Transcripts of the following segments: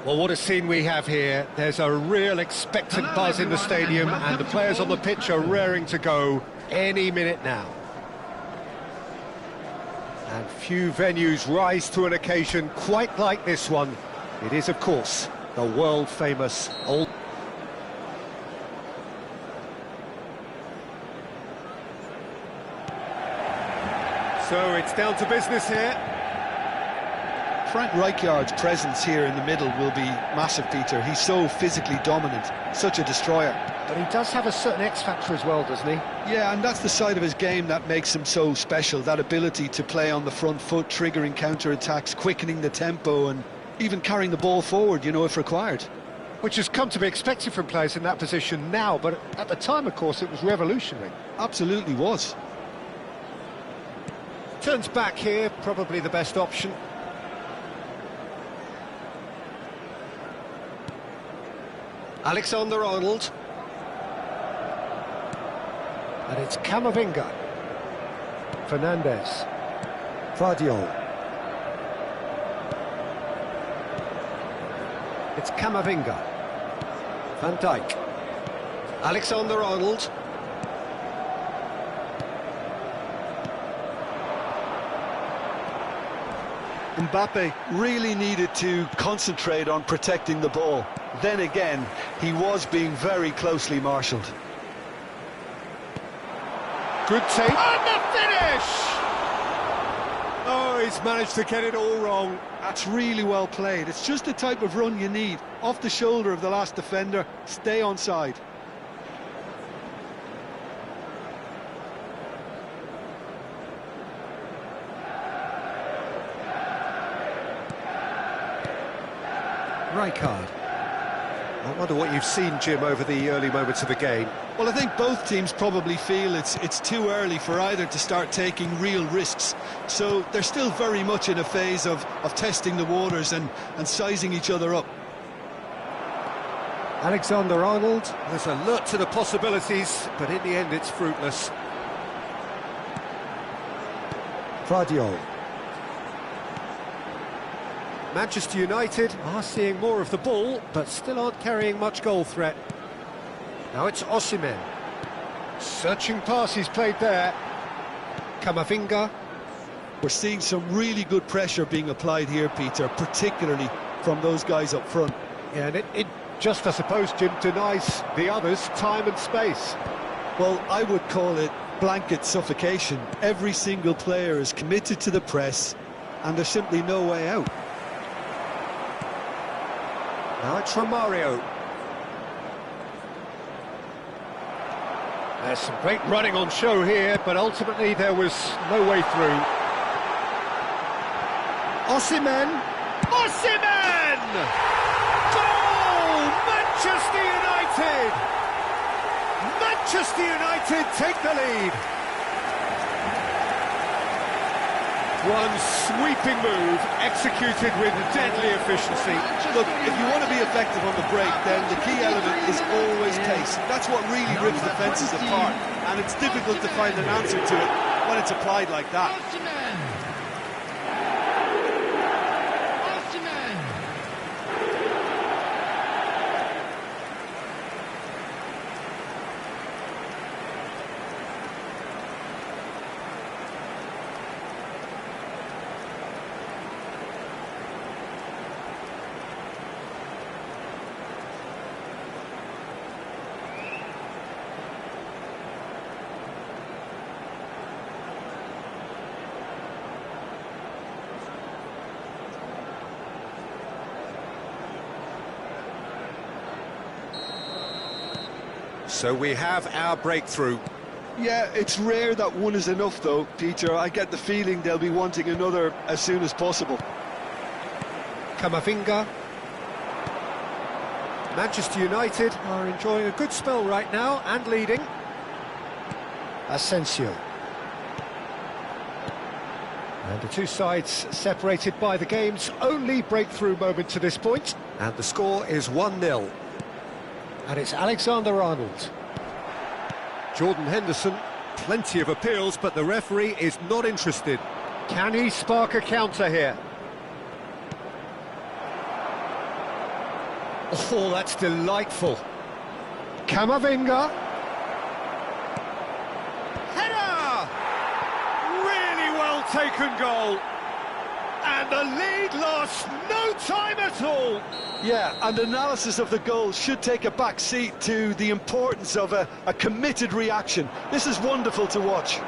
Well, what a scene we have here. There's a real expectant buzz in the stadium, and the players on the pitch are raring to go any minute now. And few venues rise to an occasion quite like this one. It is, of course, the world-famous Old... So it's down to business here. Frank Rijkaard's presence here in the middle will be massive, Peter. He's so physically dominant, such a destroyer. But he does have a certain X-factor as well, doesn't he? Yeah, and that's the side of his game that makes him so special, that ability to play on the front foot, triggering counter-attacks, quickening the tempo, and even carrying the ball forward, you know, if required. Which has come to be expected from players in that position now, but at the time, of course, it was revolutionary. Absolutely was. Turns back here, probably the best option. Alexander-Arnold. And it's Camavinga. Fernandez. Vardiol. It's Camavinga. Van Dijk. Alexander-Arnold. Mbappe really needed to concentrate on protecting the ball. Then again, he was being very closely marshalled. Good take. And the finish! Oh, he's managed to get it all wrong. That's really well played. It's just the type of run you need. Off the shoulder of the last defender, stay onside. Rijkaard. I wonder what you've seen, Jim, over the early moments of the game. Well, I think both teams probably feel it's too early for either to start taking real risks. So they're still very much in a phase of testing the waters and sizing each other up. Alexander-Arnold was alert to the possibilities, but in the end it's fruitless. Vardiol. Manchester United are seeing more of the ball, but still aren't carrying much goal threat. Now it's Osimhen. Searching pass he's played there. Camavinga. We're seeing some really good pressure being applied here, Peter, particularly from those guys up front. Yeah, and it just, I suppose, Jim, denies the others time and space. Well, I would call it blanket suffocation. Every single player is committed to the press, and there's simply no way out. Now it's Romario. There's some great running on show here, but ultimately there was no way through. Osimhen! Osimhen! Goal! Manchester United! Manchester United take the lead. One sweeping move, executed with deadly efficiency. Look, if you want to be effective on the break, then the key element is always pace. That's what really rips defences apart, and it's difficult to find an answer to it when it's applied like that. So we have our breakthrough. Yeah, it's rare that one is enough though, Peter. I get the feeling they'll be wanting another as soon as possible. Camavinga. Manchester United are enjoying a good spell right now and leading. Asensio. And the two sides separated by the game's only breakthrough moment to this point. And the score is 1-0. And it's Alexander-Arnold. Jordan Henderson, plenty of appeals, but the referee is not interested. Can he spark a counter here? Oh, that's delightful. Camavinga. Header! Really well taken goal. And the lead lost no time at all. Yeah, and analysis of the goal should take a back seat to the importance of a committed reaction. This is wonderful to watch.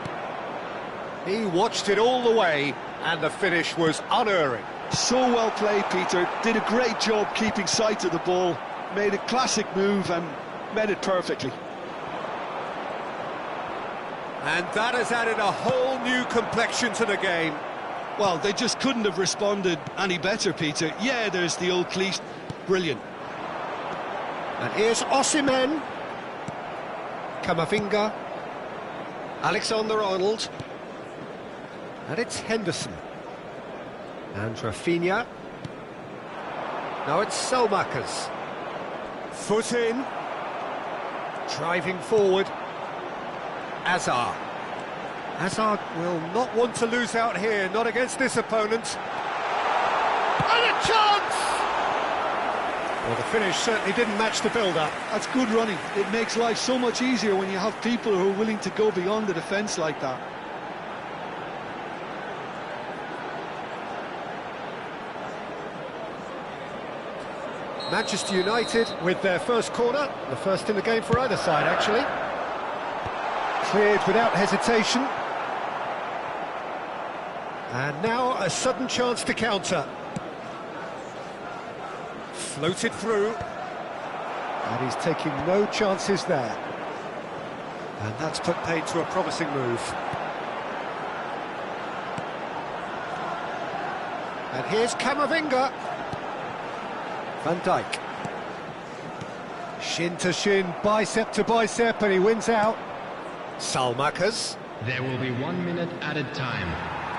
He watched it all the way, and the finish was unerring. So well played, Peter. Did a great job keeping sight of the ball. Made a classic move and met it perfectly. And that has added a whole new complexion to the game. Well, they just couldn't have responded any better, Peter. Yeah, there's the old cliche. Brilliant. And here's Osimhen. Camavinga. Alexander-Arnold. And it's Henderson. And Rafinha. Now it's Selmakers. Foot in. Driving forward. Hazard. Hazard will not want to lose out here, not against this opponent. And a chance! Well, the finish certainly didn't match the build-up. That's good running. It makes life so much easier when you have people who are willing to go beyond the defence like that. Manchester United with their first corner, the first in the game for either side, actually. Cleared without hesitation. And now a sudden chance to counter. Floated through. And he's taking no chances there. And that's put paid to a promising move. And here's Camavinga. Van Dijk. Shin to shin, bicep to bicep, and he wins out. Selmakers. There will be 1 minute added time.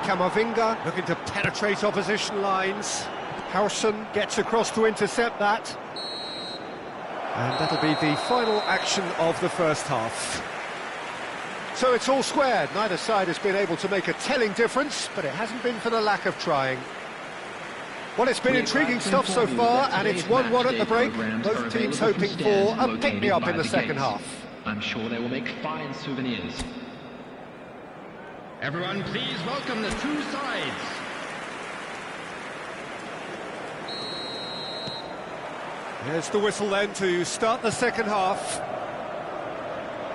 Camavinga looking to penetrate opposition lines. Howson gets across to intercept that. And that'll be the final action of the first half. So it's all squared. Neither side has been able to make a telling difference, but it hasn't been for the lack of trying. Well, it's been intriguing stuff so far, and it's 1-1 at the break. Both teams hoping for a pick-me-up in the second half. I'm sure they will make fine souvenirs. Everyone, please welcome the two sides. Here's the whistle then to start the second half.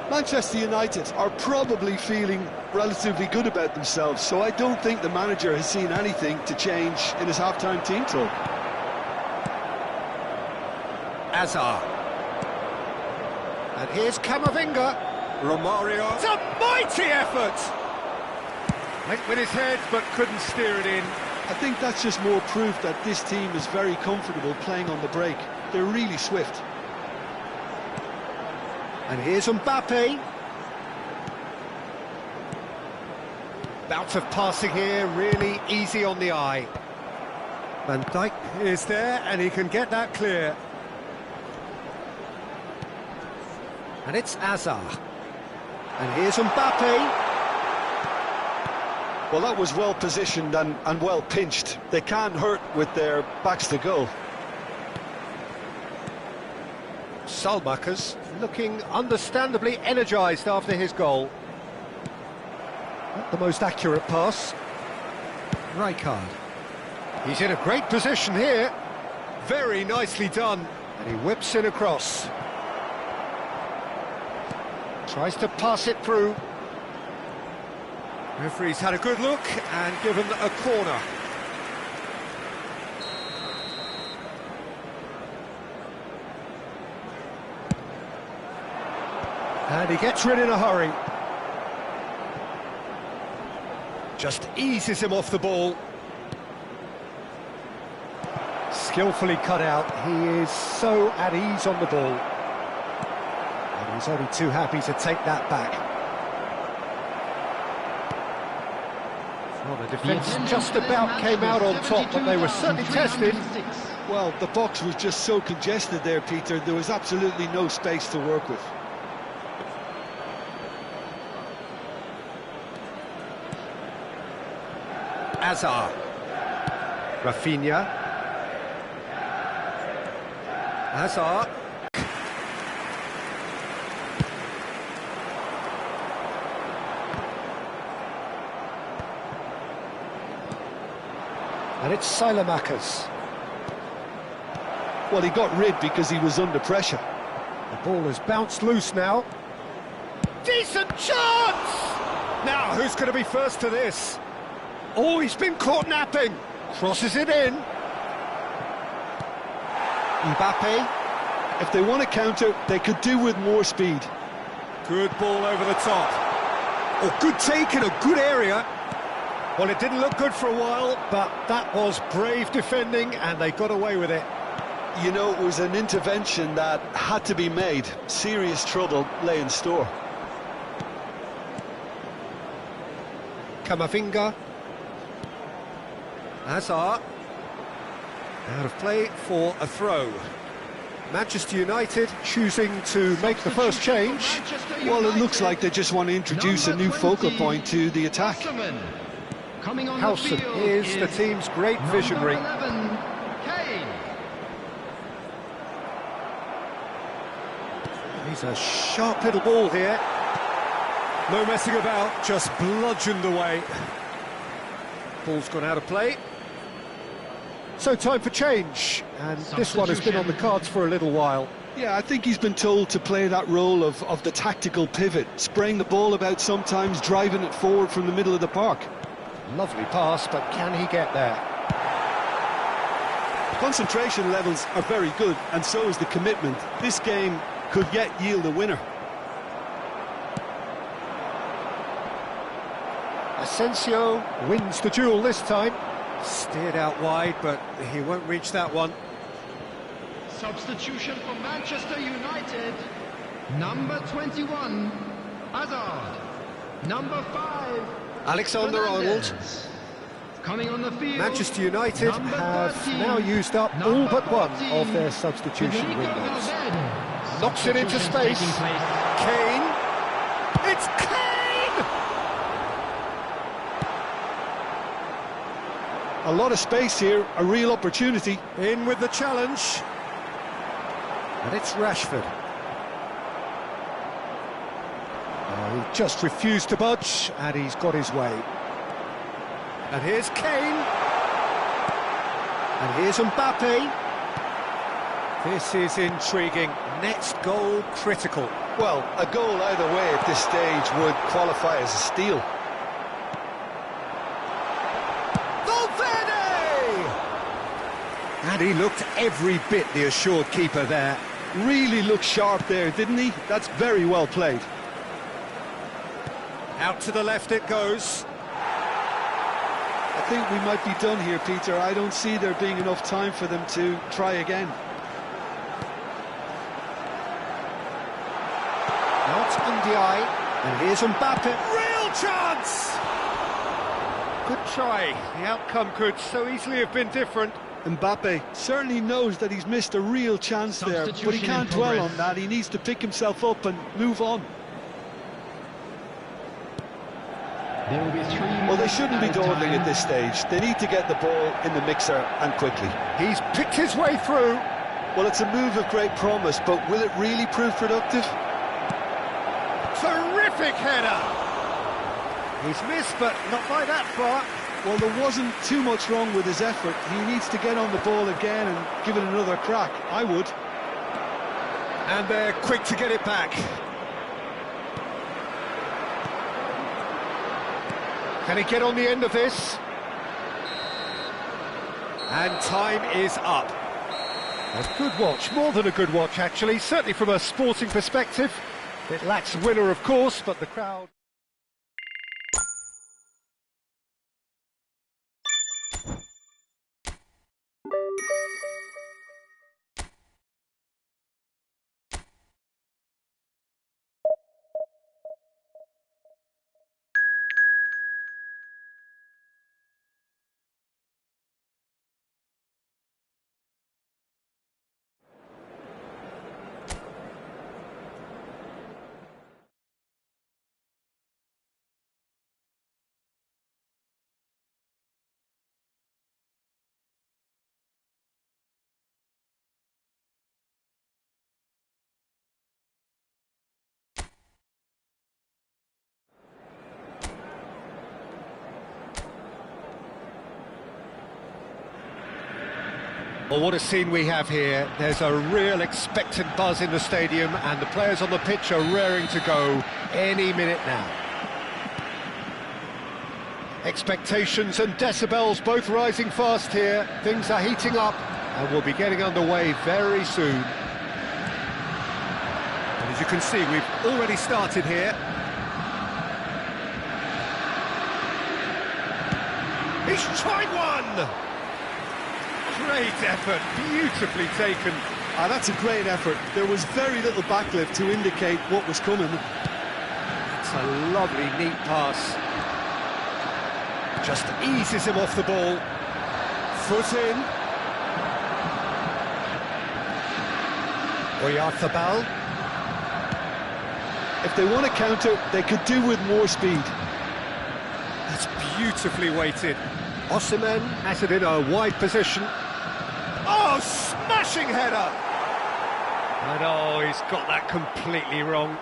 Manchester United are probably feeling relatively good about themselves, so I don't think the manager has seen anything to change in his half-time team talk. Hazard. And here's Camavinga. Romario. It's a mighty effort! Went with his head, but couldn't steer it in. I think that's just more proof that this team is very comfortable playing on the break. They're really swift. And here's Mbappe. Bout of passing here, really easy on the eye. Van Dijk is there, and he can get that clear. And it's Hazard. And here's Mbappe. Well, that was well positioned and well pinched. They can't hurt with their backs to goal. Selmakers looking understandably energised after his goal. Not the most accurate pass. Rijkaard. He's in a great position here. Very nicely done. And he whips in across. Tries to pass it through. Referee's had a good look and given a corner. And he gets rid in a hurry. Just eases him off the ball. Skillfully cut out. He is so at ease on the ball. And he's only too happy to take that back. Well, the defence just about came out on top, but they were certainly tested. Well, the box was just so congested there, Peter. There was absolutely no space to work with. Hazard. Rafinha. Hazard. And it's Silamakers. Well, he got rid because he was under pressure. The ball has bounced loose now. Decent chance! Now, who's going to be first to this? Oh, he's been caught napping. Crosses it in. Mbappe. If they want to counter, they could do with more speed. Good ball over the top. Oh, good take in a good area. Well, it didn't look good for a while, but that was brave defending, and they got away with it. You know, it was an intervention that had to be made. Serious trouble lay in store. Camavinga. Hazard. Out of play for a throw. Manchester United choosing to make the first change. Well, it looks like they just want to introduce a new focal point to the attack. Howson is the team's great visionary. He's a sharp little ball here. No messing about, just bludgeoned away. Ball's gone out of play. So time for change, and this one has been on the cards for a little while. Yeah, I think he's been told to play that role of the tactical pivot, spraying the ball about sometimes, driving it forward from the middle of the park. Lovely pass, but can he get there? Concentration levels are very good, and so is the commitment. This game could yet yield a winner. Asensio wins the duel this time. Steered out wide, but he won't reach that one. Substitution for Manchester United. Number 21, Hazard. Number 5, Alexander-Arnold. Coming on the field. Manchester United have now used up all but one of their substitution windows. Knocks it into space. Kane. It's Kane! A lot of space here, a real opportunity. In with the challenge. And it's Rashford. Oh, he just refused to budge, and he's got his way. And here's Kane. And here's Mbappe. This is intriguing. Next goal critical. Well, a goal either way at this stage would qualify as a steal. And he looked every bit the assured keeper there. Really looked sharp there, didn't he? That's very well played. Out to the left it goes. I think we might be done here, Peter. I don't see there being enough time for them to try again. Not Ndiaye. And here's Mbappe. Real chance! Good try. The outcome could so easily have been different. Mbappe certainly knows that he's missed a real chance there, but he can't dwell on that. He needs to pick himself up and move on. There will be 3 Well, they shouldn't be dawdling at this stage. They need to get the ball in the mixer and quickly. He's picked his way through. Well, it's a move of great promise, but will it really prove productive? Terrific header. He's missed, but not by that far. Well, there wasn't too much wrong with his effort. He needs to get on the ball again and give it another crack. I would. And they're quick to get it back. Can he get on the end of this? And time is up. A good watch, more than a good watch actually, certainly from a sporting perspective. It lacks winner, of course, but the crowd... Well, what a scene we have here. There's a real expectant buzz in the stadium, and the players on the pitch are raring to go any minute now. Expectations and decibels both rising fast here. Things are heating up, and we'll be getting underway very soon. And as you can see, we've already started here. He's tried one! Great effort, beautifully taken. That's a great effort. There was very little backlift to indicate what was coming. It's a lovely, neat pass. Just eases him off the ball. Foot in. Oyarzabal. If they want to counter, they could do with more speed. That's beautifully weighted. Osimhen has it in a wide position. Oh, smashing header! And oh, he's got that completely wrong.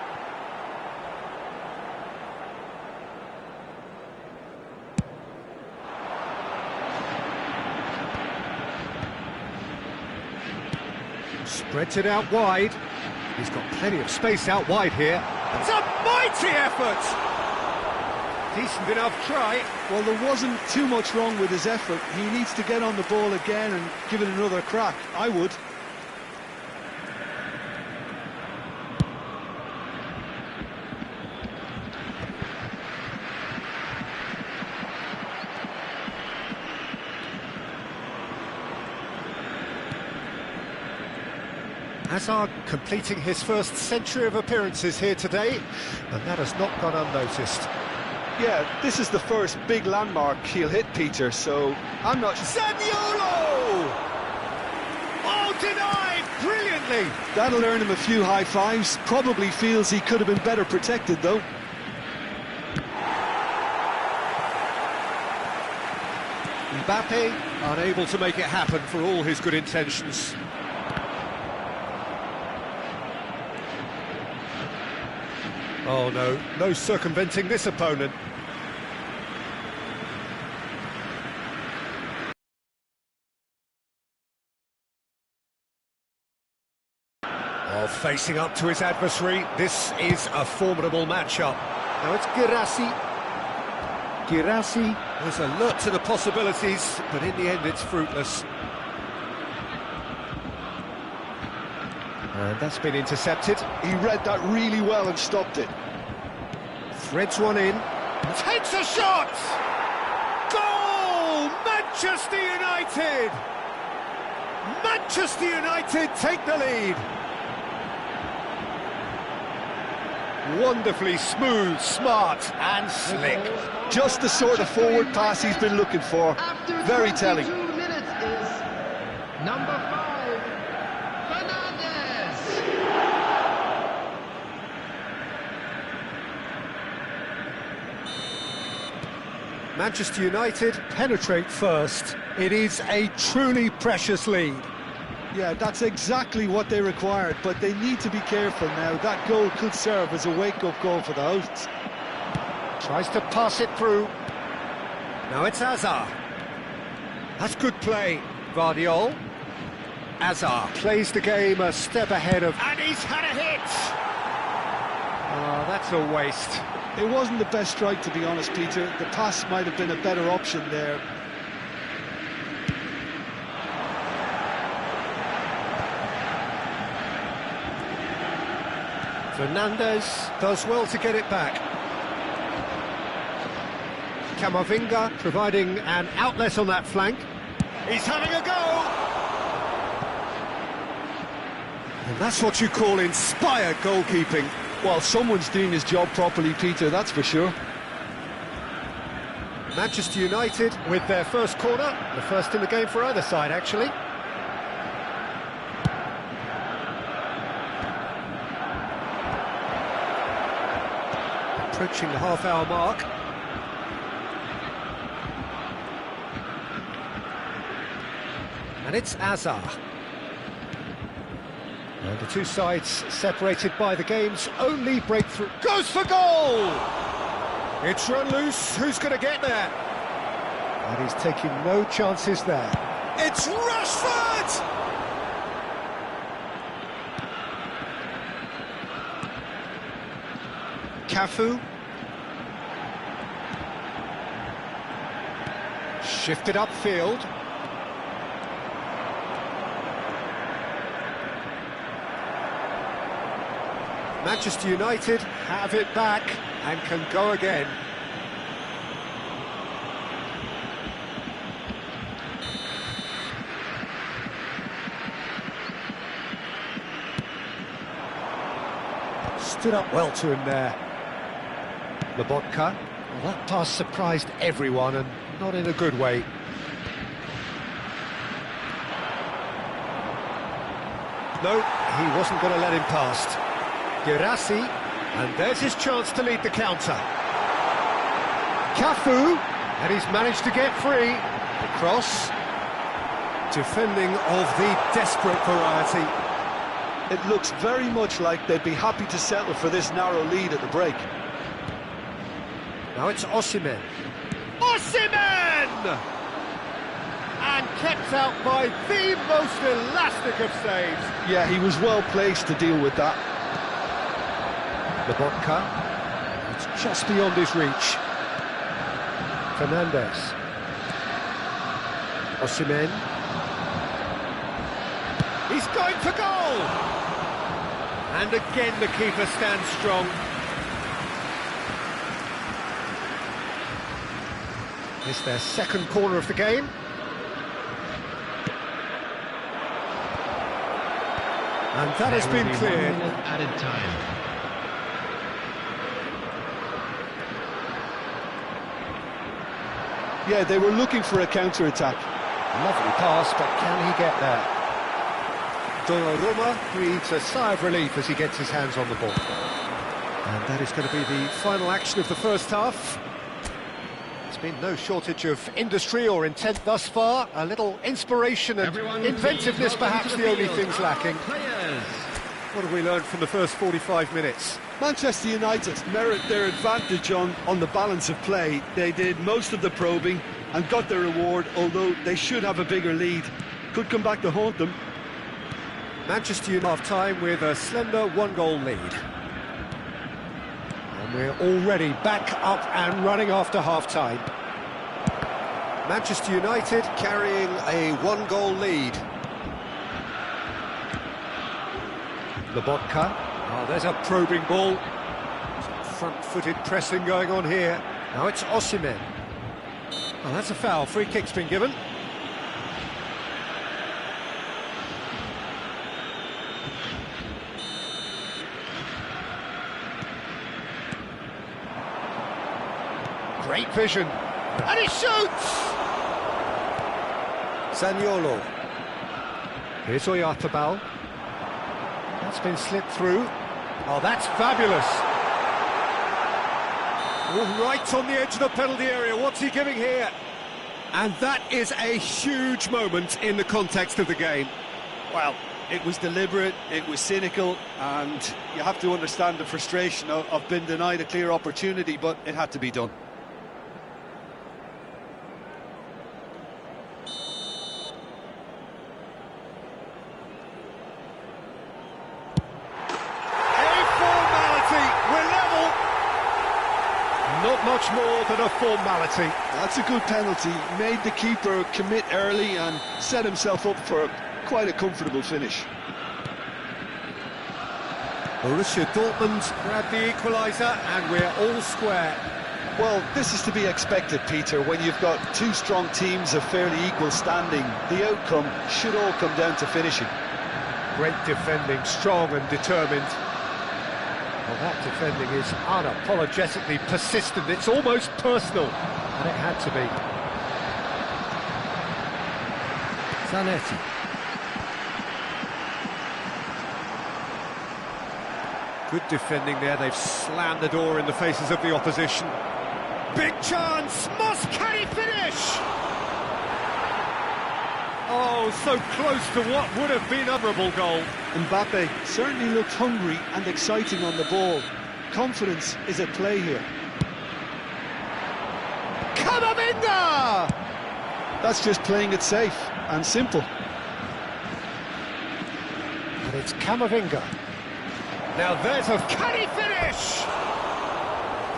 Spreads it out wide. He's got plenty of space out wide here. It's a mighty effort! Decent enough try. Well, there wasn't too much wrong with his effort. He needs to get on the ball again and give it another crack. I would. Hazard completing his first century of appearances here today, and that has not gone unnoticed. Yeah, this is the first big landmark he'll hit, Peter, so I'm not... Zaniolo! Oh, denied brilliantly! That'll earn him a few high fives. Probably feels he could have been better protected, though. Mbappe unable to make it happen for all his good intentions. Oh no, no circumventing this opponent. Oh, facing up to his adversary, this is a formidable matchup. Now it's Guirassy. Guirassy was alert to the possibilities, but in the end it's fruitless. And that's been intercepted. He read that really well and stopped it. Threads one in. Takes a shot! Goal! Manchester United! Manchester United take the lead. Wonderfully smooth, smart and slick. Just the sort of forward pass he's been looking for. Very telling. Minutes is number 5, Fernandez. Manchester United penetrate first. It is a truly precious lead. Yeah, that's exactly what they required, but they need to be careful now. That goal could serve as a wake-up goal for the hosts. Tries to pass it through. Now it's Hazard. That's good play, Guardiola. Hazard plays the game a step ahead of... And he's had a hit! Oh, that's a waste. It wasn't the best strike, to be honest, Peter. The pass might have been a better option there. Fernandez does well to get it back. Camavinga providing an outlet on that flank. He's having a go! And that's what you call inspired goalkeeping. Well, someone's doing his job properly, Peter, that's for sure. Manchester United with their first corner, the first in the game for either side, actually. Approaching the half-hour mark. And it's Hazard. And the two sides separated by the game's only breakthrough. Goes for goal! It's run loose. Who's going to get there? And he's taking no chances there. It's Rashford! Cafu. Shifted upfield. Manchester United have it back and can go again. Stood up well to him there. Lobotka. Well, that pass surprised everyone, and not in a good way. No, he wasn't going to let him past. Girassi, and there's his chance to lead the counter. Cafu, and he's managed to get free. The cross. Defending of the desperate variety. It looks very much like they'd be happy to settle for this narrow lead at the break. Now it's Osimhen. Osimhen! And kept out by the most elastic of saves. Yeah, he was well placed to deal with that. Lobotka. It's just beyond his reach. Fernandes. Osimhen. He's going for goal! And again the keeper stands strong. It's their second corner of the game. And that has been cleared. Added time. Yeah, they were looking for a counter-attack. Lovely pass, but can he get there? Donnarumma breathes a sigh of relief as he gets his hands on the ball. And that is going to be the final action of the first half. There's been no shortage of industry or intent thus far. A little inspiration and inventiveness perhaps the only things lacking. What have we learned from the first 45 minutes? Manchester United merit their advantage on the balance of play. They did most of the probing and got their reward, although they should have a bigger lead. Could come back to haunt them. Manchester United half-time with a slender one-goal lead. And we're already back up and running after half-time. Manchester United carrying a one-goal lead. Lobotka. Oh, there's a probing ball. Some front-footed pressing going on here. Now it's Osimhen. Oh, that's a foul. Free kick's been given. Great vision. And he shoots! Zaniolo. Here's Oyarzabal. That's been slipped through. Oh, that's fabulous. Oh, right on the edge of the penalty area. What's he giving here? And that is a huge moment in the context of the game. Well, it was deliberate, it was cynical, and you have to understand the frustration of being denied a clear opportunity, but it had to be done. Not much more than a formality. That's a good penalty. Made the keeper commit early and set himself up for quite a comfortable finish. Borussia Dortmund grab the equaliser and we're all square. Well, this is to be expected, Peter. When you've got two strong teams of fairly equal standing, the outcome should all come down to finishing. Great defending, strong and determined. Well, that defending is unapologetically persistent. It's almost personal, and it had to be. Zanetti. Good defending there. They've slammed the door in the faces of the opposition. Big chance! Moss, can he finish? Oh, so close to what would have been a honourable goal. Mbappe certainly looked hungry and exciting on the ball. Confidence is at play here. Camavinga! That's just playing it safe and simple. And it's Camavinga. Now there's a... Can he finish?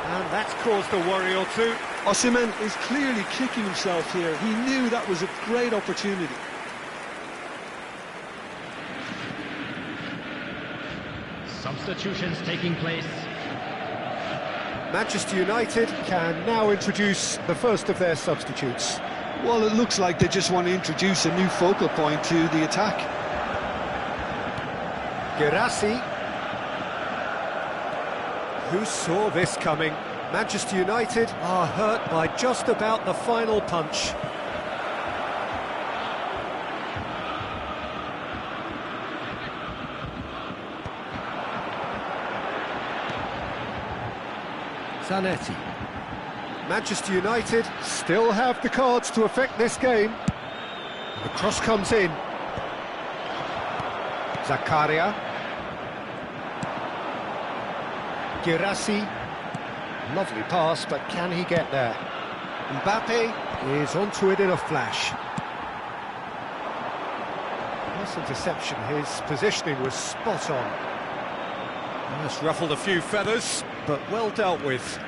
And that's caused a worry or two. Osimhen is clearly kicking himself here. He knew that was a great opportunity. Substitutions taking place. Manchester United can now introduce the first of their substitutes. Well, it looks like they just want to introduce a new focal point to the attack. Guirassy. Who saw this coming? Manchester United are hurt by just about the final punch. Zanetti. Manchester United still have the cards to affect this game. The cross comes in. Zakaria. Guirassy. Lovely pass, but can he get there? Mbappe is onto it in a flash. Nice interception, his positioning was spot on. That's ruffled a few feathers, but well dealt with.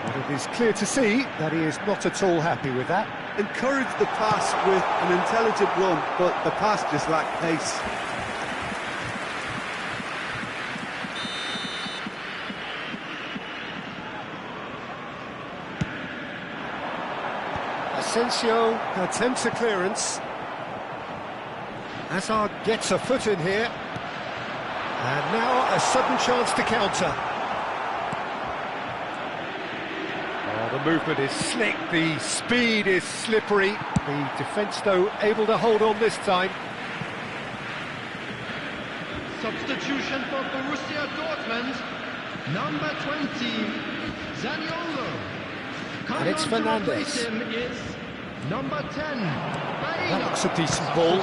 But it is clear to see that he is not at all happy with that. Encouraged the pass with an intelligent run, but the pass just lacked pace. Asensio attempts a clearance. Hazard gets a foot in here. And now a sudden chance to counter. Oh, the movement is slick, the speed is slippery. The defence, though, able to hold on this time. Substitution for Borussia Dortmund. Number 20, Zaniolo. And it's Fernandes. Him is number 10, That looks a decent ball.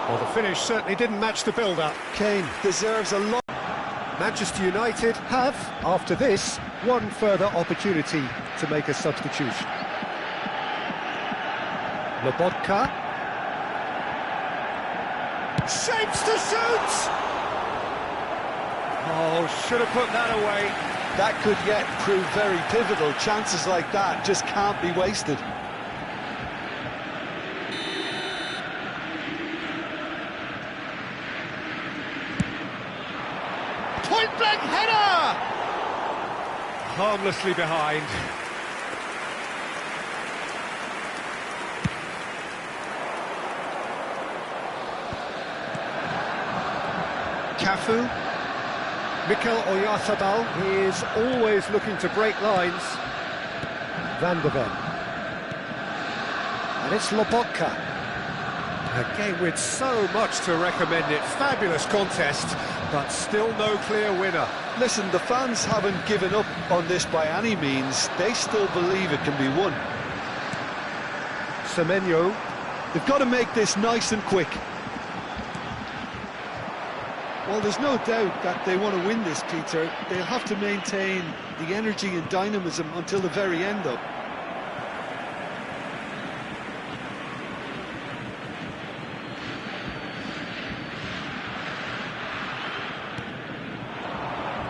Well, the finish certainly didn't match the build-up. Kane deserves a lot. Manchester United have, after this, one further opportunity to make a substitution. Lobotka. Shapes to shoot! Oh, should have put that away. That could yet prove very pivotal. Chances like that just can't be wasted. Point-blank header! Harmlessly behind. Cafu. Mikel Oyarzabal is always looking to break lines. Van der Ven. And it's Lobotka. A game with so much to recommend it. Fabulous contest, but still no clear winner. Listen, the fans haven't given up on this by any means. They still believe it can be won. Semenyo. They've got to make this nice and quick. Well, there's no doubt that they want to win this, Peter. They'll have to maintain the energy and dynamism until the very end, though.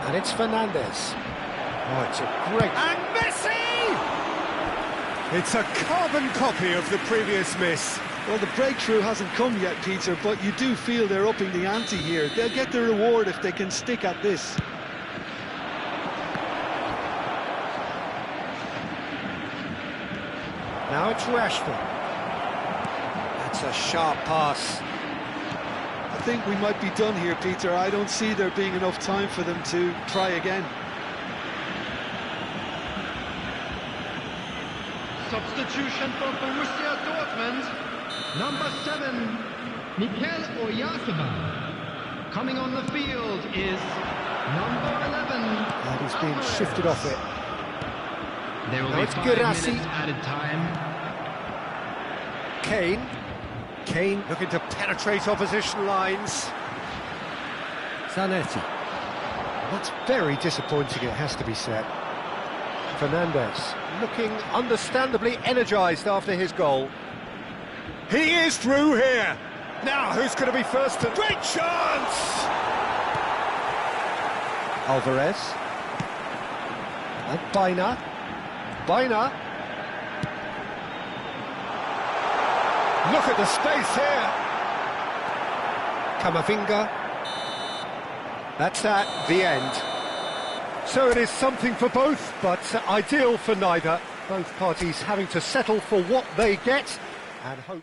And it's Fernandes. Oh, it's a great... And Messi! It's a carbon copy of the previous miss. Well, the breakthrough hasn't come yet, Peter, but you do feel they're upping the ante here. They'll get the reward if they can stick at this. Now it's Rashford. That's a sharp pass. I think we might be done here, Peter. I don't see there being enough time for them to try again. Substitution for Borussia Dortmund. Number 7, Mikel Oyarzabal. Coming on the field is number 11. And he's being shifted off it. There will Now be it's 5 Guirassy. minutes added time. Kane looking to penetrate opposition lines. Zanetti. That's very disappointing, it has to be said. Fernandez, looking understandably energised after his goal. He is through here. Now, who's going to be first? Great chance! Alvarez. And Baina. Look at the space here. Camavinga. That's at the end. So it is something for both, but ideal for neither. Both parties having to settle for what they get and hope.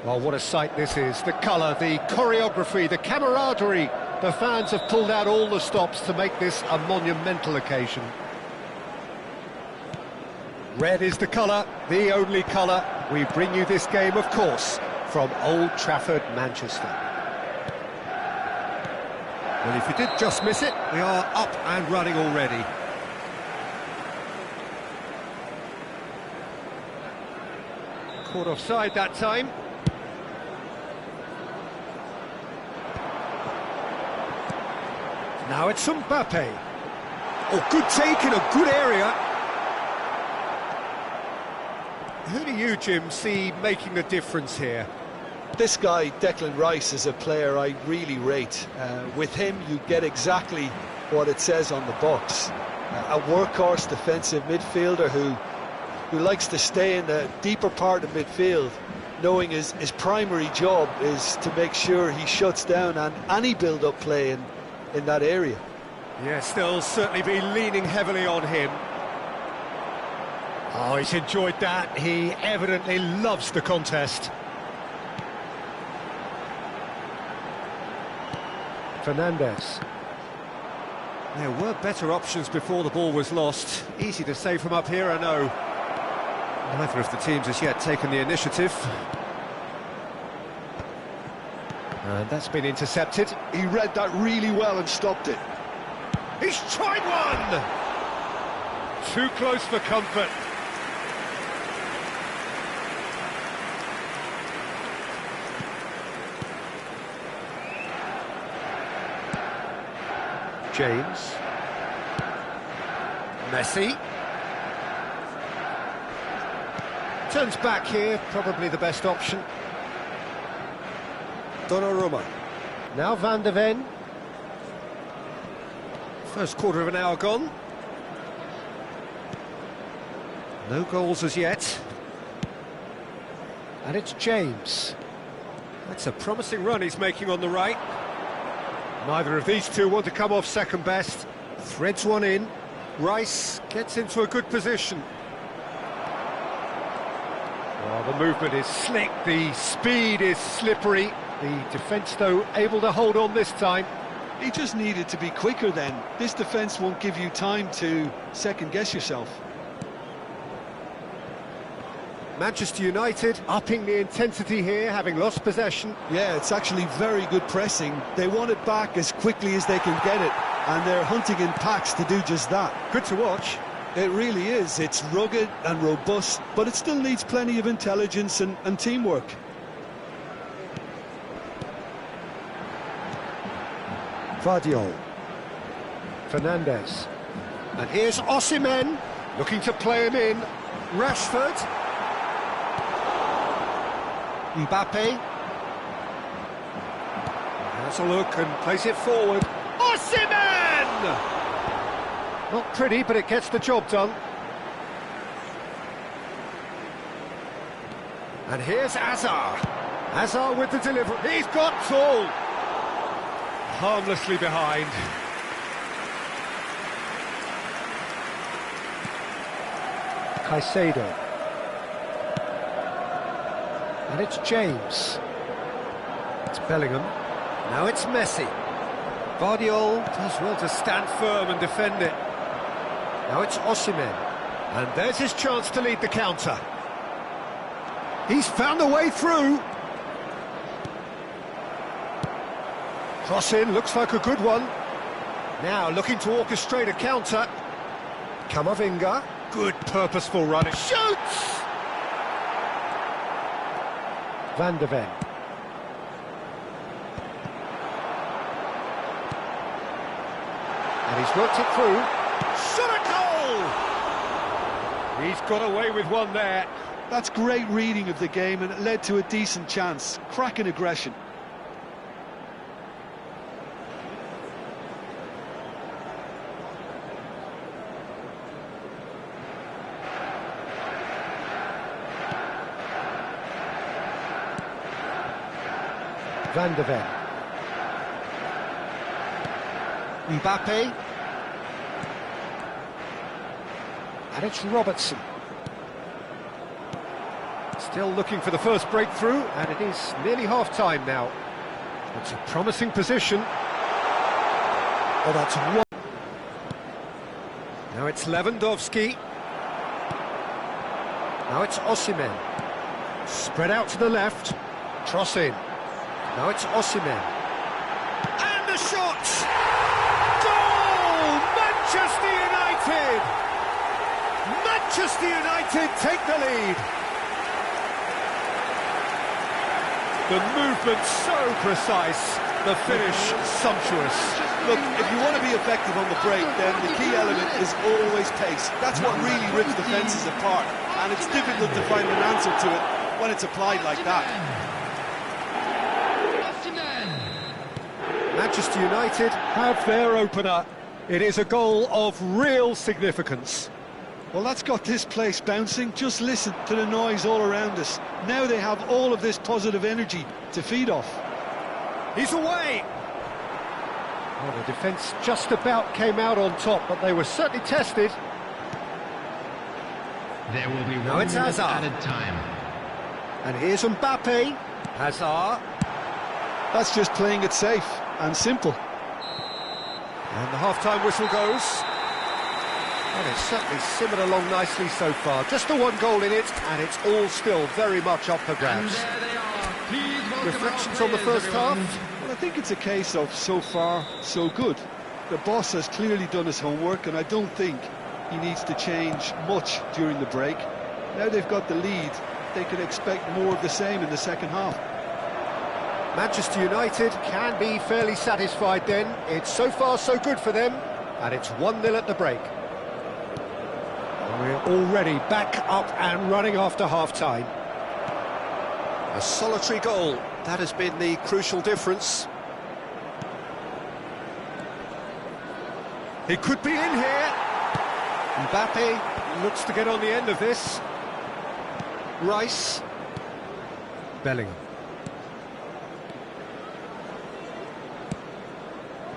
Well, what a sight this is. The colour, the choreography, the camaraderie. The fans have pulled out all the stops to make this a monumental occasion. Red is the colour, the only colour. We bring you this game, of course, from Old Trafford, Manchester. Well, if you did just miss it, we are up and running already. Caught offside that time. Now it's Mbappe. Oh, good take in a good area. Who do you, Jim, see making the difference here? This guy, Declan Rice, is a player I really rate. With him, you get exactly what it says on the box. A workhorse defensive midfielder who likes to stay in the deeper part of midfield, knowing his primary job is to make sure he shuts down any build-up play in that area. Yes, they'll certainly be leaning heavily on him. Oh, he's enjoyed that. He evidently loves the contest. Fernandez. There were better options before the ball was lost. Easy to say from up here, I know. Neither of the teams has yet taken the initiative. And that's been intercepted. He read that really well and stopped it. He's tried one! Too close for comfort. James. Messi. Turns back here, probably the best option. Donnarumma. Now Van de Ven. First quarter of an hour gone. No goals as yet. And it's James. That's a promising run he's making on the right. Neither of these two want to come off second best. Threads one in. Rice gets into a good position. Well, the movement is slick, the speed is slippery. The defence, though, able to hold on this time. He just needed to be quicker then. This defence won't give you time to second-guess yourself. Manchester United upping the intensity here, having lost possession. Yeah, it's actually very good pressing. They want it back as quickly as they can get it, and they're hunting in packs to do just that. Good to watch. It really is. It's rugged and robust, but it still needs plenty of intelligence and teamwork. Vardiol. Fernandez. And here's Osimhen, looking to play him in. Rashford. Mbappe. Has a look and plays it forward. Osimhen! Not pretty, but it gets the job done. And here's Hazard. Hazard with the delivery. He's got Tool. Harmlessly behind. Caicedo. And it's James. It's Bellingham. Now it's Messi. Guardiola does well to stand firm and defend it. Now it's Osimhen. And there's his chance to lead the counter. He's found a way through. Cross in, looks like a good one. Now looking to orchestrate a counter. Camavinga, good purposeful running. Shoots! Van de Ven. And he's worked it through. Shot a goal! He's got away with one there. That's great reading of the game, and it led to a decent chance. Cracking aggression. Van de Ven. Mbappe. And it's Robertson. Still looking for the first breakthrough, and it is nearly half-time now. It's a promising position. Oh, that's one. Now it's Lewandowski. Now it's Osimhen. Spread out to the left. Cross in. Now it's Osimhen. And the shot! Goal! Manchester United! Manchester United take the lead. The movement so precise, the finish sumptuous. Look, if you want to be effective on the break, then the key element is always pace. That's what really rips defences apart, and it's difficult to find an answer to it when it's applied like that. Manchester United have their opener. It is a goal of real significance. Well, that's got this place bouncing. Just listen to the noise all around us. Now they have all of this positive energy to feed off. He's away! Well, the defence just about came out on top, but they were certainly tested. There will be Now one it's minute Hazard. added time. And here's Mbappe. Hazard. That's just playing it safe and simple. And the half-time whistle goes. Well, it's certainly simmered along nicely so far. Just the one goal in it, and it's all still very much up for And grabs. there they are. Please welcome Reflections our on the players, first everyone. half? Well, I think it's a case of so far, so good. The boss has clearly done his homework, and I don't think he needs to change much during the break. Now they've got the lead, they can expect more of the same in the second half. Manchester United can be fairly satisfied then. It's so far so good for them, and it's 1-0 at the break. And we're already back up and running after half-time. A solitary goal, that has been the crucial difference. He could be in here. Mbappe looks to get on the end of this. Rice. Bellingham.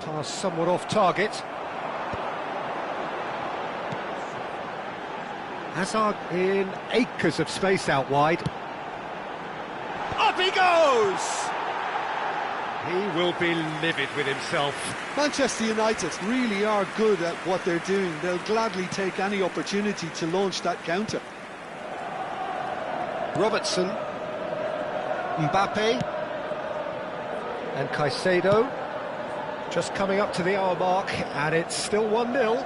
Pass somewhat off target. Hazard in acres of space out wide. Up he goes! He will be livid with himself. Manchester United really are good at what they're doing. They'll gladly take any opportunity to launch that counter. Robertson. Mbappe. And Caicedo. Just coming up to the hour mark, and it's still 1-0.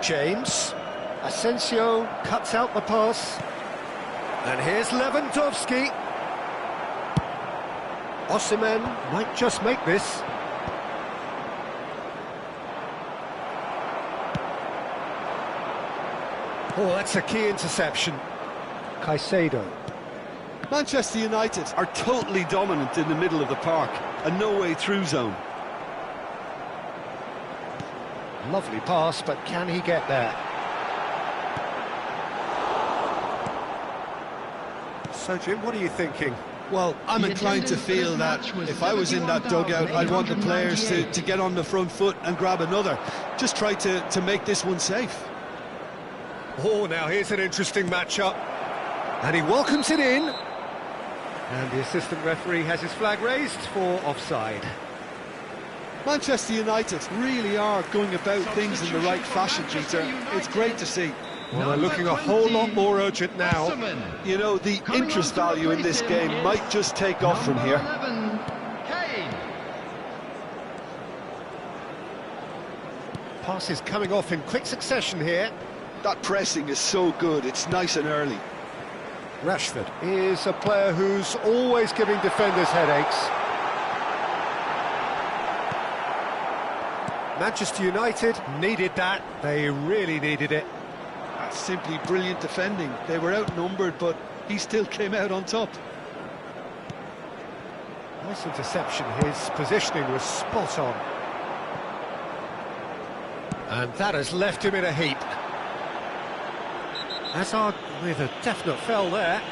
James. Asensio cuts out the pass. And here's Lewandowski. Osimhen might just make this. Oh, that's a key interception. Caicedo. Manchester United are totally dominant in the middle of the park, a no-way through zone. Lovely pass, but can he get there? So, Jim, what are you thinking? Well, I'm inclined to feel that if I was in that dugout, I'd want the players to get on the front foot and grab another. Just try to make this one safe. Oh, now here's an interesting matchup. And he welcomes it in. And the assistant referee has his flag raised for offside. Manchester United really are going about things in the right fashion, Peter. It's great to see. Well, they're looking a whole lot more urgent now. You know, the interest value in this game might just take off from here. Passes coming off in quick succession here. That pressing is so good, it's nice and early. Rashford is a player who's always giving defenders headaches. Manchester United needed that. They really needed it. That's simply brilliant defending. They were outnumbered, but he still came out on top. Nice interception. His positioning was spot on. And that has left him in a heap. Hazard with a definite foul there.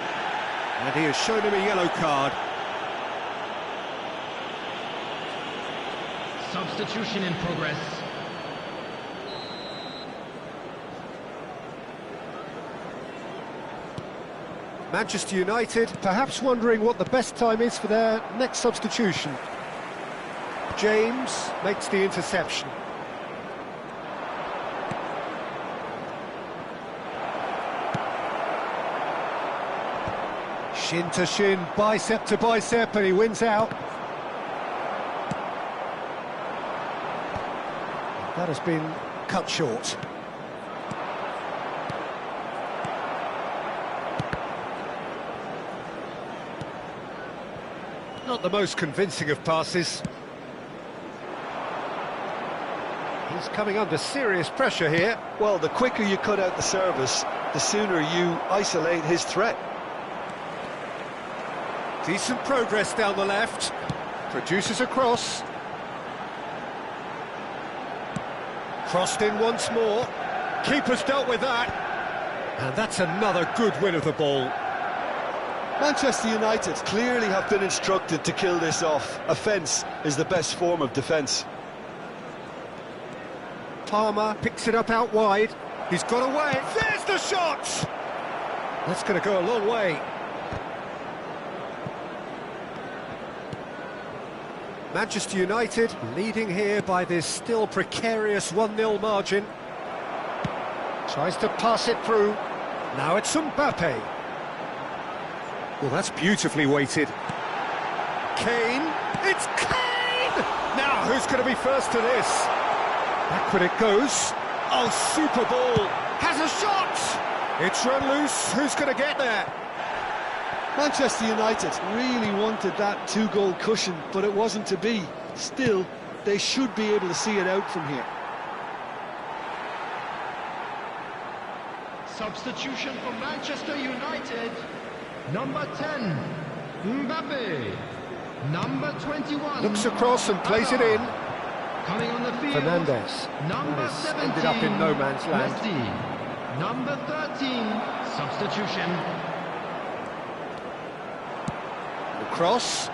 And he has shown him a yellow card. Substitution in progress. Manchester United perhaps wondering what the best time is for their next substitution. James makes the interception. Shin to shin, bicep to bicep, and he wins out. That has been cut short. Not the most convincing of passes. He's coming under serious pressure here. Well, the quicker you cut out the service, the sooner you isolate his threat. Decent progress down the left. Produces a cross. Crossed in once more. Keeper's dealt with that. And that's another good win of the ball. Manchester United clearly have been instructed to kill this off. Offence is the best form of defence. Palmer picks it up out wide. He's got away. There's the shot! That's going to go a long way. Manchester United leading here by this still precarious 1-0 margin. Tries to pass it through. Now it's Mbappe. Well, that's beautifully weighted. Kane. It's Kane! Now, who's going to be first to this? Backward it goes. Oh, super ball. Has a shot! It's run loose. Who's going to get there? Manchester United really wanted that two-goal cushion, but it wasn't to be. Still, they should be able to see it out from here. Substitution for Manchester United. Number 10, Mbappe. Number 21. Looks across and plays it in. Coming on the field. Fernandez. Number 17. Ended up in no man's land. Messi. Number 13. Substitution. The cross.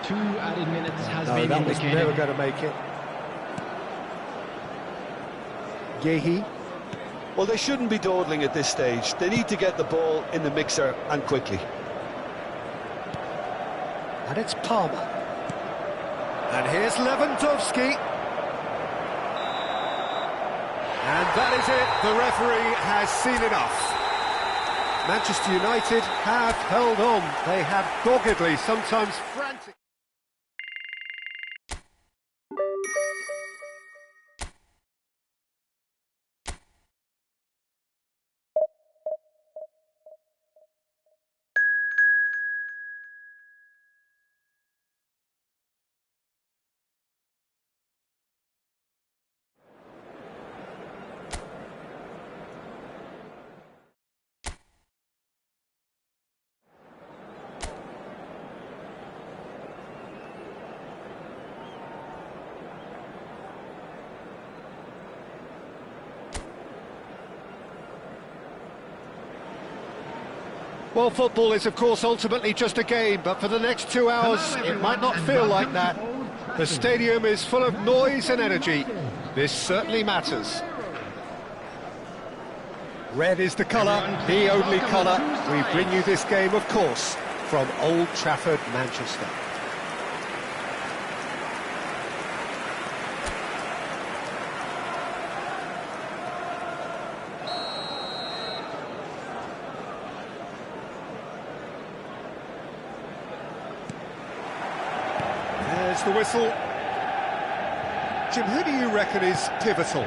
2 added minutes has No, been that was indicated. never going to make it. Yehi. Well, they shouldn't be dawdling at this stage. They need to get the ball in the mixer and quickly. And it's Palmer. And here's Lewandowski. And that is it. The referee has seen enough. Manchester United have held on. They have doggedly, sometimes frantic. Well, football is, of course, ultimately just a game, but for the next 2 hours, it might not feel like that. The stadium is full of noise and energy. This certainly matters. Red is the colour, the only colour. We bring you this game, of course, from Old Trafford, Manchester. There's the whistle. Jim, who do you reckon is pivotal?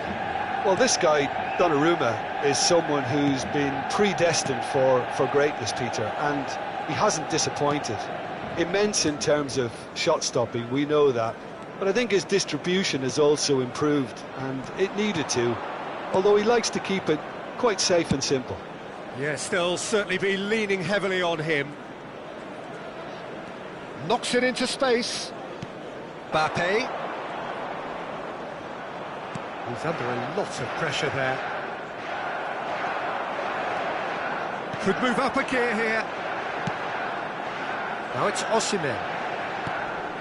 Well, this guy, Donnarumma, is someone who's been predestined for greatness, Peter, and he hasn't disappointed. Immense in terms of shot stopping, we know that, but I think his distribution has also improved, and it needed to, although he likes to keep it quite safe and simple. Yes, they'll certainly be leaning heavily on him. Knocks it into space. Mbappe. He's under a lot of pressure there. Could move up a gear here. Now it's Osimhen.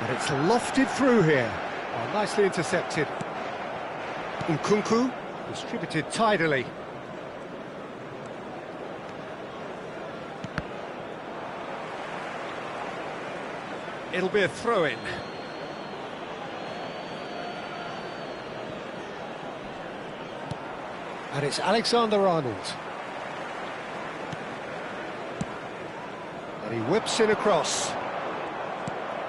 But it's lofted through here. Oh, nicely intercepted. Nkunku distributed tidily. It'll be a throw-in. And it's Alexander-Arnold. And he whips in across.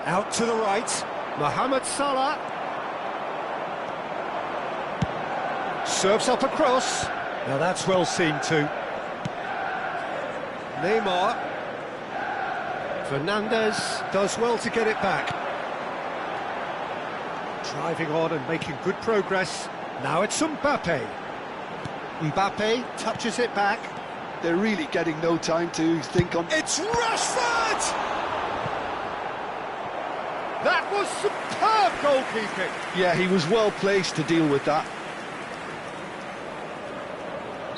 Out to the right. Mohamed Salah. Serves up across. Now that's well seen too. Neymar. Fernandez does well to get it back. Driving on and making good progress. Now it's Mbappe. Mbappe touches it back. They're really getting no time to think on... It's Rashford! That was superb goalkeeping. Yeah, he was well placed to deal with that.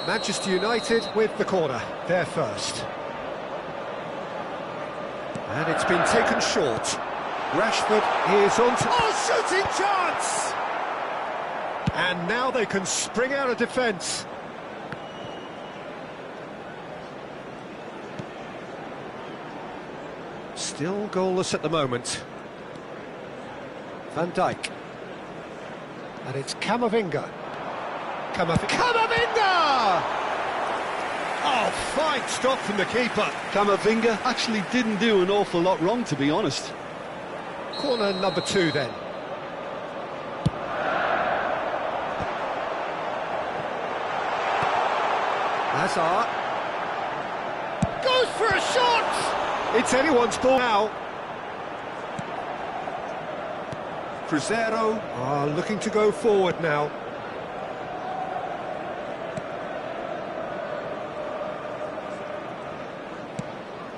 Manchester United with the corner, they're first. And it's been taken short. Rashford is on to... Oh, shooting chance! And now they can spring out of defence. Still goalless at the moment. Van Dijk. And it's Camavinga. Camavinga! Oh, fine stop from the keeper. Camavinga actually didn't do an awful lot wrong, to be honest. Corner number 2 then. Hazard. Goes for a shot! It's anyone's ball now. Cruzeiro are looking to go forward now.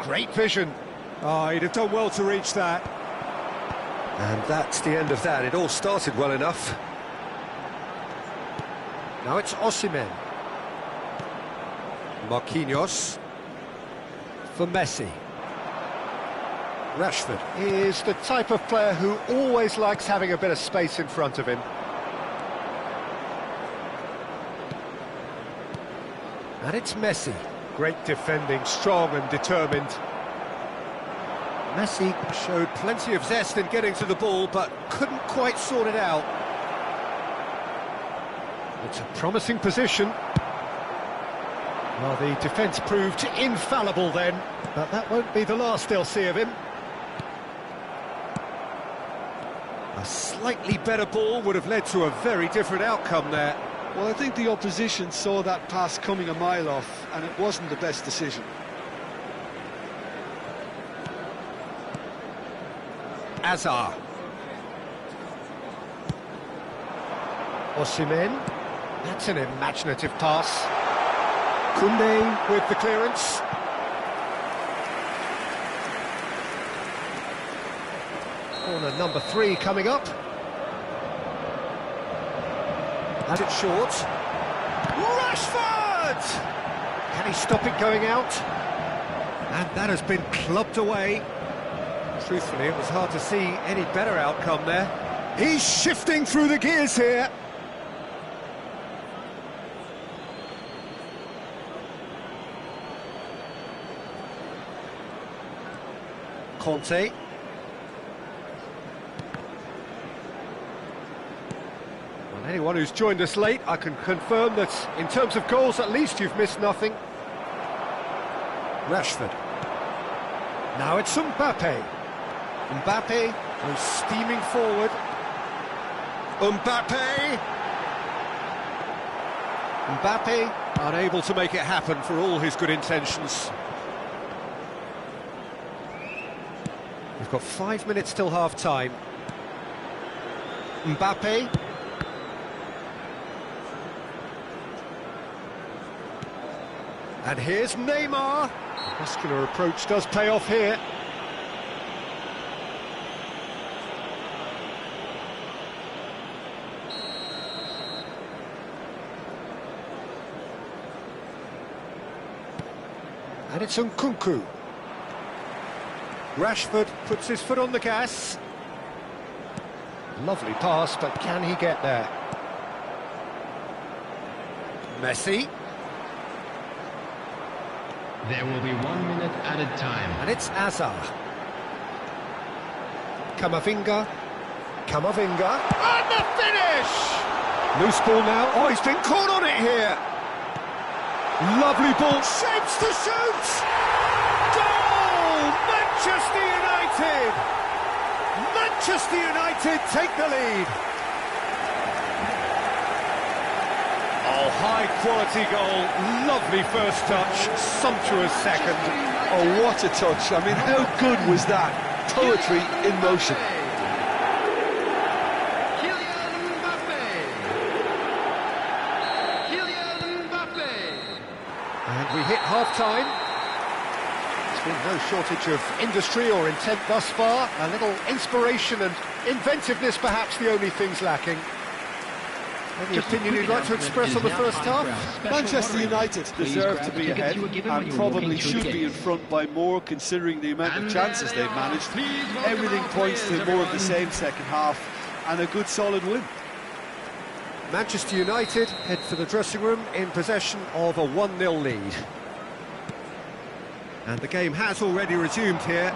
Great vision. Oh, he'd have done well to reach that. And that's the end of that. It all started well enough. Now it's Osimhen. Marquinhos. For Messi. Rashford is the type of player who always likes having a bit of space in front of him. And it's Messi. Great defending, strong and determined. Messi showed plenty of zest in getting to the ball, but couldn't quite sort it out. It's a promising position. Well, the defence proved infallible then, but that won't be the last they'll see of him. A slightly better ball would have led to a very different outcome there. Well, I think the opposition saw that pass coming a mile off, and it wasn't the best decision. Hazard. Osimhen. That's an imaginative pass. Koundé with the clearance. Corner number 3 coming up. And it's short. Rashford! Can he stop it going out? And that has been clubbed away. Truthfully, it was hard to see any better outcome there. He's shifting through the gears here. Conte. Well, anyone who's joined us late, I can confirm that in terms of goals, at least you've missed nothing. Rashford. Now it's Mbappe. Mbappe goes steaming forward. Mbappe! Mbappe unable to make it happen for all his good intentions. We've got 5 minutes till half-time. Mbappe. And here's Neymar. The muscular approach does pay off here. And it's Nkunku. Rashford puts his foot on the gas. Lovely pass, but can he get there? Messi. There will be 1 minute added time. And it's Azar. Camavinga. Camavinga. And the finish! Loose ball now. Oh, he's been caught on it here. Lovely ball. Shapes to shoot! Goal! Manchester United! Manchester United take the lead. Oh, high-quality goal. Lovely first touch. Sumptuous second. Oh, what a touch. I mean, how good was that? Poetry in motion. And we hit half-time. There's been no shortage of industry or intent thus far. A little inspiration and inventiveness, perhaps the only things lacking. Any opinion you'd like to express on the first half? Manchester United deserve to be ahead and probably should be in front by more, considering the amount of chances they've managed. Everything points to more of the same second half and a good solid win. Manchester United head for the dressing room in possession of a 1-0 lead. And the game has already resumed here.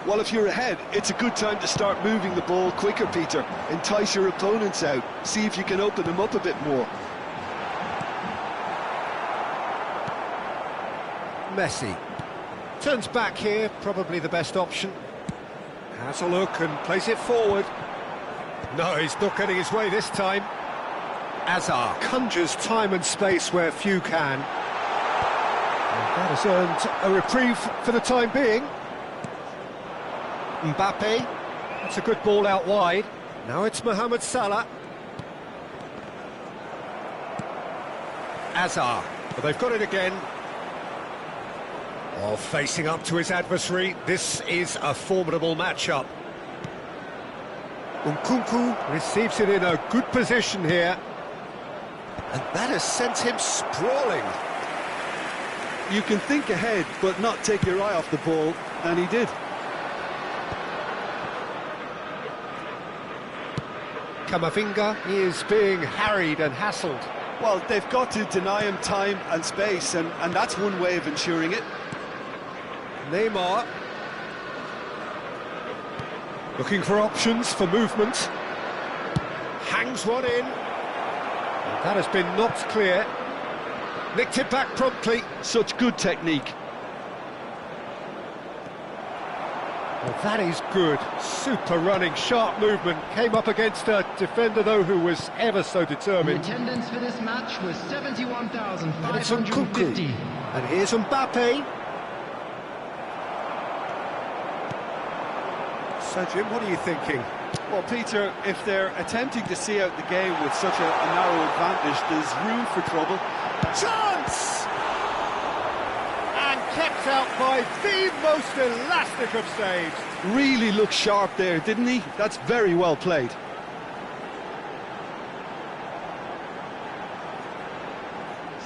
Well, if you're ahead, it's a good time to start moving the ball quicker, Peter. Entice your opponents out. See if you can open them up a bit more. Messi. Turns back here, probably the best option. Has a look and plays it forward. No, he's not getting his way this time. Azar conjures time and space where few can. And that has earned a reprieve for the time being. Mbappe, that's a good ball out wide. Now it's Mohamed Salah. Azar, but they've got it again. Oh, facing up to his adversary, this is a formidable matchup. Nkunku receives it in a good position here. And that has sent him sprawling. You can think ahead, but not take your eye off the ball, and he did. Camavinga is being harried and hassled. Well, they've got to deny him time and space, and that's one way of ensuring it. Neymar. Looking for options for movement. Hangs one in. And that has been knocked clear. Nicked it back promptly. Such good technique. Well, that is good. Super running, sharp movement. Came up against a defender, though, who was ever so The determined. attendance for this match was And it's Nkunku. 71,550. And here's Mbappe. So, Jim, what are you thinking? Well, Peter, if they're attempting to see out the game with such a narrow advantage, there's room for trouble. Chance! And kept out by the most elastic of saves. Really looked sharp there, didn't he? That's very well played.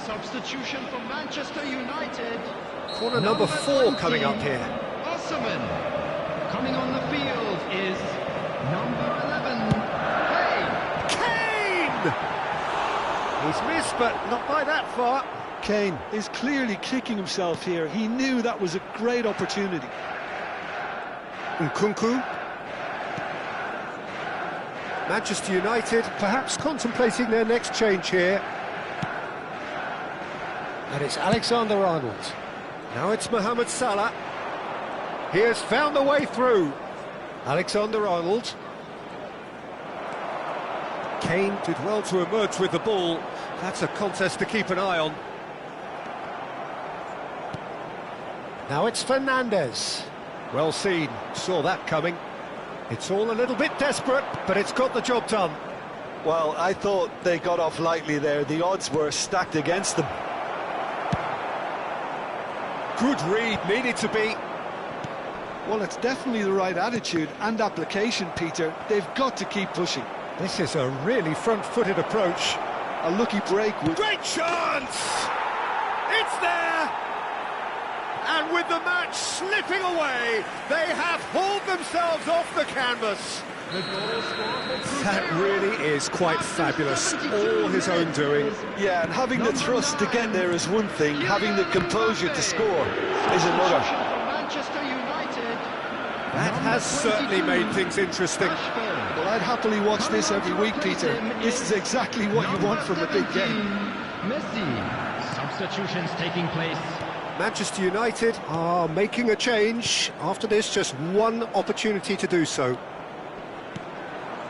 Substitution for Manchester United. Corner number 4 coming up here. Osman. Coming on the field is number 11, Kane! He's missed, but not by that far. Kane is clearly kicking himself here. He knew that was a great opportunity. Nkunku. Manchester United perhaps contemplating their next change here. And it's Alexander-Arnold. Now it's Mohamed Salah. He has found the way through. Alexander-Arnold. Kane did well to emerge with the ball. That's a contest to keep an eye on. Now it's Fernandes. Well seen, saw that coming. It's all a little bit desperate, but it's got the job done. Well, I thought they got off lightly there. The odds were stacked against them. Good read, needed to be. Well, it's definitely the right attitude and application, Peter. They've got to keep pushing. This is a really front-footed approach. A lucky break with... Great chance! It's there! And with the match slipping away, they have hauled themselves off the canvas. That really is quite fabulous, all his own doing. Yeah, and having the thrust to get there is one thing, having the composure to score is another. That has certainly made things interesting. Well, I'd happily watch this every week, Peter. This is exactly what you want from a big game. Messi. Substitutions taking place. Manchester United are making a change. After this, just one opportunity to do so.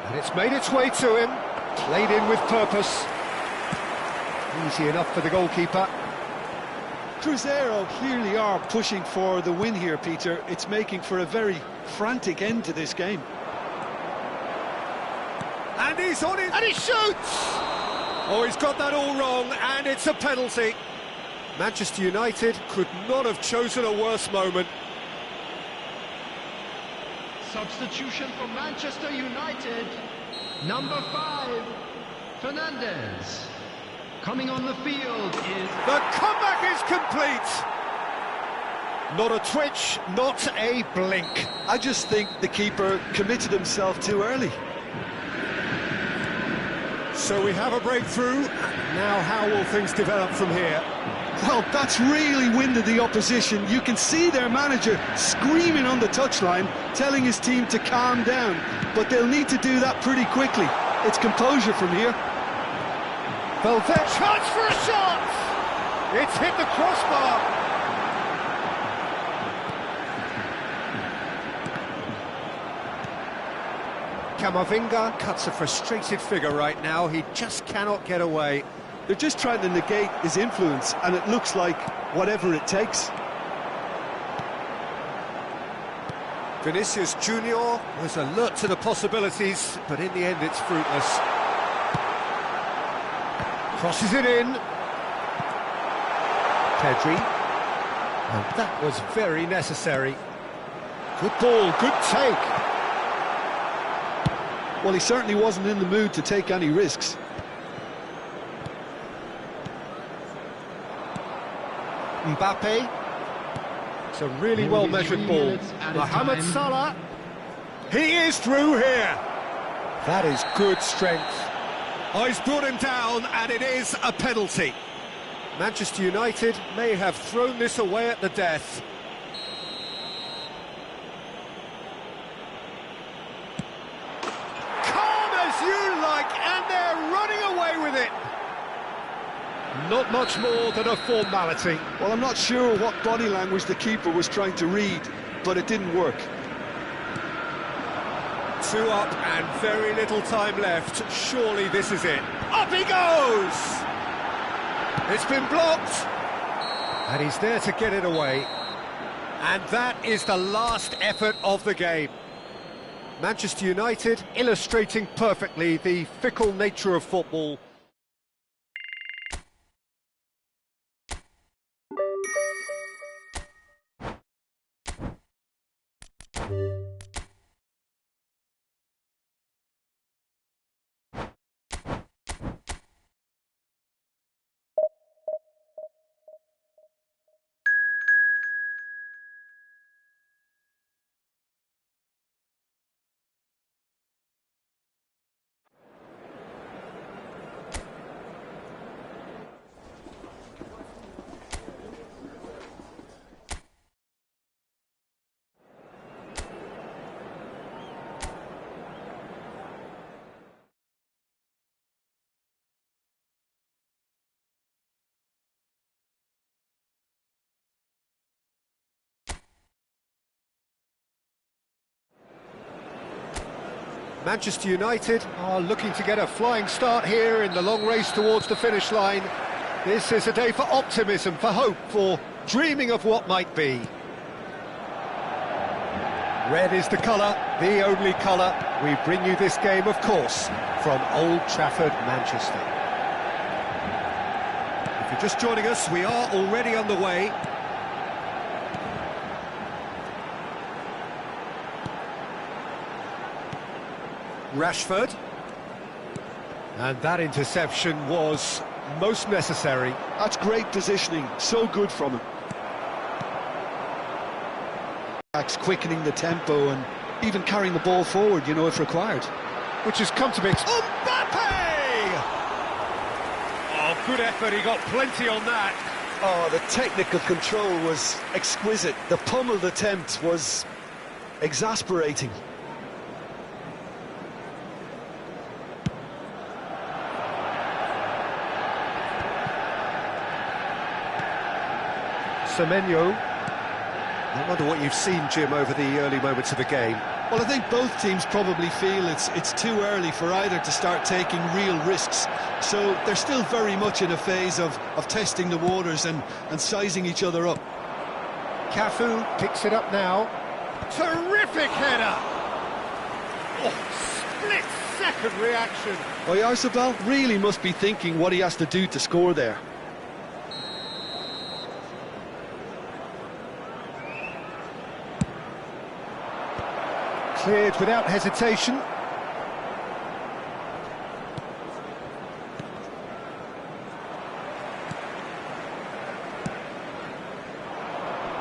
And it's made its way to him. Played in with purpose. Easy enough for the goalkeeper. Cruzeiro clearly are pushing for the win here, Peter. It's making for a very frantic end to this game. And he's on it, and he shoots! Oh, he's got that all wrong, and it's a penalty. Manchester United could not have chosen a worse moment. Substitution for Manchester United. Number 5, Fernandes. Coming on the field is... The comeback is complete! Not a twitch, not a blink. I just think the keeper committed himself too early. So we have a breakthrough. Now how will things develop from here? Well, that's really winded the opposition. You can see their manager screaming on the touchline, telling his team to calm down. But they'll need to do that pretty quickly. It's composure from here. Valverde, chance for a shot! It's hit the crossbar. Camavinga cuts a frustrated figure right now. He just cannot get away. They're just trying to negate his influence, and it looks like whatever it takes. Vinicius Junior was alert to the possibilities, but in the end it's fruitless. Crosses it in. Pedri. And that was very necessary. Good ball, good take. Well, he certainly wasn't in the mood to take any risks. Mbappe. It's a really well-measured ball. Mohamed Salah. He is through here. That is good strength. Oh, he's brought him down, and it is a penalty. Manchester United may have thrown this away at the death. Calm as you like, and they're running away with it. Not much more than a formality. Well, I'm not sure what body language the keeper was trying to read, but it didn't work. 2 up and very little time left. Surely this is it. Up he goes! It's been blocked. And he's there to get it away. And that is the last effort of the game. Manchester United illustrating perfectly the fickle nature of football. Manchester United are looking to get a flying start here in the long race towards the finish line. This is a day for optimism, for hope, for dreaming of what might be. Red is the colour, the only colour. We bring you this game, of course, from Old Trafford, Manchester. If you're just joining us, we are already underway. Rashford. And that interception was most necessary. That's great positioning, so good from him. Quickening the tempo and even carrying the ball forward, you know, if required. Which has come to be... Mbappe! Oh, good effort, he got plenty on that. Oh, the technical control was exquisite. The pummeled attempt was exasperating. Semenyo. I wonder what you've seen, Jim, over the early moments of the game. Well, I think both teams probably feel it's too early for either to start taking real risks. So they're still very much in a phase of testing the waters and sizing each other up. Cafu picks it up now. Terrific header! Oh, split-second reaction. Oyarzabal really must be thinking what he has to do to score there. Cleared without hesitation.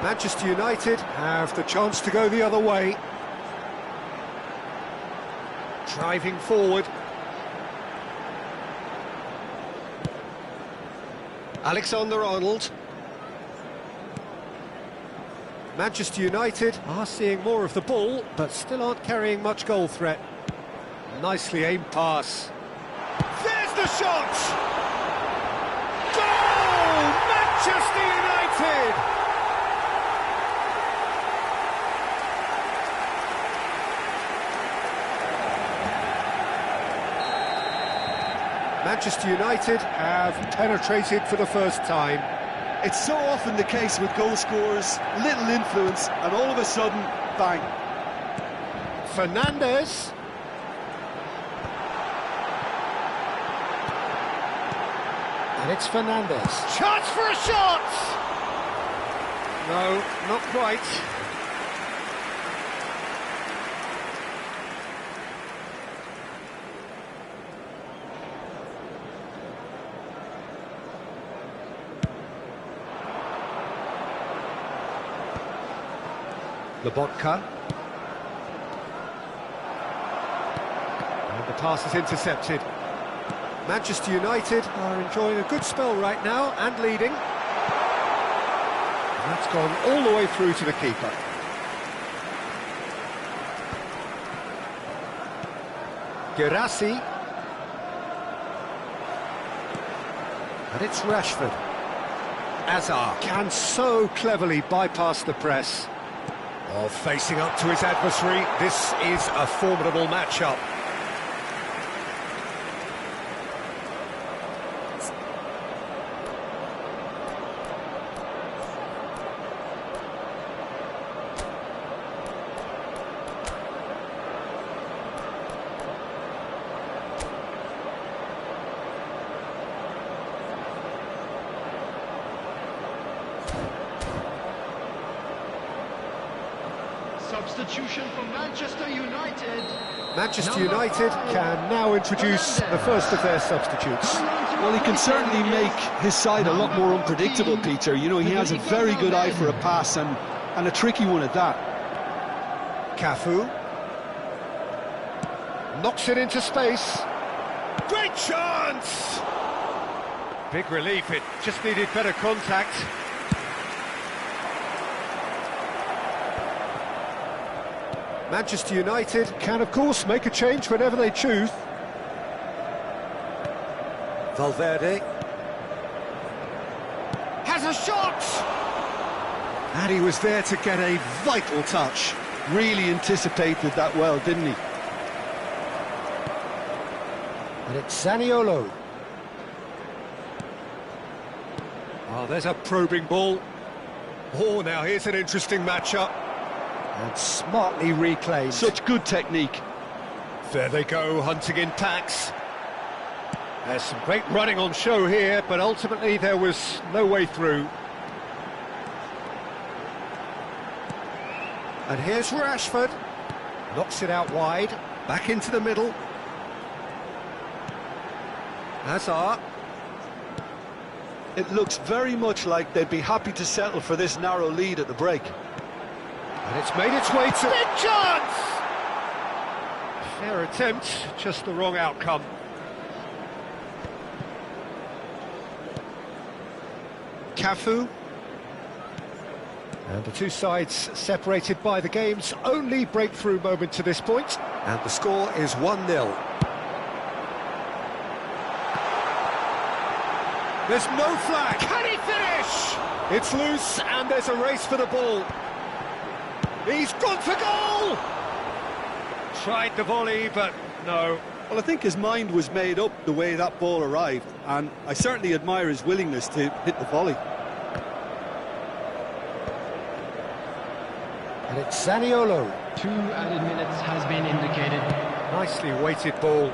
Manchester United have the chance to go the other way. Driving forward. Alexander-Arnold. Manchester United are seeing more of the ball, but still aren't carrying much goal threat. Nicely aimed pass. There's the shot! Goal! Manchester United! Manchester United have penetrated for the first time. It's so often the case with goal scorers, little influence, and all of a sudden, bang. Fernandes. And it's Fernandes. Chance for a shot! No, not quite. Lobotka. And the pass is intercepted. Manchester United are enjoying a good spell right now and leading. And that's gone all the way through to the keeper. Guirassy. And it's Rashford. Azar can so cleverly bypass the press. Oh, facing up to his adversary, this is a formidable matchup. Substitution for Manchester United. Manchester United can now introduce the first of their substitutes. Well, he can certainly make his side a lot more unpredictable, Peter. You know, he has a very good eye for a pass and a tricky one at that. Cafu. Knocks it into space. Great chance! Big relief, it just needed better contact. Manchester United can, of course, make a change whenever they choose. Valverde has a shot! And he was there to get a vital touch. Really anticipated that well, didn't he? And it's Zaniolo. Oh, there's a probing ball. Oh, now here's an interesting matchup. And smartly reclaimed. Such good technique. There they go, hunting in packs. There's some great running on show here, but ultimately there was no way through. And here's Rashford. Knocks it out wide, back into the middle. Hazard. It looks very much like they'd be happy to settle for this narrow lead at the break. And it's made its way to... Big chance! Fair attempt, just the wrong outcome. Cafu. And the two sides separated by the game's only breakthrough moment to this point. And the score is 1-0. There's no flag. Can he finish? It's loose and there's a race for the ball. He's gone for goal! Tried the volley, but no. Well, I think his mind was made up the way that ball arrived, and I certainly admire his willingness to hit the volley. And it's Zaniolo. 2 added minutes has been indicated. Nicely weighted ball.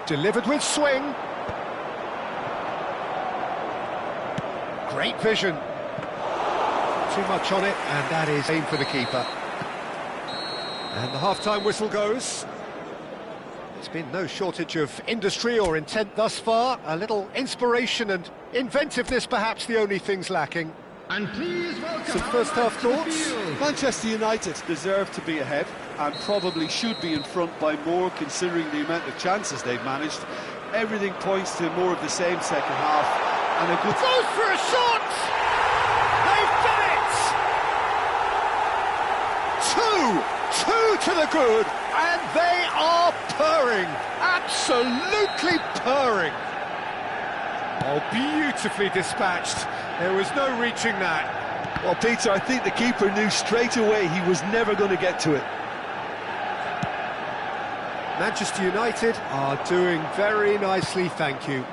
Delivered with swing. Great vision. Too much on it, and that is aim for the keeper. And the half-time whistle goes. There's been no shortage of industry or intent thus far. A little inspiration and inventiveness, perhaps the only things lacking. And please welcome some first-half thoughts. Manchester United deserve to be ahead and probably should be in front by more, considering the amount of chances they've managed. Everything points to more of the same second half, and a good... Goes for a shot! They've done it! Two to the good, and they are purring, absolutely purring. Oh, beautifully dispatched. There was no reaching that. Well, Peter, I think the keeper knew straight away he was never going to get to it. Manchester United are doing very nicely, thank you.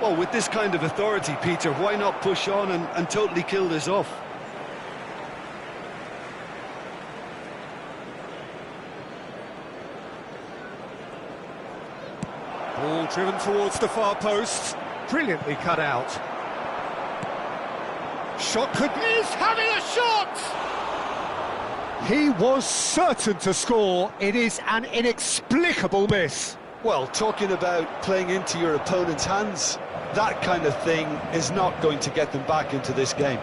Well, with this kind of authority, Peter, why not push on and totally kill this off? Ball driven towards the far post. Brilliantly cut out. Shot could... He's having a shot! He was certain to score. It is an inexplicable miss. Well, talking about playing into your opponent's hands, that kind of thing is not going to get them back into this game.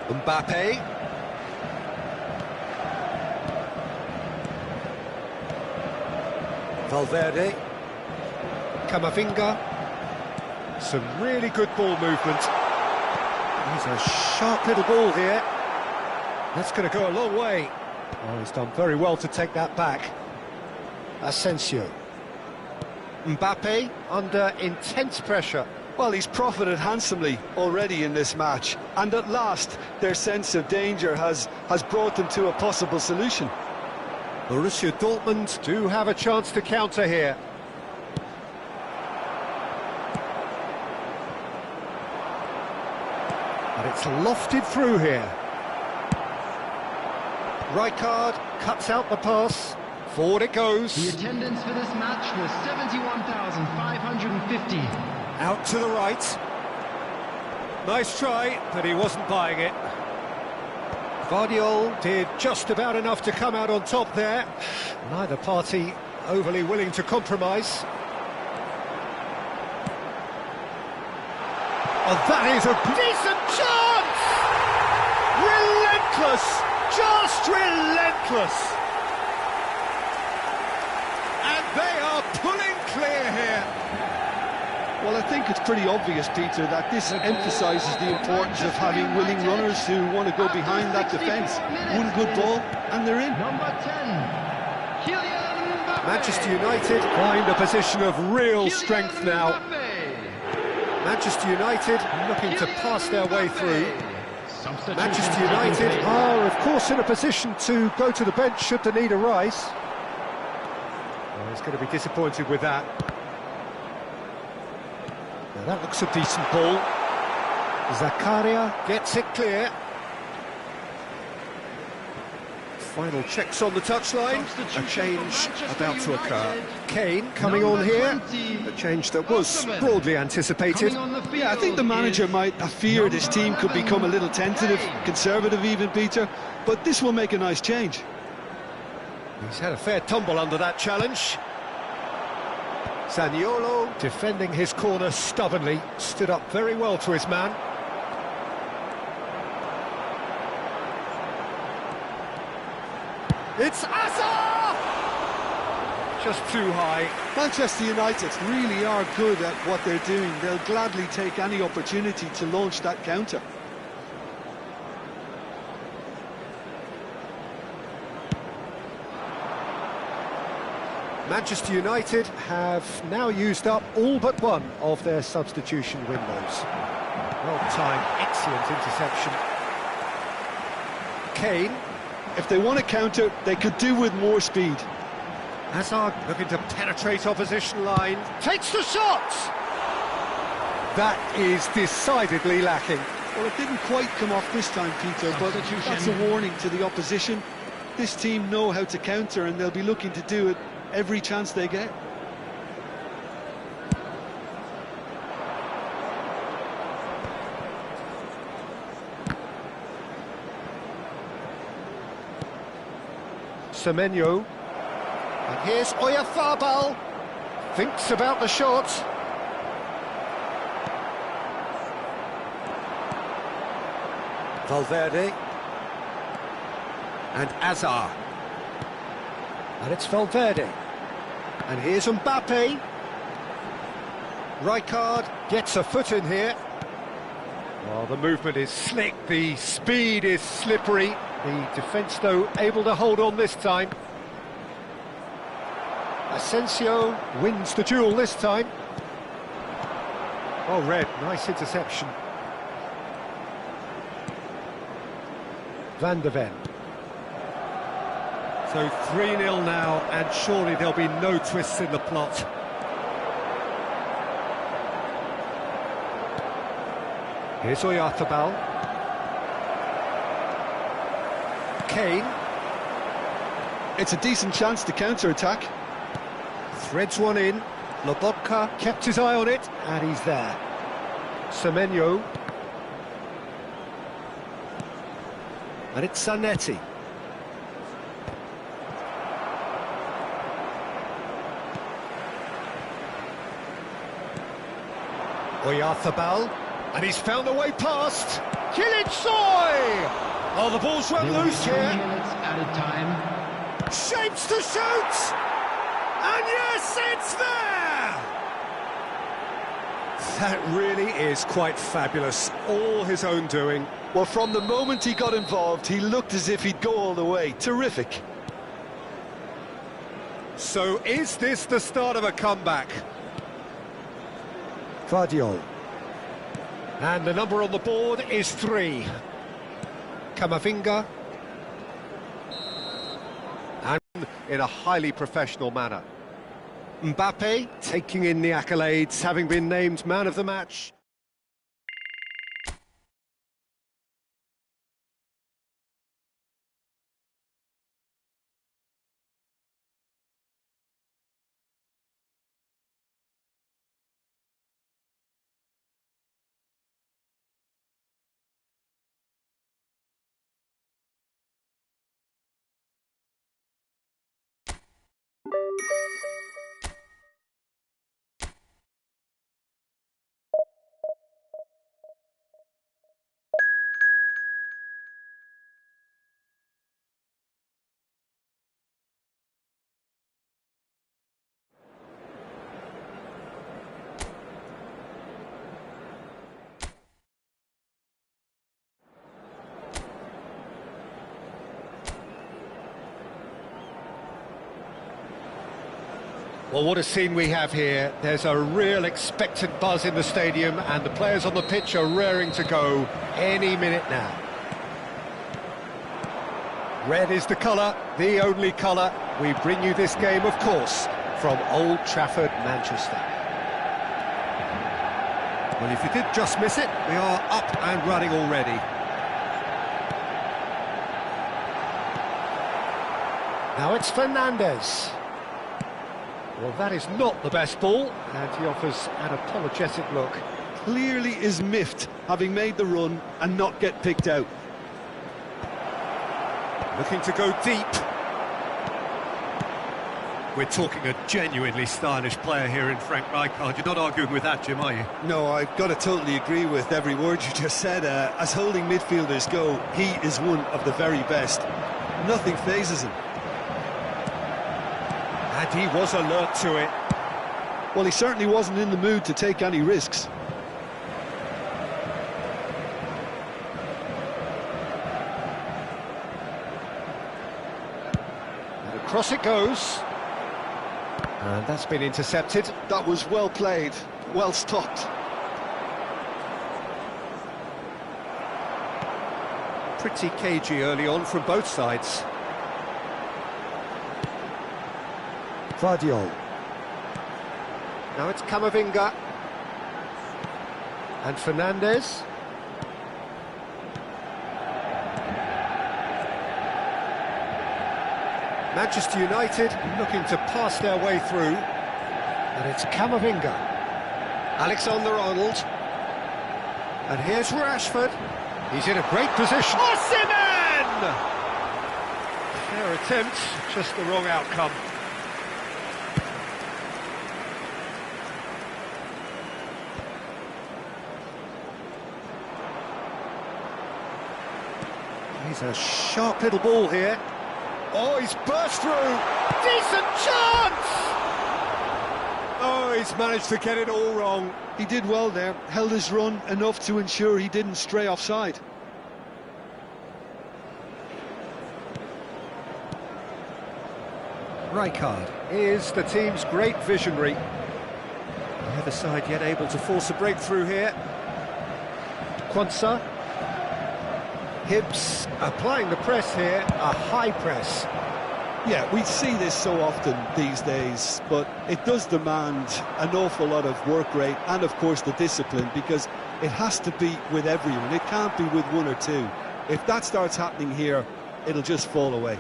Mbappe. Valverde. Camavinga. Some really good ball movement. He's a sharp little ball here. That's going to go a long way. Oh, he's done very well to take that back. Asensio. Mbappe under intense pressure. Well, he's profited handsomely already in this match, and at last their sense of danger has brought them to a possible solution. Borussia Dortmund do have a chance to counter here. But it's lofted through here. Rijkaard cuts out the pass. Forward it goes. The attendance for this match was 71,550. Out to the right. Nice try, but he wasn't buying it. Guardiola did just about enough to come out on top there. Neither party overly willing to compromise. Oh, that is a decent chance! Relentless! Just relentless! And they are pulling clear here. Well, I think it's pretty obvious, Peter, that this emphasises the importance of having willing runners who want to go behind that defence. One good ball, and they're in. Number 10, Kylian Mbappe. Manchester United find a position of real strength now. Manchester United looking to pass their way through. Manchester United are, of course, in a position to go to the bench should the need arise. He's going to be disappointed with that. Now that looks a decent ball. Zakaria gets it clear. Final checks on the touchline. A change about to occur. Kane coming on here. A change that was broadly anticipated. Yeah, I think the manager might have feared his team could become a little tentative, conservative even, Peter, but this will make a nice change. He's had a fair tumble under that challenge. Zaniolo defending his corner stubbornly, stood up very well to his man. It's Asa! Just too high. Manchester United really are good at what they're doing. They'll gladly take any opportunity to launch that counter. Manchester United have now used up all but one of their substitution windows. Well-timed, excellent interception. Kane. If they want to counter, they could do with more speed. Hazard looking to penetrate opposition line. Takes the shot! That is decidedly lacking. Well, it didn't quite come off this time, Peter, but that's a warning to the opposition. This team know how to counter, and they'll be looking to do it every chance they get. Semenyo. And here's Oyarzabal. Thinks about the shot. Valverde. And Azar. And it's Valverde. And here's Mbappe. Rijkaard gets a foot in here. Well, the movement is slick, the speed is slippery. The defence, though, able to hold on this time. Asensio wins the duel this time. Oh, Red, nice interception. Van de Ven. So 3-0 now, and surely there'll be no twists in the plot. Here's Oyarzabal. Kane. It's a decent chance to counter-attack. Threads one in. Lobotka kept his eye on it, and he's there. Semenyo. And it's Zanetti. Oyarzabal. And he's found a way past. Kilicsoy! Oh, the ball's run loose here. 2 minutes added time. Shapes to shoot! And yes, it's there! That really is quite fabulous. All his own doing. Well, from the moment he got involved, he looked as if he'd go all the way. Terrific. So is this the start of a comeback? Guardiol. And the number on the board is 3. Camavinga. And in a highly professional manner. Mbappe taking in the accolades, having been named man of the match. Well, what a scene we have here. There's a real expectant buzz in the stadium, and the players on the pitch are raring to go any minute now. Red is the colour, the only colour. We bring you this game, of course, from Old Trafford, Manchester. Well, if you did just miss it, we are up and running already. Now it's Fernandez. Well, that is not the best ball, and he offers an apologetic look. Clearly is miffed, having made the run and not get picked out. Looking to go deep. We're talking a genuinely stylish player here in Frank Rijkaard. You're not arguing with that, Jim, are you? No, I've got to totally agree with every word you just said. As holding midfielders go, he is one of the very best. Nothing phases him. And he was alert to it. Well, he certainly wasn't in the mood to take any risks. And across it goes. And that's been intercepted. That was well played, well stopped. Pretty cagey early on from both sides. Vardiol. Now it's Camavinga. And Fernandez. Manchester United looking to pass their way through. And it's Camavinga. Alexander-Arnold. And here's Rashford. He's in a great position. Osimhen! Fair attempt, just the wrong outcome. He's a sharp little ball here. Oh, he's burst through. Decent chance! Oh, he's managed to get it all wrong. He did well there, held his run enough to ensure he didn't stray offside. Rijkaard is the team's great visionary. The other side yet able to force a breakthrough here. Quansah. Hibbs applying the press here, a high press. Yeah, we see this so often these days, but it does demand an awful lot of work rate and, of course, the discipline, because it has to be with everyone. It can't be with one or two. If that starts happening here, it'll just fall away.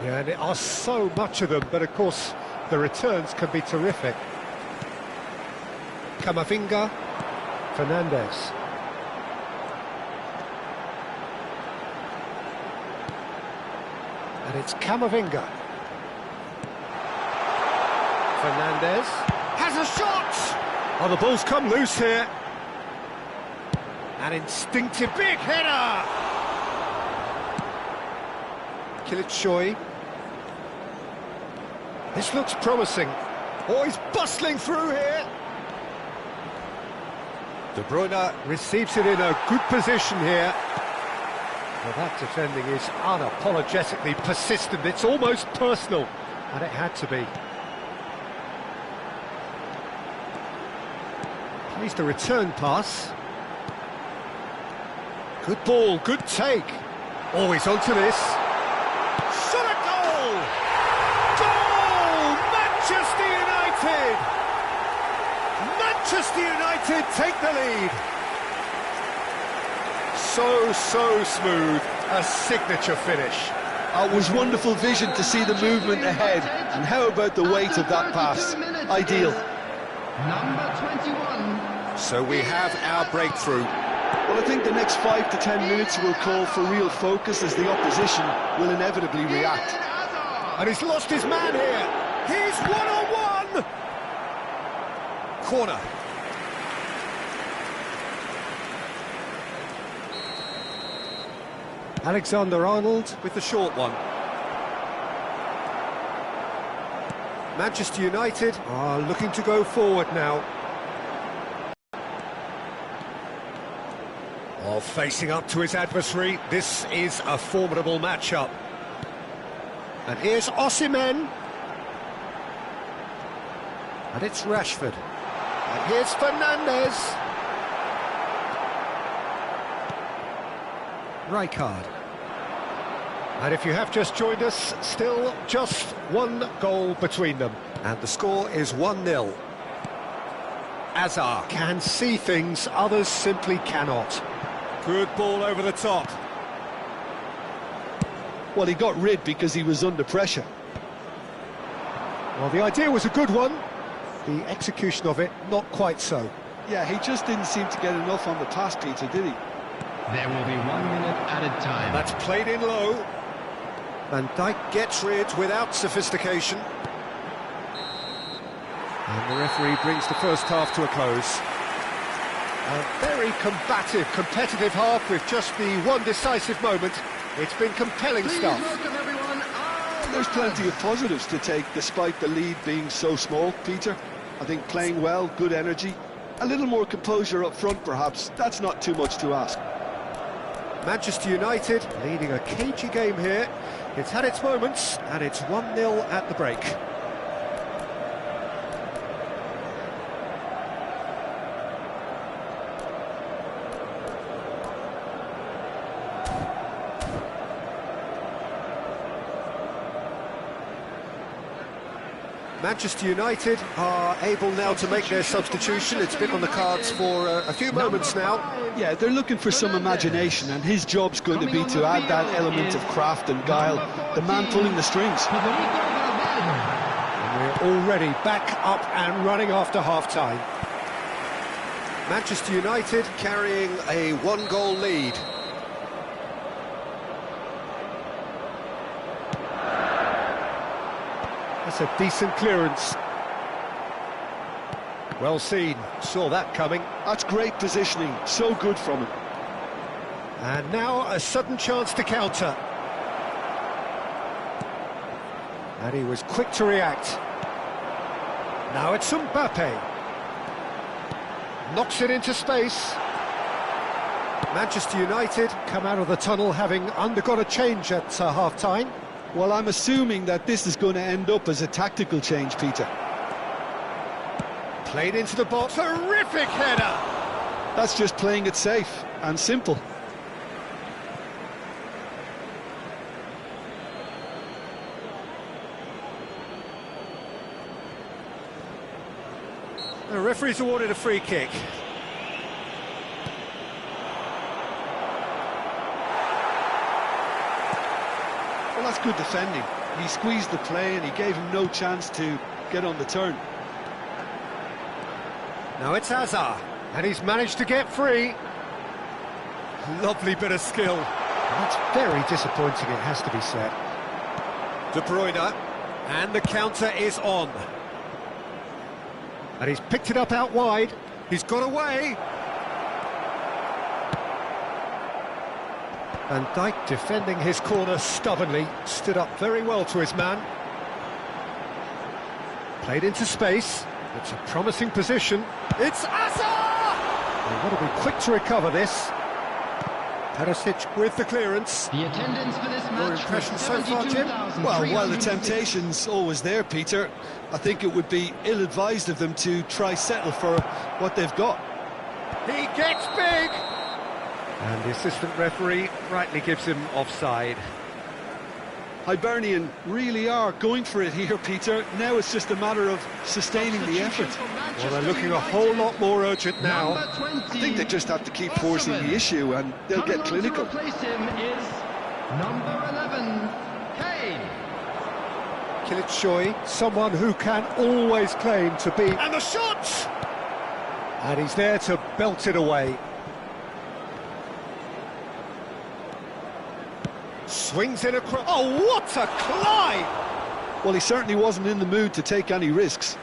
Yeah, and there are so much of them, but of course the returns can be terrific. Camavinga, Fernandez. And it's Camavinga. Fernandez has a shot! Oh, the ball's come loose here. An instinctive big header! Kilitshoy. This looks promising. Oh, he's bustling through here. De Bruyne receives it in a good position here. Well, that defending is unapologetically persistent. It's almost personal, and it had to be. Plays the return pass. Good ball, good take. Always onto this. Shot a goal! Goal! Manchester United! Manchester United take the lead. So smooth, a signature finish. It was wonderful vision to see the movement ahead, and how about the weight of that pass? Ideal. Number 21. So we have our breakthrough. Well, I think the next 5 to 10 minutes will call for real focus, as the opposition will inevitably react. And he's lost his man here. He's one-on-one. Corner. Alexander-Arnold with the short one. Manchester United are looking to go forward now. Oh, facing up to his adversary, this is a formidable matchup. And here's Osimhen. And it's Rashford. And here's Fernandez. Rijkaard. And if you have just joined us, still just one goal between them. And the score is 1-0. Azar can see things others simply cannot. Good ball over the top. Well, he got rid because he was under pressure. Well, the idea was a good one. The execution of it, not quite so. Yeah, he just didn't seem to get enough on the pass, Peter, did he? There will be 1 minute added time. That's played in low. Van Dijk gets rid without sophistication. And the referee brings the first half to a close. A very combative, competitive half with just the one decisive moment. It's been compelling Please stuff. welcome everyone. There's plenty of positives to take despite the lead being so small, Peter. I think playing well, good energy, a little more composure up front perhaps, that's not too much to ask. Manchester United leading a cagey game here. It's had its moments and it's 1-0 at the break. Manchester United are able now to make their substitution. It's been on the cards for a few moments now. Yeah, they're looking for some imagination, and his job's going to be to add that element of craft and guile, the man pulling the strings. And we're already back up and running after half-time. Manchester United carrying a one-goal lead. That's a decent clearance. Well seen, saw that coming. That's great positioning, so good from him. And now a sudden chance to counter. And he was quick to react. Now it's Mbappe. Knocks it into space. Manchester United come out of the tunnel having undergone a change at half-time. Well, I'm assuming that this is going to end up as a tactical change, Peter. Played into the box, terrific header! That's just playing it safe and simple. The referee's awarded a free kick. Well, that's good defending. He squeezed the play and he gave him no chance to get on the turn. Now it's Azar, and he's managed to get free. Lovely bit of skill. That's very disappointing, it has to be said. De Bruyne, and the counter is on. And he's picked it up out wide. He's got away. Van Dijk defending his corner stubbornly, stood up very well to his man. Played into space. It's a promising position. It's Azar! They've got to be quick to recover this. Perisic with the clearance. The attendance for this match. Your impression so far, Jim? Well, while the temptation's always there, Peter, I think it would be ill-advised of them to try settle for what they've got. He gets big! And the assistant referee rightly gives him offside. Hibernian really are going for it here, Peter. Now it's just a matter of sustaining the effort. Well, they're looking a whole lot more urgent now. I think they just have to keep forcing the issue and they'll get clinical. To replace him is number 11, Kane. Kilit Shoy, someone who can always claim to be... And the shot! And he's there to belt it away. Swings in across... Oh, what a climb! Well, he certainly wasn't in the mood to take any risks.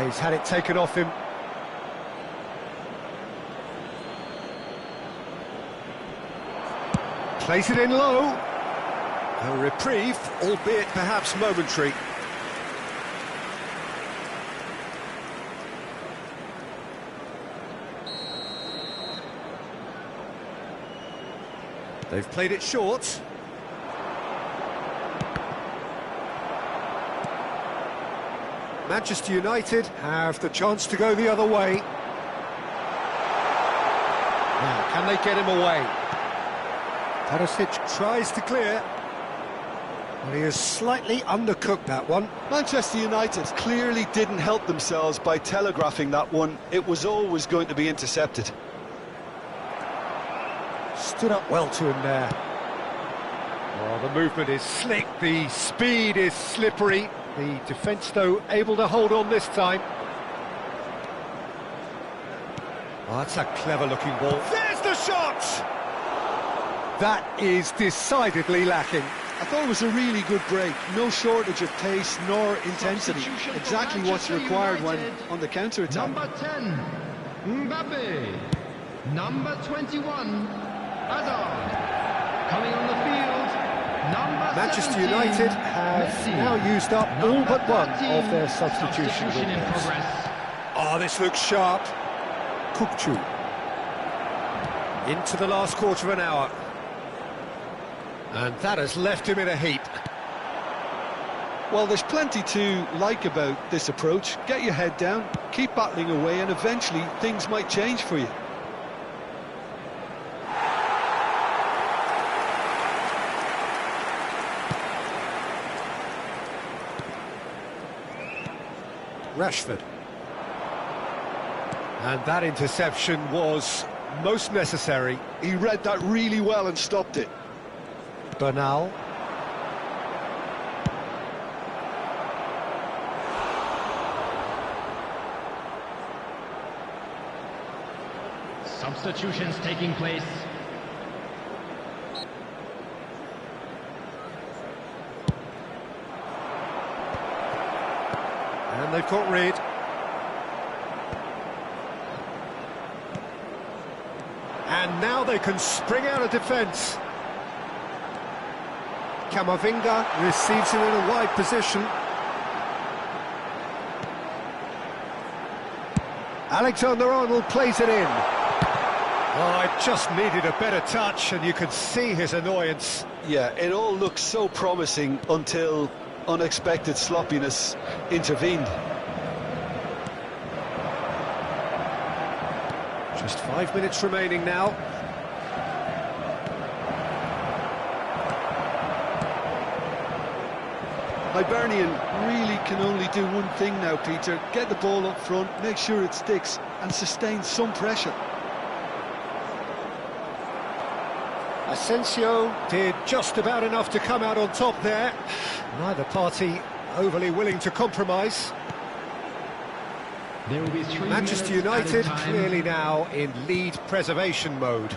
He's had it taken off him. Plays it in low. A reprieve, albeit perhaps momentary. They've played it short. Manchester United have the chance to go the other way. Can they get him away? Perisic tries to clear. Well, he has slightly undercooked that one. Manchester United clearly didn't help themselves by telegraphing that one. It was always going to be intercepted. Stood up well to him there. Oh, the movement is slick, the speed is slippery. The defence, though, able to hold on this time. Oh, that's a clever-looking ball. There's the shot! That is decidedly lacking. I thought it was a really good break. No shortage of pace nor intensity. Exactly what's required when on the counter-attack. Number 10, Mbappe. Number 21, Hazard. Coming on the field, number Manchester 17, United have Messi. now used up all Number but one 13, of their substitution in windows. progress. Oh, this looks sharp. Kukçu. Into the last quarter of an hour. And that has left him in a heap. Well, there's plenty to like about this approach. Get your head down, keep battling away, and eventually things might change for you. Rashford. And that interception was most necessary. He read that really well and stopped it. Bernal. Substitutions taking place. And they've caught Reed. And now they can spring out of defence. Camavinga receives him in a wide position. Alexander-Arnold plays it in. Oh, it just needed a better touch, and you could see his annoyance. Yeah, it all looked so promising until unexpected sloppiness intervened. Just 5 minutes remaining now. Hibernian really can only do one thing now, Peter. Get the ball up front, make sure it sticks, and sustain some pressure. Asensio did just about enough to come out on top there. Neither party overly willing to compromise. There will be 3 Manchester minutes United added time. clearly now in lead preservation mode.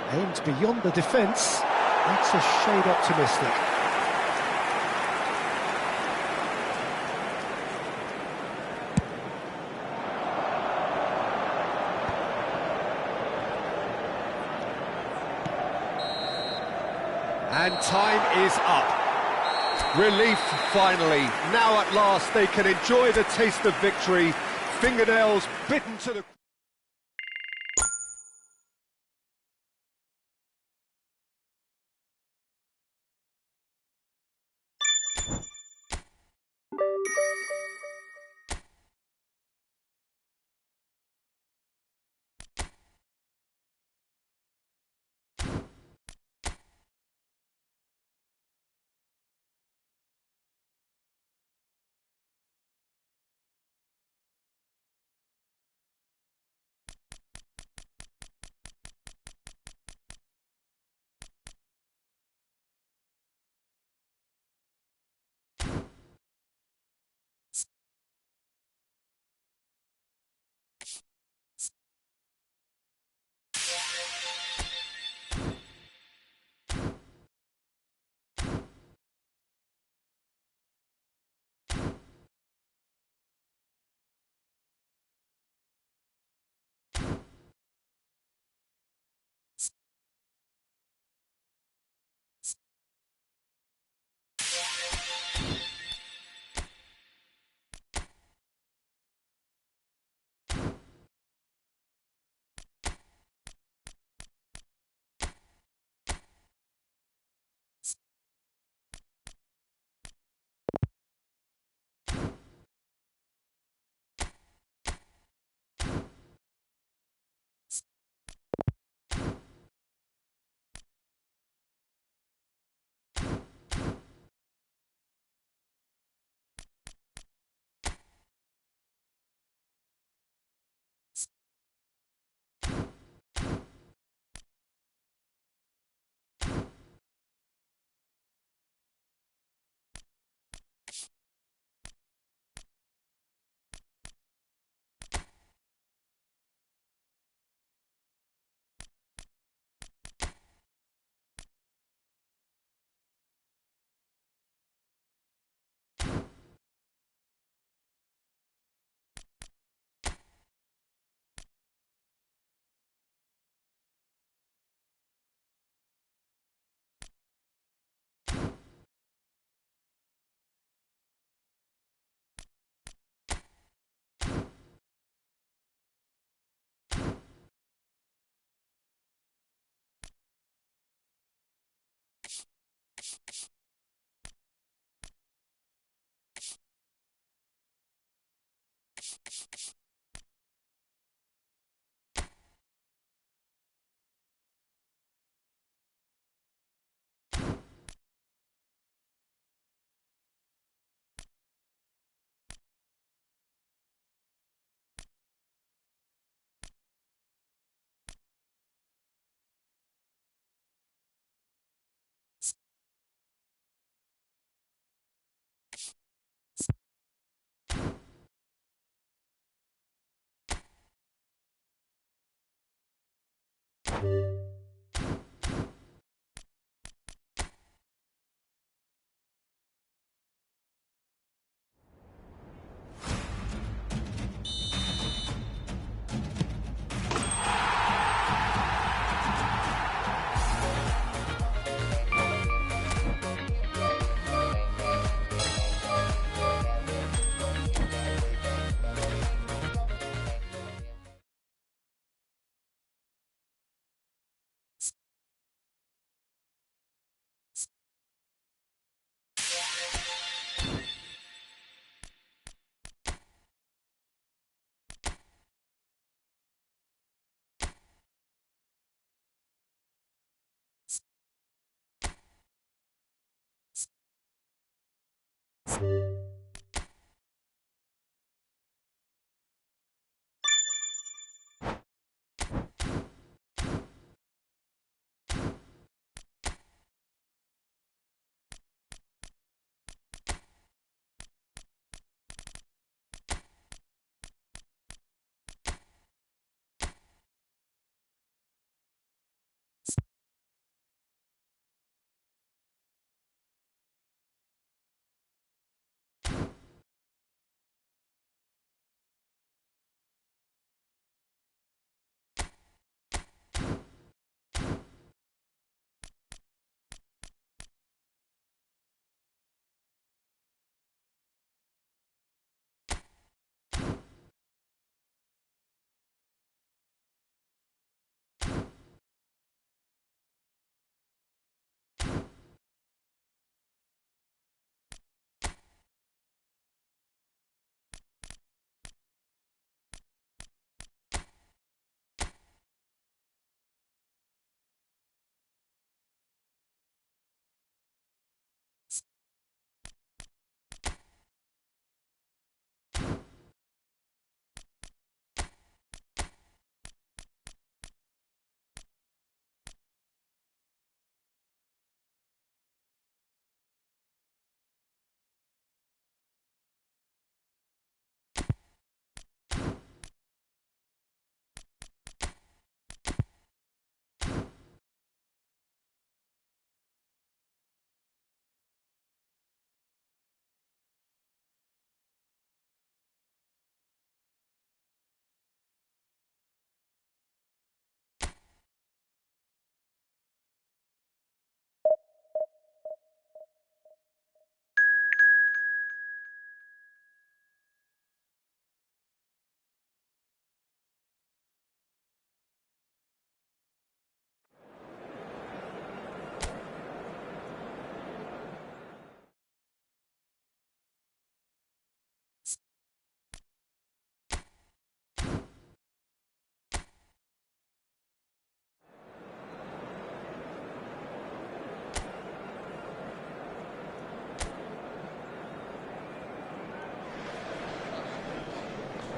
Aimed beyond the defence. That's a shade optimistic. And time is up. Relief finally. Now at last they can enjoy the taste of victory. Fingernails bitten to the...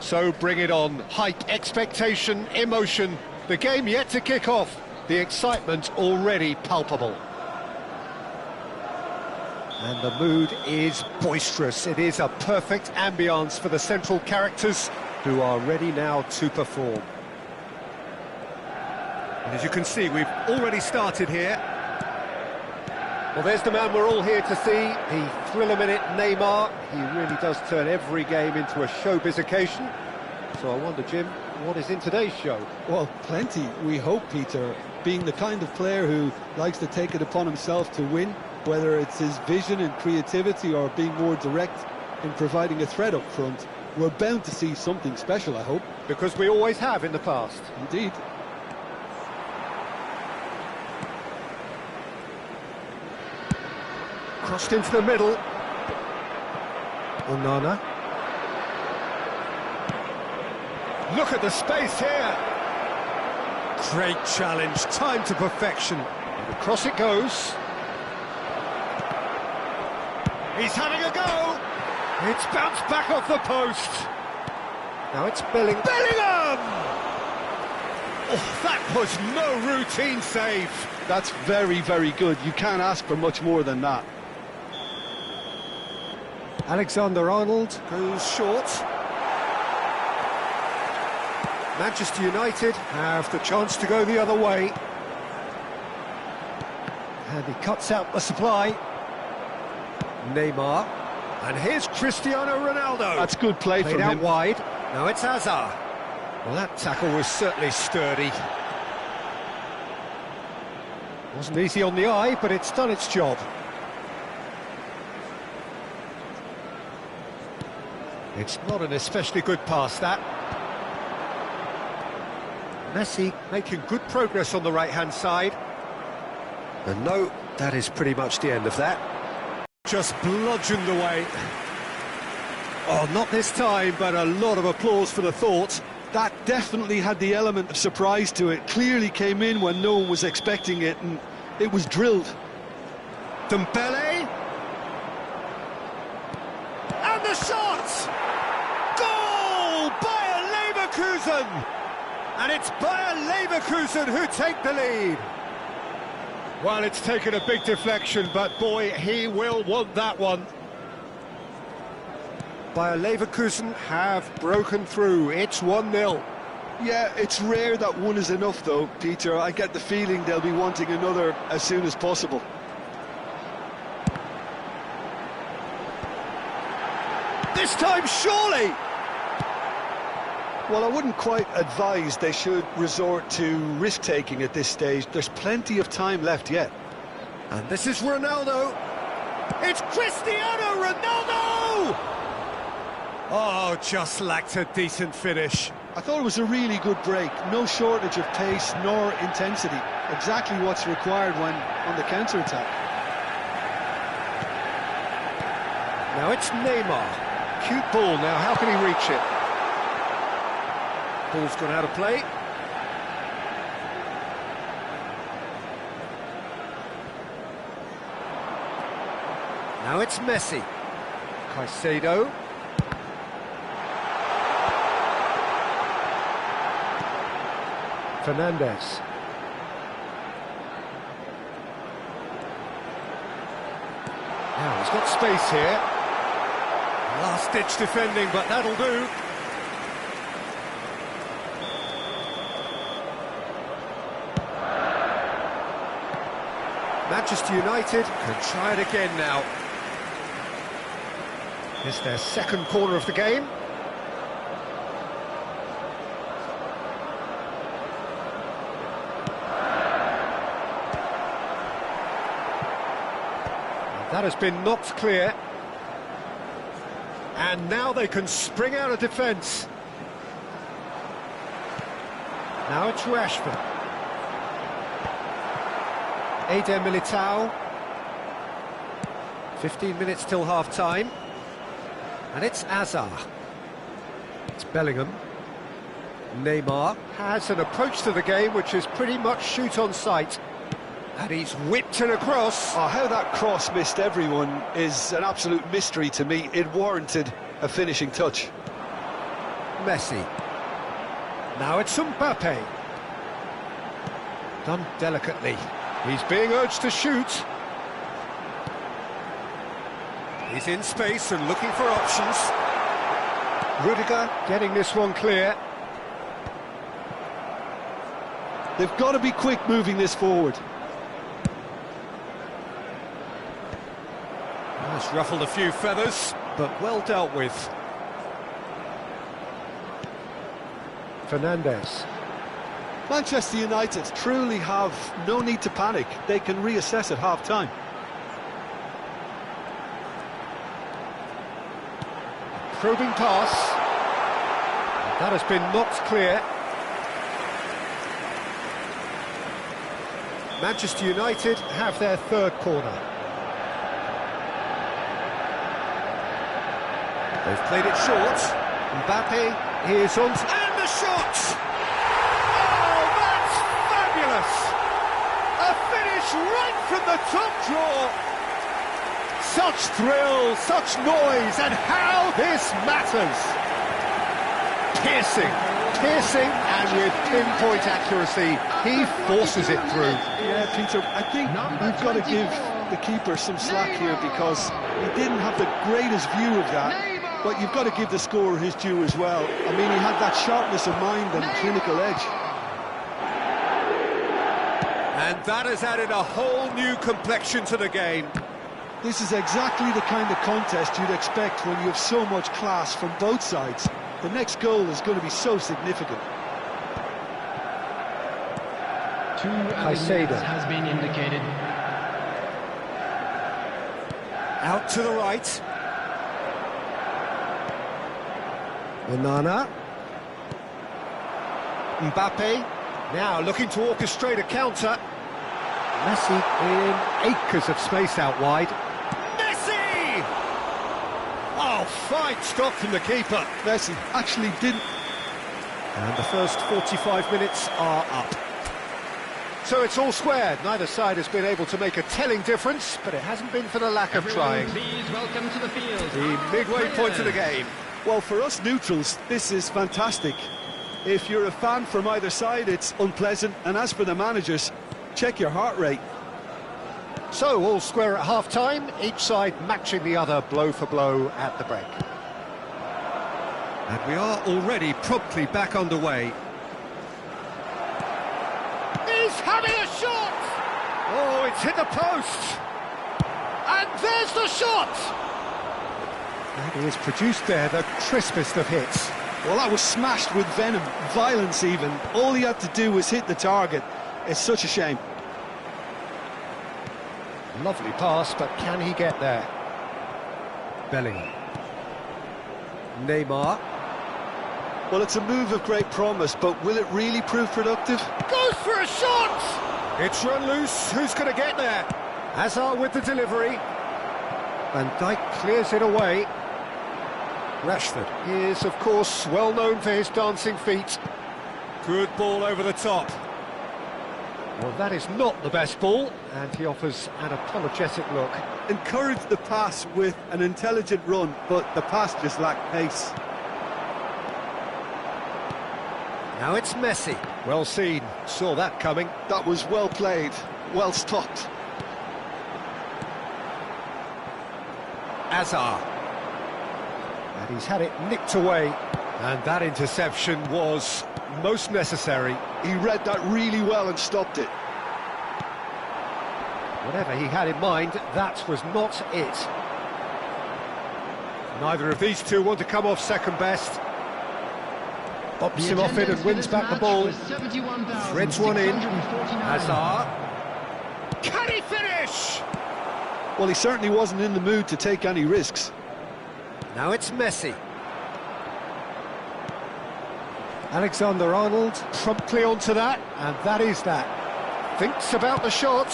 So bring it on. Hype, expectation, emotion. The game yet to kick off. The excitement already palpable. And the mood is boisterous. It is a perfect ambience for the central characters who are ready now to perform. And as you can see, we've already started here. Well, there's the man we're all here to see, the thriller-minute Neymar. He really does turn every game into a showbiz occasion. So I wonder, Jim, what is in today's show? Well, plenty, we hope, Peter. Being the kind of player who likes to take it upon himself to win, whether it's his vision and creativity or being more direct in providing a threat up front, we're bound to see something special, I hope. Because we always have in the past. Indeed. Crossed into the middle. Onana. Look at the space here. Great challenge, time to perfection. Across it goes. He's having a go. It's bounced back off the post. Now it's Bellingham! Oh, that was no routine save. That's very, very good. You can't ask for much more than that. Alexander-Arnold goes short. Manchester United have the chance to go the other way. And he cuts out the supply. Neymar. And here's Cristiano Ronaldo. That's good play Played from out him. wide. Now it's Hazard. Well, that tackle was certainly sturdy. Wasn't easy on the eye, but it's done its job. It's not an especially good pass, that. Messi making good progress on the right-hand side. And no, that is pretty much the end of that. Just bludgeoned away. Oh, not this time, but a lot of applause for the thought. That definitely had the element of surprise to it. Clearly came in when no one was expecting it, and it was drilled. Dembele. And the shot! Goal! Bayer Leverkusen! And it's Bayer Leverkusen who take the lead. Well, it's taken a big deflection, but boy, he will want that one. Bayer Leverkusen have broken through. It's 1-0. Yeah, it's rare that one is enough, though, Peter. I get the feeling they'll be wanting another as soon as possible. This time, surely! Well, I wouldn't quite advise they should resort to risk-taking at this stage. There's plenty of time left yet. And this is Ronaldo. It's Cristiano Ronaldo! Oh, just lacked a decent finish. I thought it was a really good break. No shortage of pace nor intensity. Exactly what's required when on the counter-attack. Now it's Neymar. Cute ball now, how can he reach it? Ball's gone out of play. Now it's Messi. Caicedo. Fernandes. Now he's got space here. Last-ditch defending, but that'll do. Manchester United can try it again now. It's their second corner of the game. That has been knocked clear. And now they can spring out of defence. Now it's Rashford. Eder Militao. 15 minutes till half-time. And it's Hazard. It's Bellingham. Neymar has an approach to the game which is pretty much shoot on sight. And he's whipped it across. Oh, how that cross missed everyone is an absolute mystery to me. It warranted a finishing touch. Messi. Now it's Mbappe. Done delicately. He's being urged to shoot. He's in space and looking for options. Rudiger getting this one clear. They've got to be quick moving this forward. It's ruffled a few feathers, but well dealt with. Fernandes. Manchester United truly have no need to panic. They can reassess at half-time. Probing pass. That has been knocked clear. Manchester United have their third corner. They've played it short. Mbappe is on, and the shot! Oh, that's fabulous! A finish right from the top draw! Such thrill, such noise, and how this matters! Piercing, and with pinpoint accuracy, he forces it through. Yeah, Peter, I think we've got to give the keeper some slack here because he didn't have the greatest view of that, but you've got to give the scorer his due as well. I mean, he had that sharpness of mind and clinical edge. And that has added a whole new complexion to the game. This is exactly the kind of contest you'd expect when you have so much class from both sides. The next goal is going to be so significant. Caicedo has been indicated. Out to the right. Onana. Mbappe. Now looking to orchestrate a counter. Messi in acres of space out wide. Messi! Oh, fine stop from the keeper. Messi actually didn't. And the first 45 minutes are up. So it's all squared. Neither side has been able to make a telling difference, but it hasn't been for the lack of trying. Please welcome to the field. The midway point of the game. Well, for us neutrals, this is fantastic. If you're a fan from either side, it's unpleasant. And as for the managers, check your heart rate. So, all square at half-time, each side matching the other blow for blow at the break. And we are already promptly back underway. He's having a shot! Oh, it's hit the post! And there's the shot! And he has produced there the crispest of hits. Well, that was smashed with venom, violence even. All he had to do was hit the target. It's such a shame. Lovely pass, but can he get there? Bellingham. Neymar. Well, it's a move of great promise, but will it really prove productive? Goes for a shot! It's run loose. Who's going to get there? Hazard with the delivery. Van Dijk clears it away. Rashford is, of course, well known for his dancing feet. Good ball over the top. Well, that is not the best ball, and he offers an apologetic look. Encouraged the pass with an intelligent run, but the pass just lacked pace. Now it's Messi. Well seen. Saw that coming. That was well played, well stopped. Hazard. And he's had it nicked away. And that interception was most necessary. He read that really well and stopped it. Whatever he had in mind, that was not it. Neither of these two want to come off second best. Pops him off it and wins back the ball. Threads one in. Hazard. Can he finish? Well, he certainly wasn't in the mood to take any risks. Now it's Messi. Alexander-Arnold promptly onto that, and that is that. Thinks about the shot.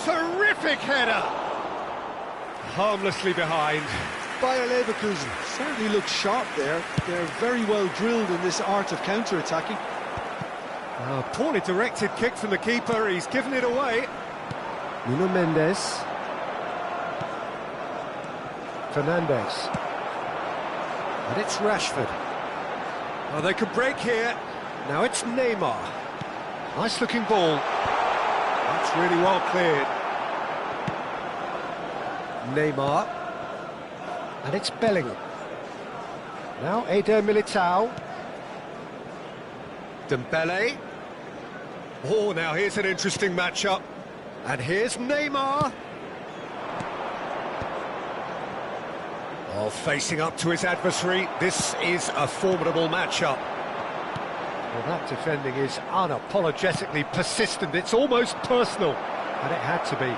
Terrific header. Harmlessly behind. Bayer Leverkusen certainly looks sharp there. They're very well drilled in this art of counter-attacking. A poorly directed kick from the keeper. He's given it away. Nuno Mendes. Fernandes. And it's Rashford. Oh, they could break here. Now it's Neymar. Nice looking ball. That's really well cleared. Neymar. And it's Bellingham. Now Eder Militao. Dembele. Oh, now here's an interesting matchup. And here's Neymar. Oh, facing up to his adversary, this is a formidable matchup. Well, that defending is unapologetically persistent. It's almost personal, and it had to be.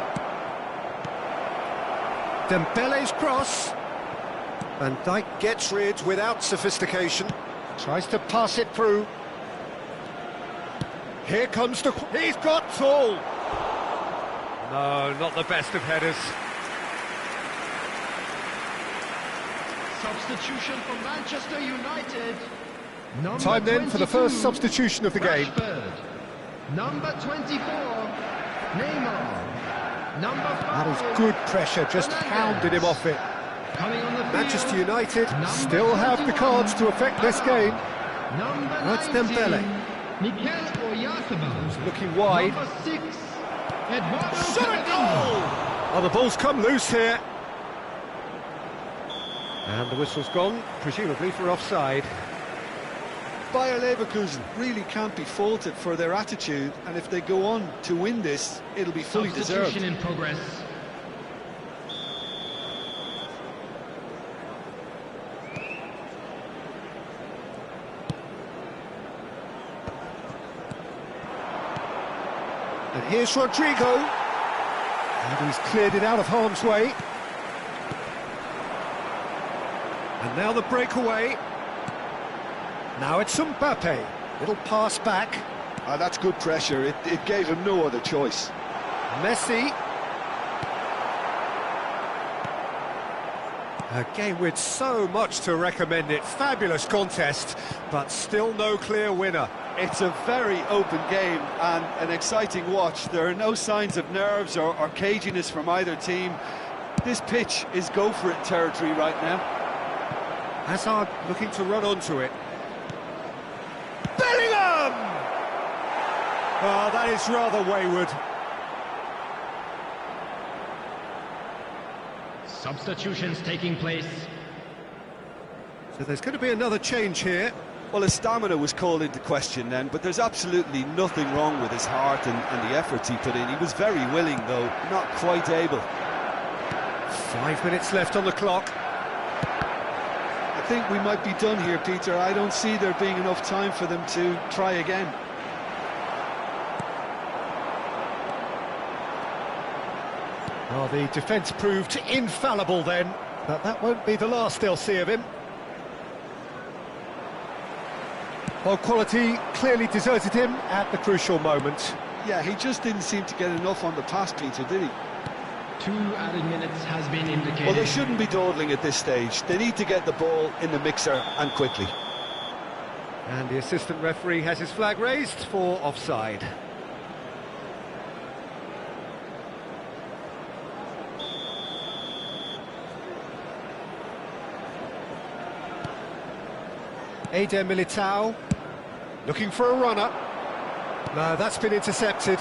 Dembele's cross. Van Dijk gets rid without sophistication. Tries to pass it through. Here comes the... He's got tall! No, not the best of headers. Substitution for Manchester United. Number Time then for the 22, first substitution of the game. Rashford. Number 24, Neymar. Number 5, That is good pressure, just hounded him off it. coming on the field, Manchester United number still have the 21, cards to affect this game. Number That's 19, Dembele. Mikel Oyarzabal. Looking wide. Number 6, Eduardo Shot a Camavinga. goal! Oh, the ball's come loose here. And the whistle's gone, presumably for offside. Bayer Leverkusen really can't be faulted for their attitude, and if they go on to win this, it'll be fully deserved. Substitution in progress. And here's Rodrigo. And he's cleared it out of harm's way. And now the breakaway. Now it's Mbappe. Little pass back. That's good pressure. It gave him no other choice. Messi. A game with so much to recommend it. Fabulous contest, but still no clear winner. It's a very open game and an exciting watch. There are no signs of nerves or caginess from either team. This pitch is go-for-it territory right now. Hazard looking to run onto it. Bellingham! Oh, that is rather wayward. Substitutions taking place. So there's going to be another change here. Well, his stamina was called into question then, but there's absolutely nothing wrong with his heart and the efforts he put in. He was very willing, though, not quite able. 5 minutes left on the clock. I think we might be done here, Peter. I don't see there being enough time for them to try again. Oh, the defence proved infallible then, but that won't be the last they'll see of him. Well, quality clearly deserted him at the crucial moment. Yeah, he just didn't seem to get enough on the pass, Peter, did he? 2 added minutes has been indicated. Well, they shouldn't be dawdling at this stage. They need to get the ball in the mixer and quickly. And the assistant referee has his flag raised for offside. Eder Militao, looking for a runner. No, that's been intercepted.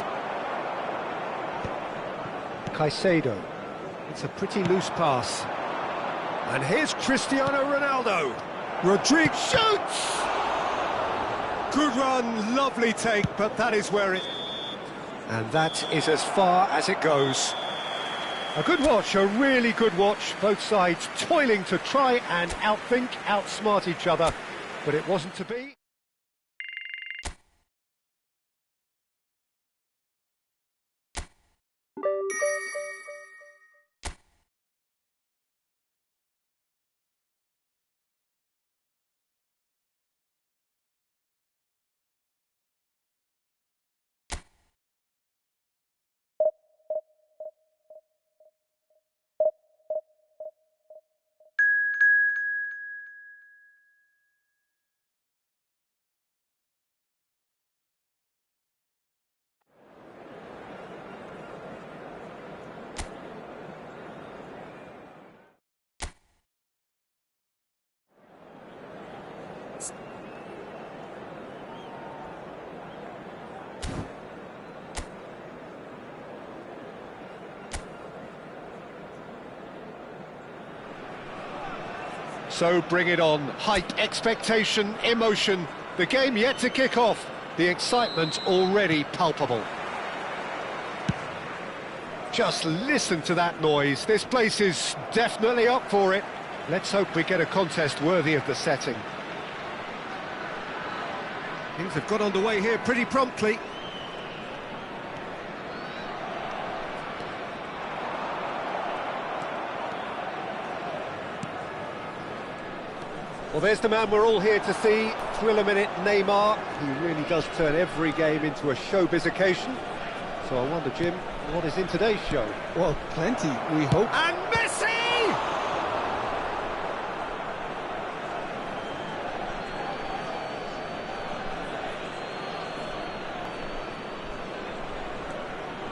Caicedo, it's a pretty loose pass. And here's Cristiano Ronaldo. Rodrigo shoots! Good run, lovely take, but that is where it... And that is as far as it goes. A good watch, a really good watch. Both sides toiling to try and outthink, outsmart each other. But it wasn't to be. So bring it on. Hype, expectation, emotion. The game yet to kick off. The excitement already palpable. Just listen to that noise. This place is definitely up for it. Let's hope we get a contest worthy of the setting. Things have got underway here pretty promptly. Well, there's the man we're all here to see. Thriller minute Neymar. He really does turn every game into a showbiz occasion. So I wonder, Jim, what is in today's show? Well, plenty, we hope. And Messi!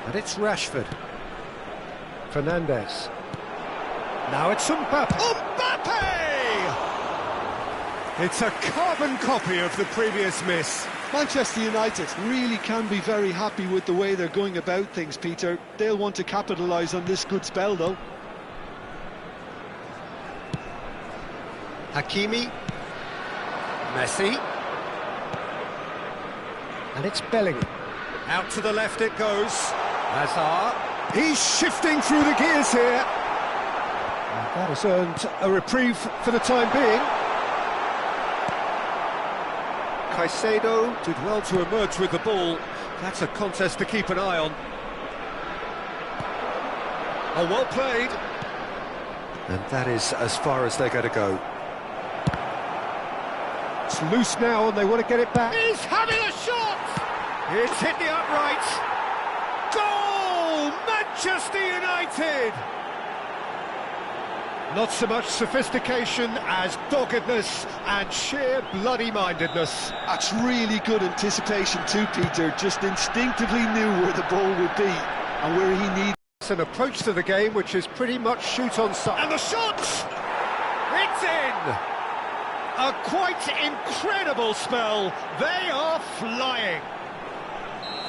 And it's Rashford. Fernandez. Now it's Mbappe. It's a carbon copy of the previous miss. Manchester United really can be very happy with the way they're going about things, Peter. They'll want to capitalise on this good spell, though. Hakimi. Messi. And it's Bellingham. Out to the left it goes. Hazard. He's shifting through the gears here. And that has earned a reprieve for the time being. Caicedo did well to emerge with the ball. That's a contest to keep an eye on. Oh, well played. And that is as far as they're going to go. It's loose now and they want to get it back. He's having a shot! It's hit the upright. Goal! Manchester United! Not so much sophistication as doggedness and sheer bloody-mindedness. That's really good anticipation too, Peter. Just instinctively knew where the ball would be and where he needed. It's an approach to the game which is pretty much shoot on sight. And the shot! It's in! A quite incredible spell. They are flying.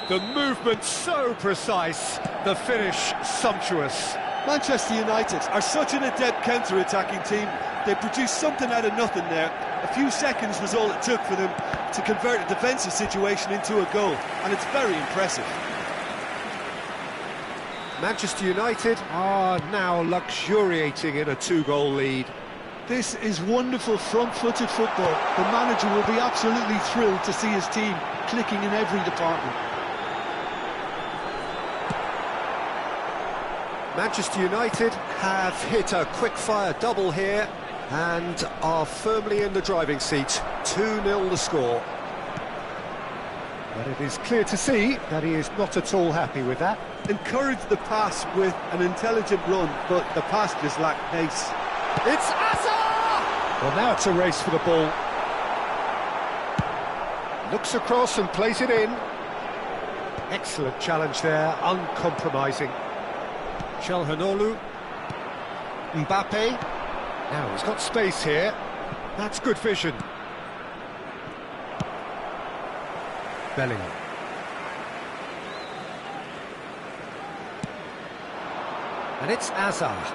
The movement so precise, the finish sumptuous. Manchester United are such an adept counter-attacking team. They produced something out of nothing there. A few seconds was all it took for them to convert a defensive situation into a goal, and it's very impressive. Manchester United are now luxuriating in a 2-goal lead. This is wonderful front-footed football. The manager will be absolutely thrilled to see his team clicking in every department. Manchester United have hit a quick-fire double here and are firmly in the driving seat. 2-0 the score. But it is clear to see that he is not at all happy with that. Encouraged the pass with an intelligent run, but the pass just lacked pace. It's Hazard! Well, now it's a race for the ball. Looks across and plays it in. Excellent challenge there, uncompromising. Çalhanoğlu, Mbappe. Now he's got space here. That's good vision. Bellingham. And it's Hazard.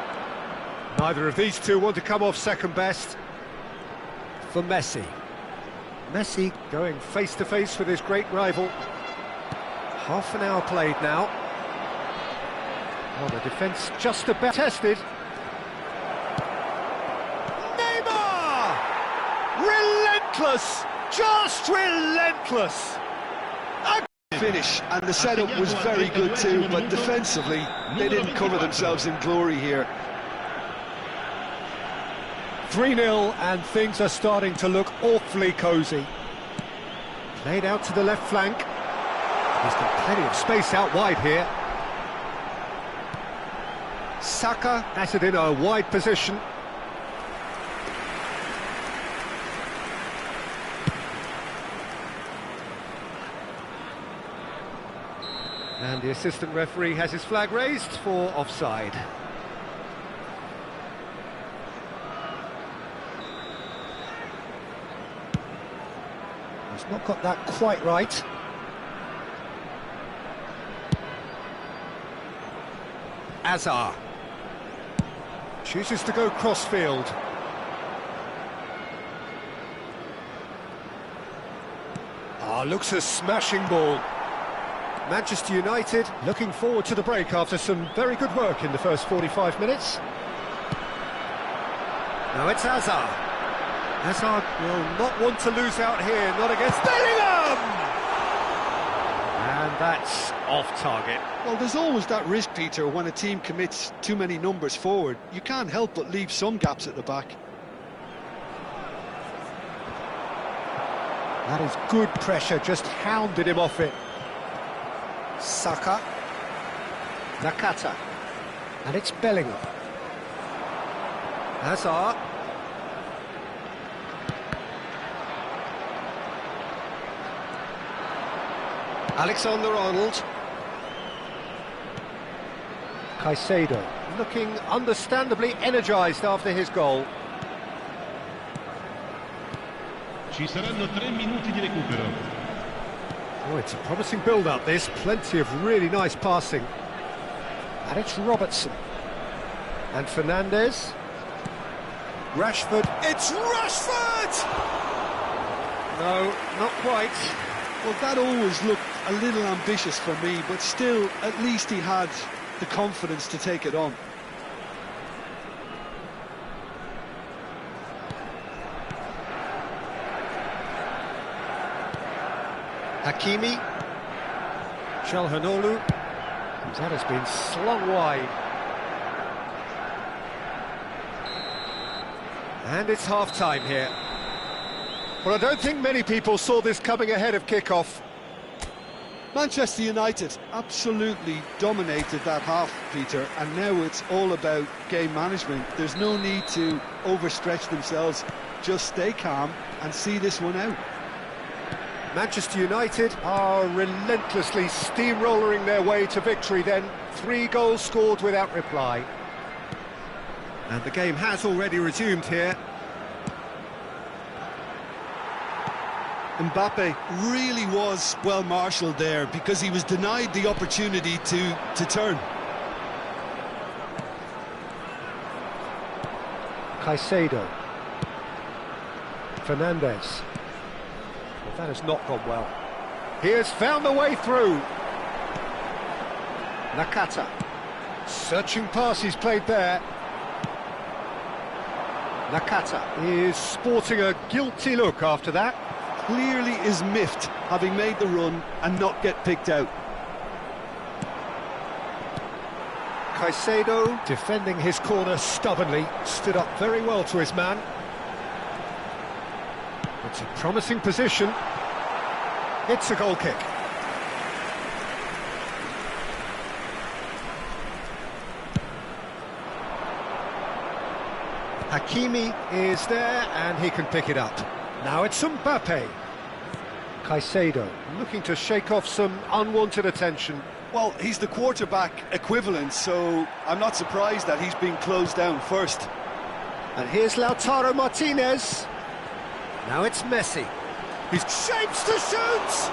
Neither of these two want to come off second best. For Messi. Messi going face-to-face with his great rival. Half an hour played now. Oh, the defence just about tested. Neymar! Relentless! Just relentless! Finish, and the setup was very good too, but defensively they didn't cover themselves in glory here. 3-0 and things are starting to look awfully cosy. Played out to the left flank. He's got plenty of space out wide here. Saka has it in a wide position. And the assistant referee has his flag raised for offside. He's not got that quite right. Hazard chooses to go cross-field. Looks a smashing ball. Manchester United looking forward to the break after some very good work in the first 45 minutes. Now it's Hazard. Hazard will not want to lose out here, not against Bellingham! And that's off target. Well, there's always that risk, Peter, when a team commits too many numbers forward. You can't help but leave some gaps at the back. That is good pressure, just hounded him off it. Saka. Nakata. And it's Bellingham. Hazard. Alexander-Arnold. Caicedo, looking understandably energised after his goal. Ci saranno 3 minuti di recupero. Oh, it's a promising build-up, this. Plenty of really nice passing. And it's Robertson. And Fernandes. Rashford. It's Rashford! No, not quite. Well, that always looked a little ambitious for me, but still, at least he had the confidence to take it on. Hakimi. Çalhanoğlu. That has been slung wide. And it's half-time here. Well, I don't think many people saw this coming ahead of kick-off. Manchester United absolutely dominated that half, Peter, and now it's all about game management. There's no need to overstretch themselves. Just stay calm and see this one out. Manchester United are relentlessly steamrolling their way to victory then. 3 goals scored without reply. And the game has already resumed here. Mbappe really was well marshalled there because he was denied the opportunity to turn. Caicedo. Fernandes. Well, that has not gone well. He has found the way through. Nakata. Searching pass he's played there. Nakata is sporting a guilty look after that. Clearly is miffed, having made the run and not get picked out. Caicedo defending his corner stubbornly, stood up very well to his man. It's a promising position. It's a goal kick. Hakimi is there and he can pick it up. Now it's Mbappe. Caicedo looking to shake off some unwanted attention. Well, he's the quarterback equivalent, so I'm not surprised that he's been closed down first. And here's Lautaro Martinez. Now it's Messi. He's shapes to shoot!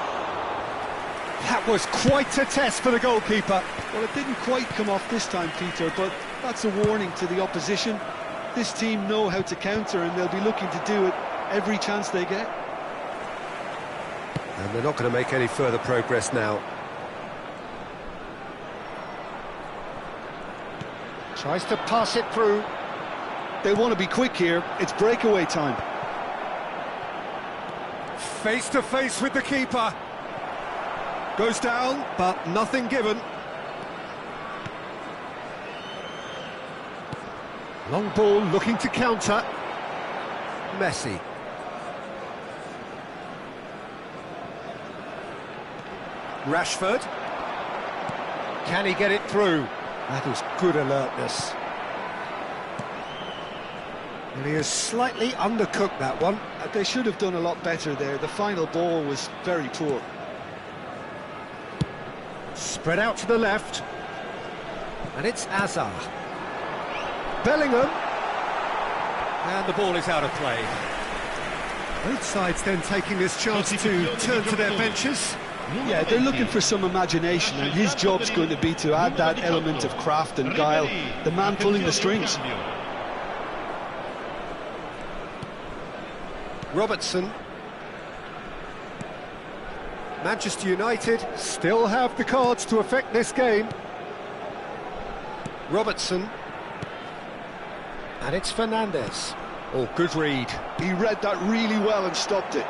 That was quite a test for the goalkeeper. Well, it didn't quite come off this time, Peter, but that's a warning to the opposition. This team know how to counter and they'll be looking to do it every chance they get. And they're not going to make any further progress now. Tries to pass it through. They want to be quick here. It's breakaway time. Face to face with the keeper. Goes down, but nothing given. Long ball looking to counter. Messi. Rashford. Can he get it through? That is good alertness. Well, he has slightly undercooked that one. They should have done a lot better there. The final ball was very poor. Spread out to the left. And it's Hazard. Bellingham. And the ball is out of play. Both sides then taking this chance to turn to their benches. Yeah, they're looking for some imagination, and his job's going to be to add that element of craft and guile, the man pulling the strings. Robertson. Manchester United still have the cards to affect this game. Robertson. And it's Fernandes. Oh, good read. He read that really well and stopped it.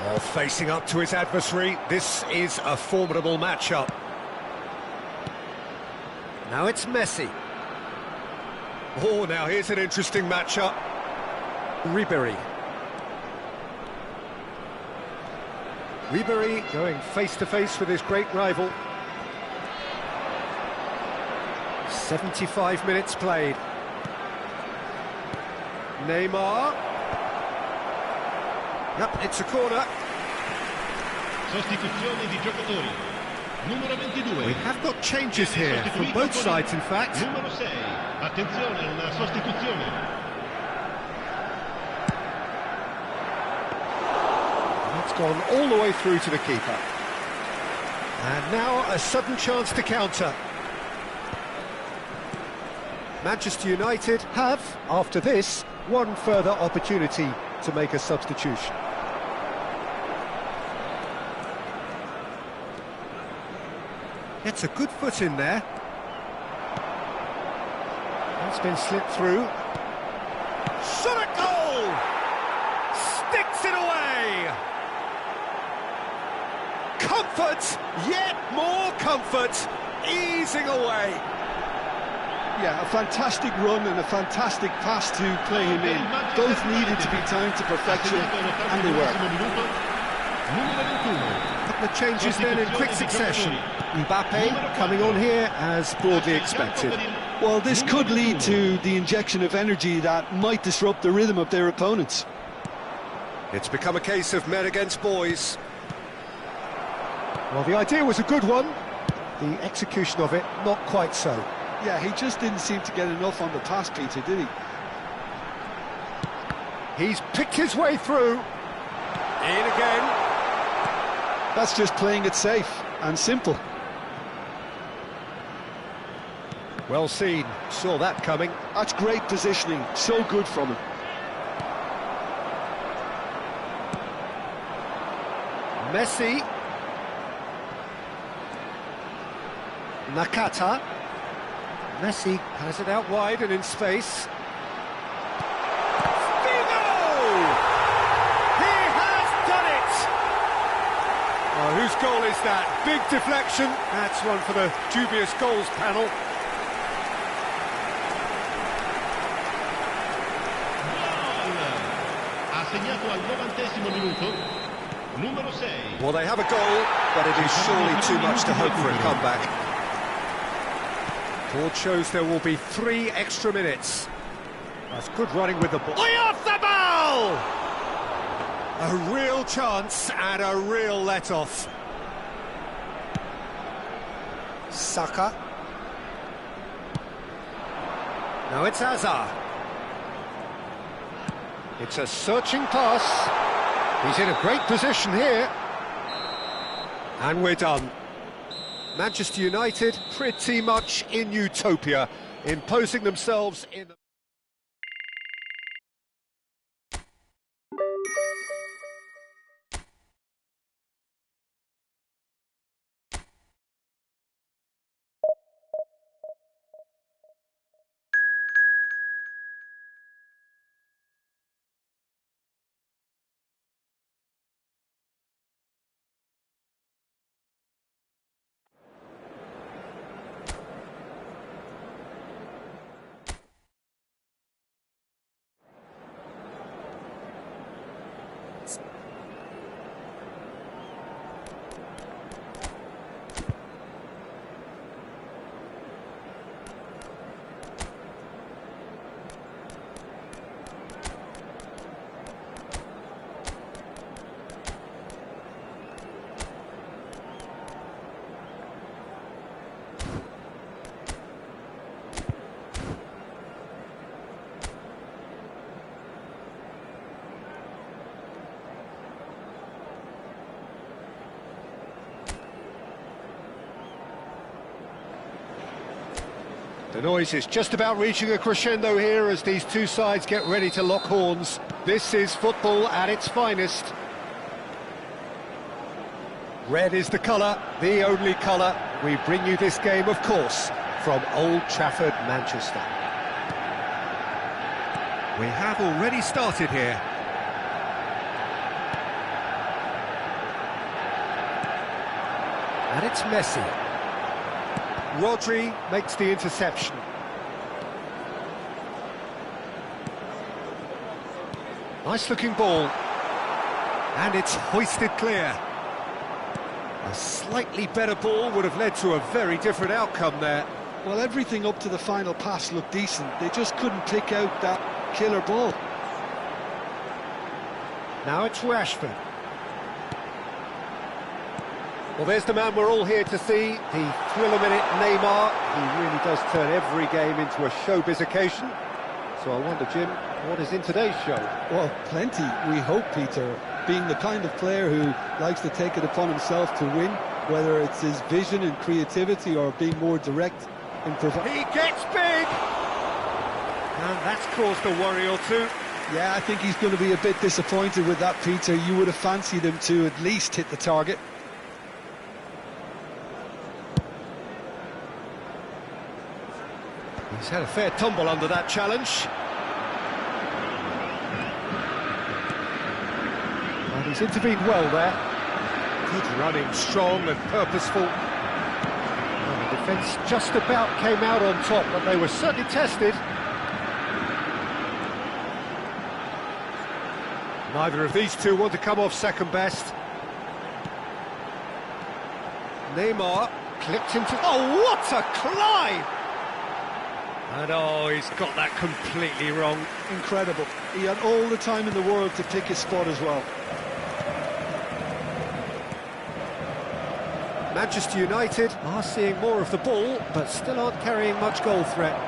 Oh, facing up to his adversary. This is a formidable matchup. Now it's Messi. Oh, now here's an interesting matchup. Ribéry. Ribéry going face-to-face with his great rival. 75 minutes played. Neymar. Yep, it's a corner. Sostituzione di giocatori. Numero 22. We have got changes here from both sides, in fact. Numero 6. Attenzione, una sostituzione. It's gone all the way through to the keeper. And now a sudden chance to counter. Manchester United have, after this, one further opportunity to make a substitution. Gets a good foot in there. That's been slipped through. Shot at goal! Sticks it away! Comfort, yet more comfort, easing away. Yeah, a fantastic run and a fantastic pass to play him in. Both needed to be timed to perfection, and they were. A couple of changes then in quick succession. Mbappe coming on here as broadly expected. Well, this could lead to the injection of energy that might disrupt the rhythm of their opponents. It's become a case of men against boys. Well, the idea was a good one. The execution of it, not quite so. Yeah, he just didn't seem to get enough on the pass, Peter, did he? He's picked his way through. In again. That's just playing it safe and simple. Well seen, saw that coming. That's great positioning, so good from him. Messi. Nakata. Messi has it out wide and in space. Figo! He has done it! Oh, whose goal is that? Big deflection. That's one for the dubious goals panel. Ha segnato al 90° minuto. Numero 6. Well, they have a goal, but it is surely too much to hope for a comeback. Board shows there will be 3 extra minutes. That's good running with the ball. Oyarzabal! A real chance and a real let-off. Saka. Now it's Hazard. It's a searching pass. He's in a great position here. And we're done. Manchester United pretty much in utopia, imposing themselves in... The noise is just about reaching a crescendo here as these two sides get ready to lock horns. This is football at its finest. Red is the colour, the only colour. We bring you this game, of course, from Old Trafford, Manchester. We have already started here. And it's Messi. Rodri makes the interception. Nice looking ball. And it's hoisted clear. A slightly better ball would have led to a very different outcome there. Well, everything up to the final pass looked decent. They just couldn't pick out that killer ball. Now it's Rashford. Well, there's the man we're all here to see, the thriller-minute Neymar. He really does turn every game into a showbiz occasion. So I wonder, Jim, what is in today's show? Well, plenty, we hope, Peter. Being the kind of player who likes to take it upon himself to win, whether it's his vision and creativity or being more direct in providing. He gets big! And that's caused a worry or two. Yeah, I think he's going to be a bit disappointed with that, Peter. You would have fancied him to at least hit the target. He's had a fair tumble under that challenge. And he's intervened well there. Good running, strong and purposeful. And the defence just about came out on top, but they were certainly tested. Neither of these two want to come off second best. Neymar clipped into... Oh, what a climb! And oh, he's got that completely wrong. Incredible. He had all the time in the world to pick his spot as well. Manchester United are seeing more of the ball, but still aren't carrying much goal threat.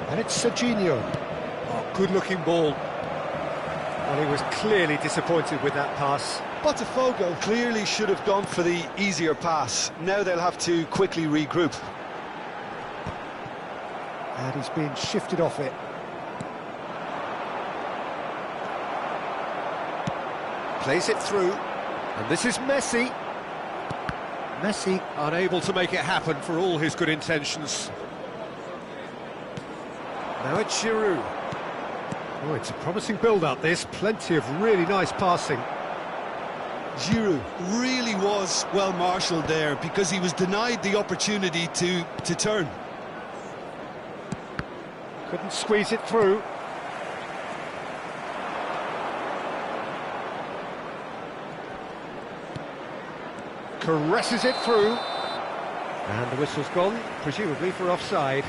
And it's Serginho. Oh, good-looking ball. Well, he was clearly disappointed with that pass. Botafogo clearly should have gone for the easier pass. Now they'll have to quickly regroup. And he's being shifted off it. Plays it through. And this is Messi. Messi unable to make it happen for all his good intentions. Now it's Giroud. Oh, it's a promising build-up, this. Plenty of really nice passing. Giroud really was well marshalled there because he was denied the opportunity to turn. Couldn't squeeze it through. Caresses it through. And the whistle's gone, presumably for offside.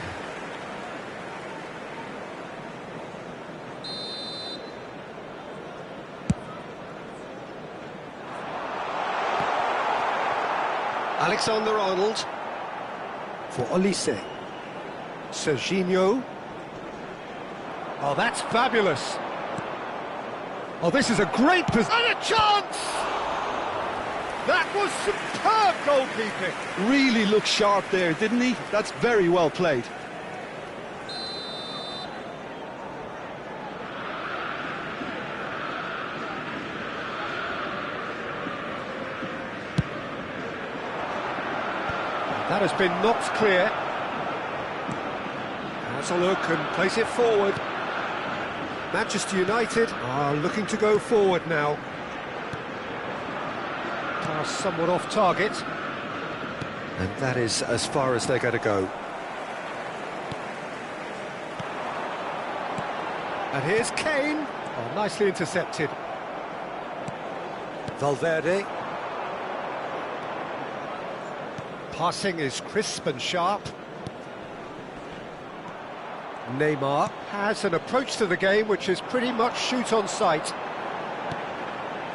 Alexander-Arnold for Olise. Serginho. Oh, that's fabulous. Oh, this is a great position. And a chance! That was superb goalkeeping. Really looked sharp there, didn't he? That's very well played. That has been knocked clear. Has a look and place it forward. Manchester United are looking to go forward now. Pass somewhat off target. And that is as far as they're going to go. And here's Kane. Oh, nicely intercepted. Valverde. Passing is crisp and sharp. Neymar has an approach to the game which is pretty much shoot on sight.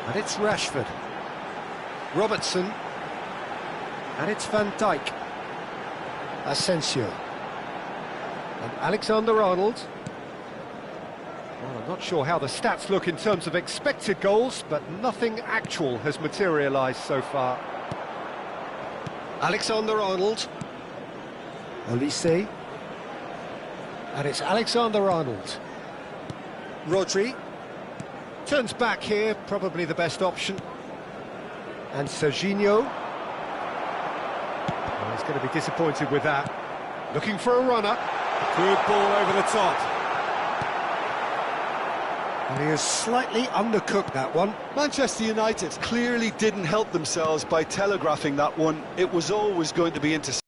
And it's Rashford. Robertson. And it's Van Dijk. Asensio. And Alexander-Arnold. Well, I'm not sure how the stats look in terms of expected goals, but nothing actual has materialised so far. Alexander-Arnold. Olise. And it's Alexander-Arnold. Rodri. Turns back here, probably the best option. And Serginho. Oh, he's going to be disappointed with that. Looking for a runner. Good ball over the top. And he has slightly undercooked that one. Manchester United clearly didn't help themselves by telegraphing that one. It was always going to be intercepted.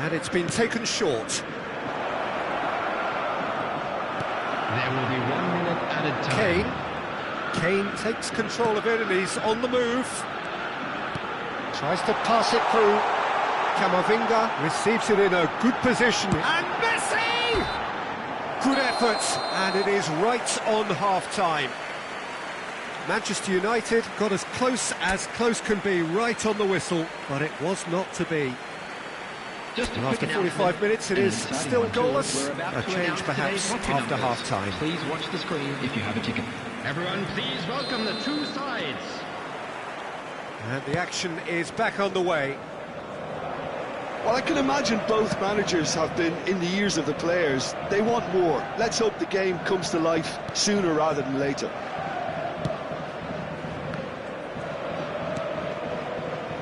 And it's been taken short. There will be 1 minute added time. Kane takes control of it and he's on the move. Tries to pass it through. Camavinga receives it in a good position. And Messi! Good effort, and it is right on half-time. Manchester United got as close can be, right on the whistle, but it was not to be. Just a And quick after 45 minutes, it An is exciting still one, too. goalless. We're about A to change announce perhaps today's lucky after numbers. half-time. Please watch the screen if you have a ticket. Everyone, please welcome the two sides. And the action is back on the way. Well, I can imagine both managers have been in the ears of the players. They want more. Let's hope the game comes to life sooner rather than later.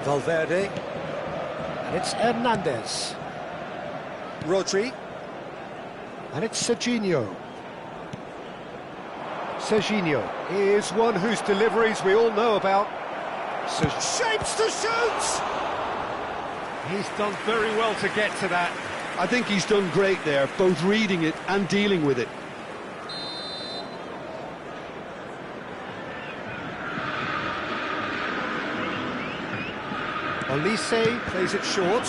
Valverde. And it's Hernandez. Rodri. And it's Serginho. Serginho is one whose deliveries we all know about. Shapes to shoot! He's done very well to get to that. I think he's done great there, both reading it and dealing with it. Olise plays it short.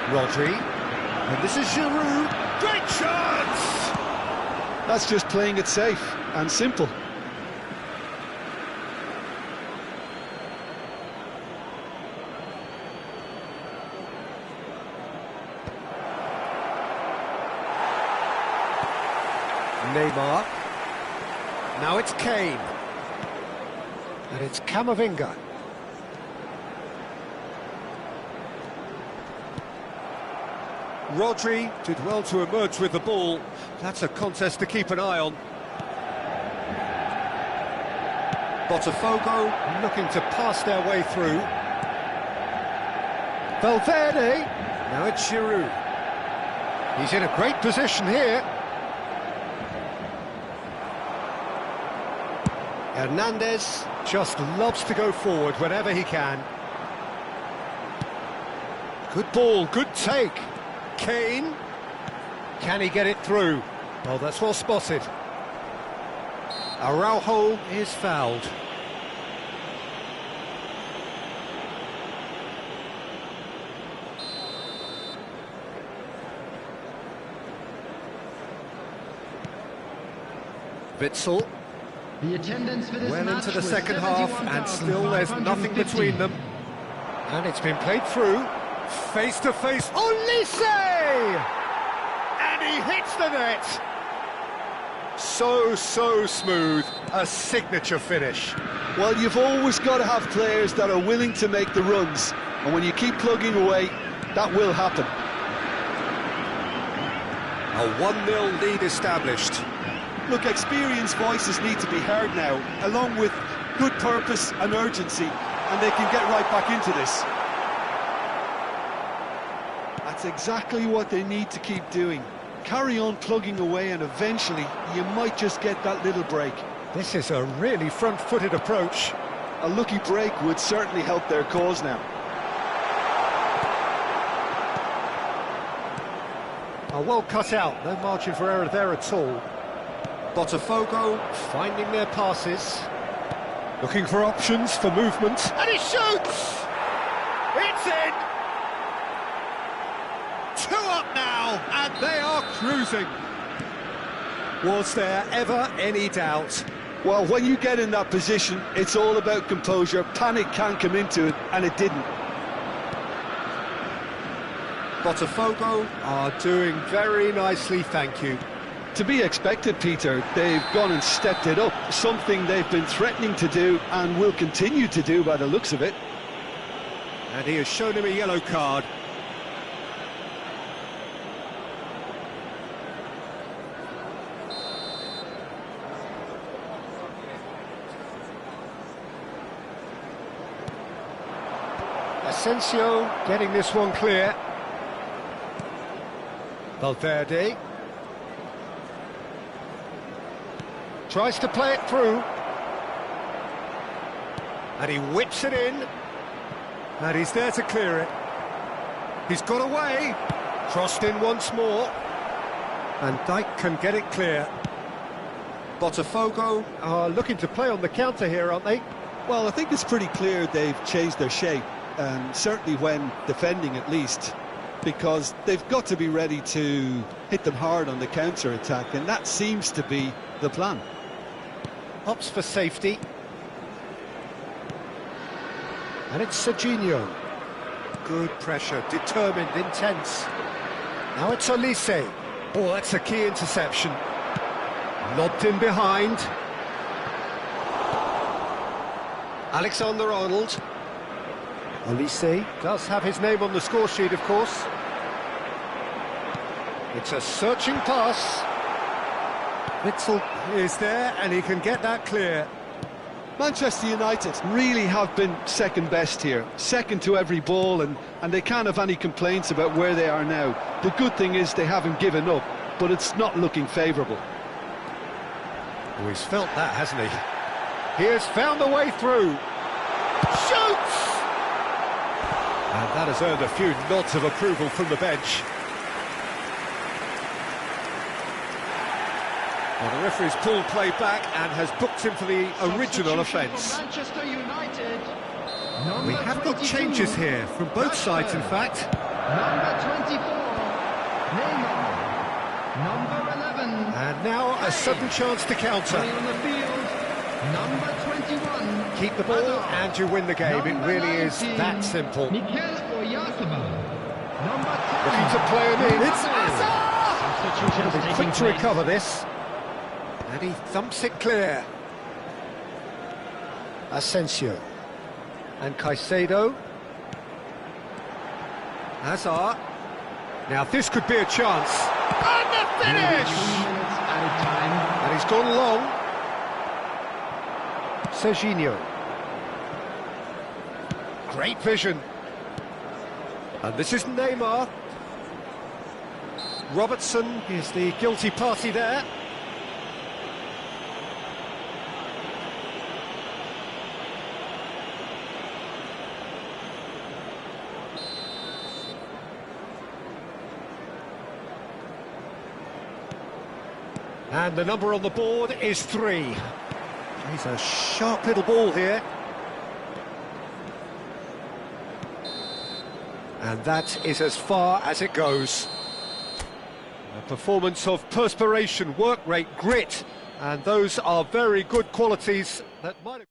Rodri. And this is Giroud. Great chance! That's just playing it safe and simple. Neymar. Now it's Kane. And it's Camavinga. Rodri did well to emerge with the ball. That's a contest to keep an eye on. Botafogo looking to pass their way through. Valverde. Now it's Giroud. He's in a great position here. Hernandez just loves to go forward whenever he can. Good ball, good take. Kane. Can he get it through? Oh, that's well spotted. Araujo is fouled. Witsel. The attendance for this Well match into the was second half, and still there's nothing 71,550. between them. And it's been played through. Face to face. Olise! And he hits the net. So smooth. A signature finish. Well, you've always got to have players that are willing to make the runs. And when you keep plugging away, that will happen. A 1-0 lead established. Look, experienced voices need to be heard now, along with good purpose and urgency, and they can get right back into this. That's exactly what they need to keep doing. Carry on plugging away, and eventually you might just get that little break. This is a really front-footed approach. A lucky break would certainly help their cause now. Oh, well cut out, no margin for error there at all. Botafogo finding their passes, looking for options for movement, and he shoots! It's in! 2 up now, and they are cruising. Was there ever any doubt? Well, when you get in that position, it's all about composure. Panic can't come into it, and it didn't. Botafogo are doing very nicely, thank you. To be expected, Peter. They've gone and stepped it up, something they've been threatening to do and will continue to do by the looks of it. And he has shown him a yellow card. Asensio getting this one clear. Valverde. Tries to play it through. And he whips it in. And he's there to clear it. He's got away. Crossed in once more. And Dijk can get it clear. Botafogo are looking to play on the counter here, aren't they? Well, I think it's pretty clear they've changed their shape, certainly when defending at least, because they've got to be ready to hit them hard on the counter-attack, and that seems to be the plan. Opts for safety. And it's Serginho. Good pressure, determined, intense. Now it's Olise. Oh, that's a key interception. Lobbed in behind. Alexander-Arnold. Olise does have his name on the score sheet, of course. It's a searching pass. Witzel is there, and he can get that clear. Manchester United really have been second best here, second to every ball, and they can't have any complaints about where they are now. The good thing is they haven't given up, but it's not looking favourable. Oh, he's felt that, hasn't he? He has found the way through. Shoots! And that has earned a few nods of approval from the bench. Well, the referee's pulled play back and has booked him for the original offence. Manchester United. We have got changes here from both sides, in fact. Number 24, Neymar. Number 11. And now a sudden chance to counter. Playing on the field, number 21. Keep the ball and you win the game. It really is that simple. Mikel Oyarzabal. Number 10. Looking to play him in. It's Substitutions Be taking quick to place. recover this. And he thumps it clear. Asensio. And Caicedo. Hazard. Now this could be a chance. And the finish! 2 minutes added time. And he's gone long. Serginho. Great vision. And this is Neymar. Robertson is the guilty party there. And the number on the board is 3. He's a sharp little ball here. And that is as far as it goes. A performance of perspiration, work rate, grit, and those are very good qualities that might have...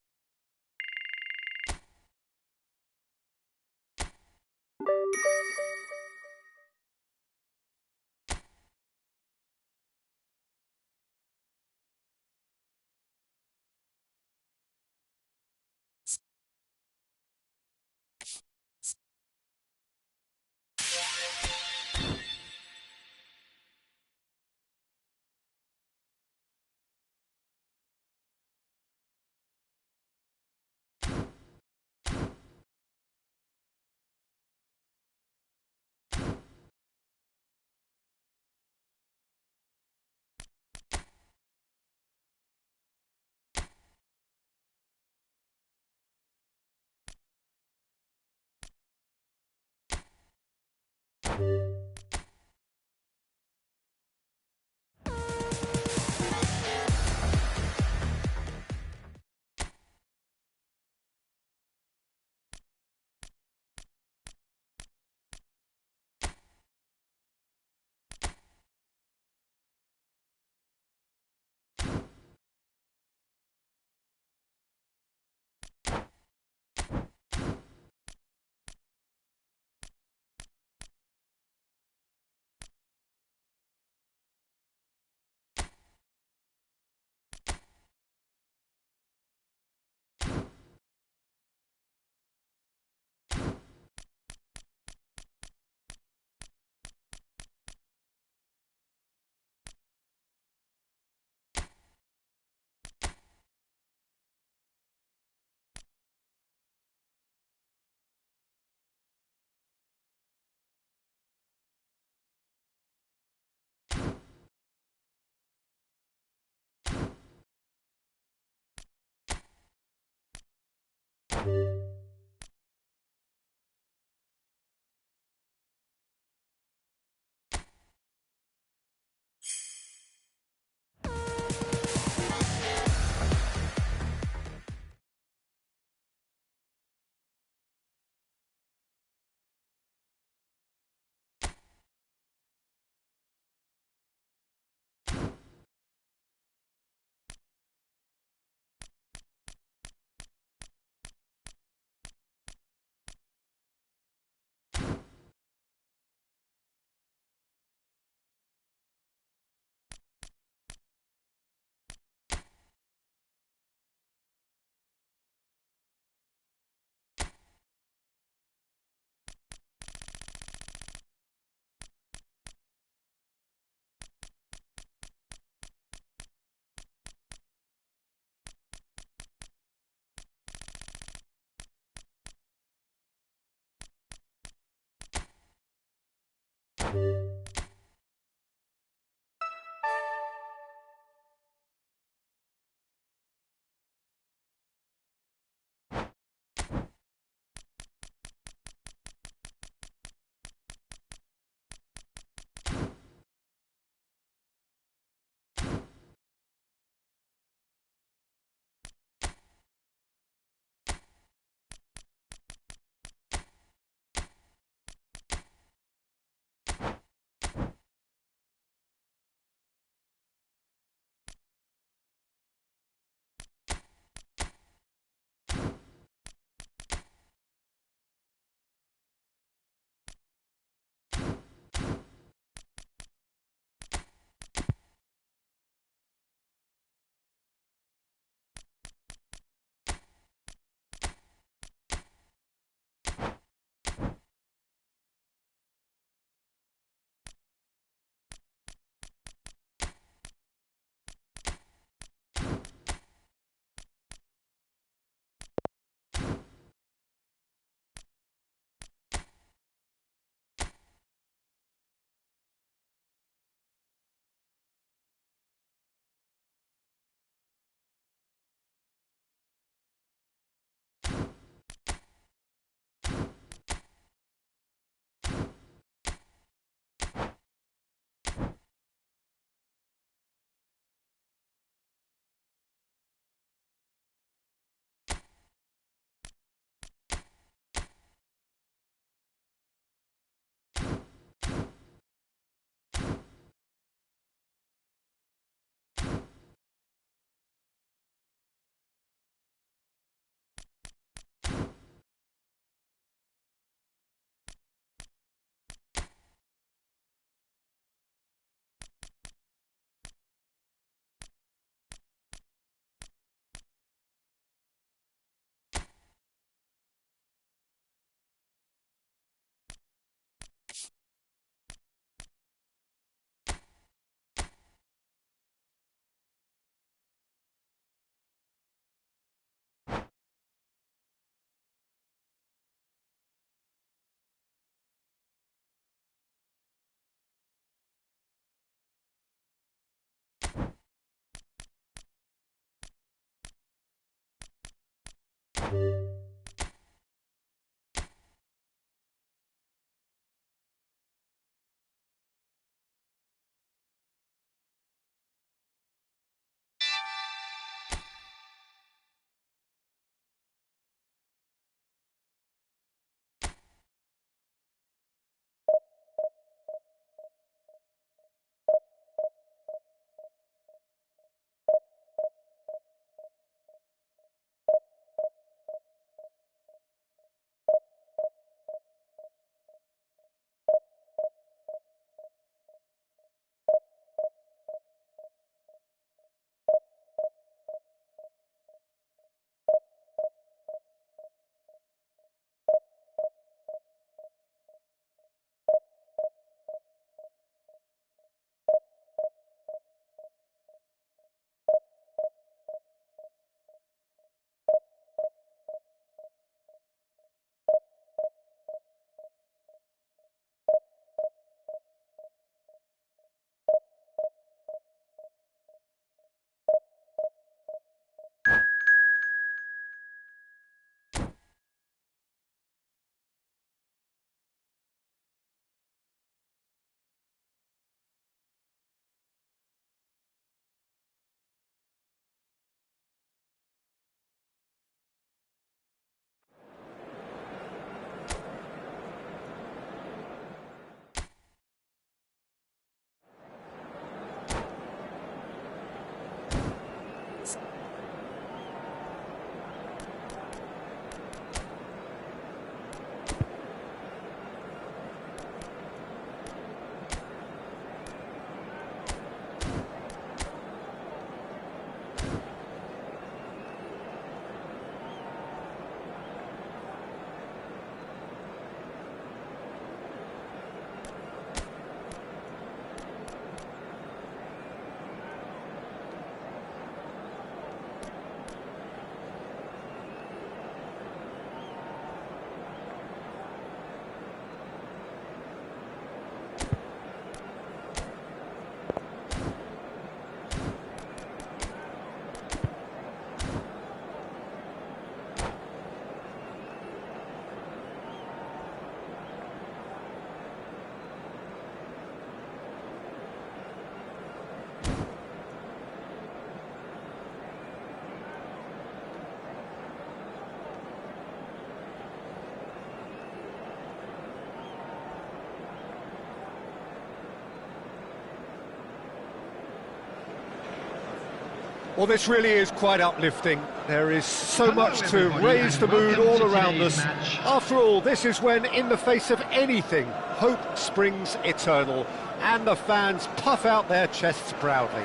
Well, this really is quite uplifting. There is so Hello, much to everybody, raise and the mood welcome all to around today's us. match. After all, this is when, in the face of anything, hope springs eternal, and the fans puff out their chests proudly.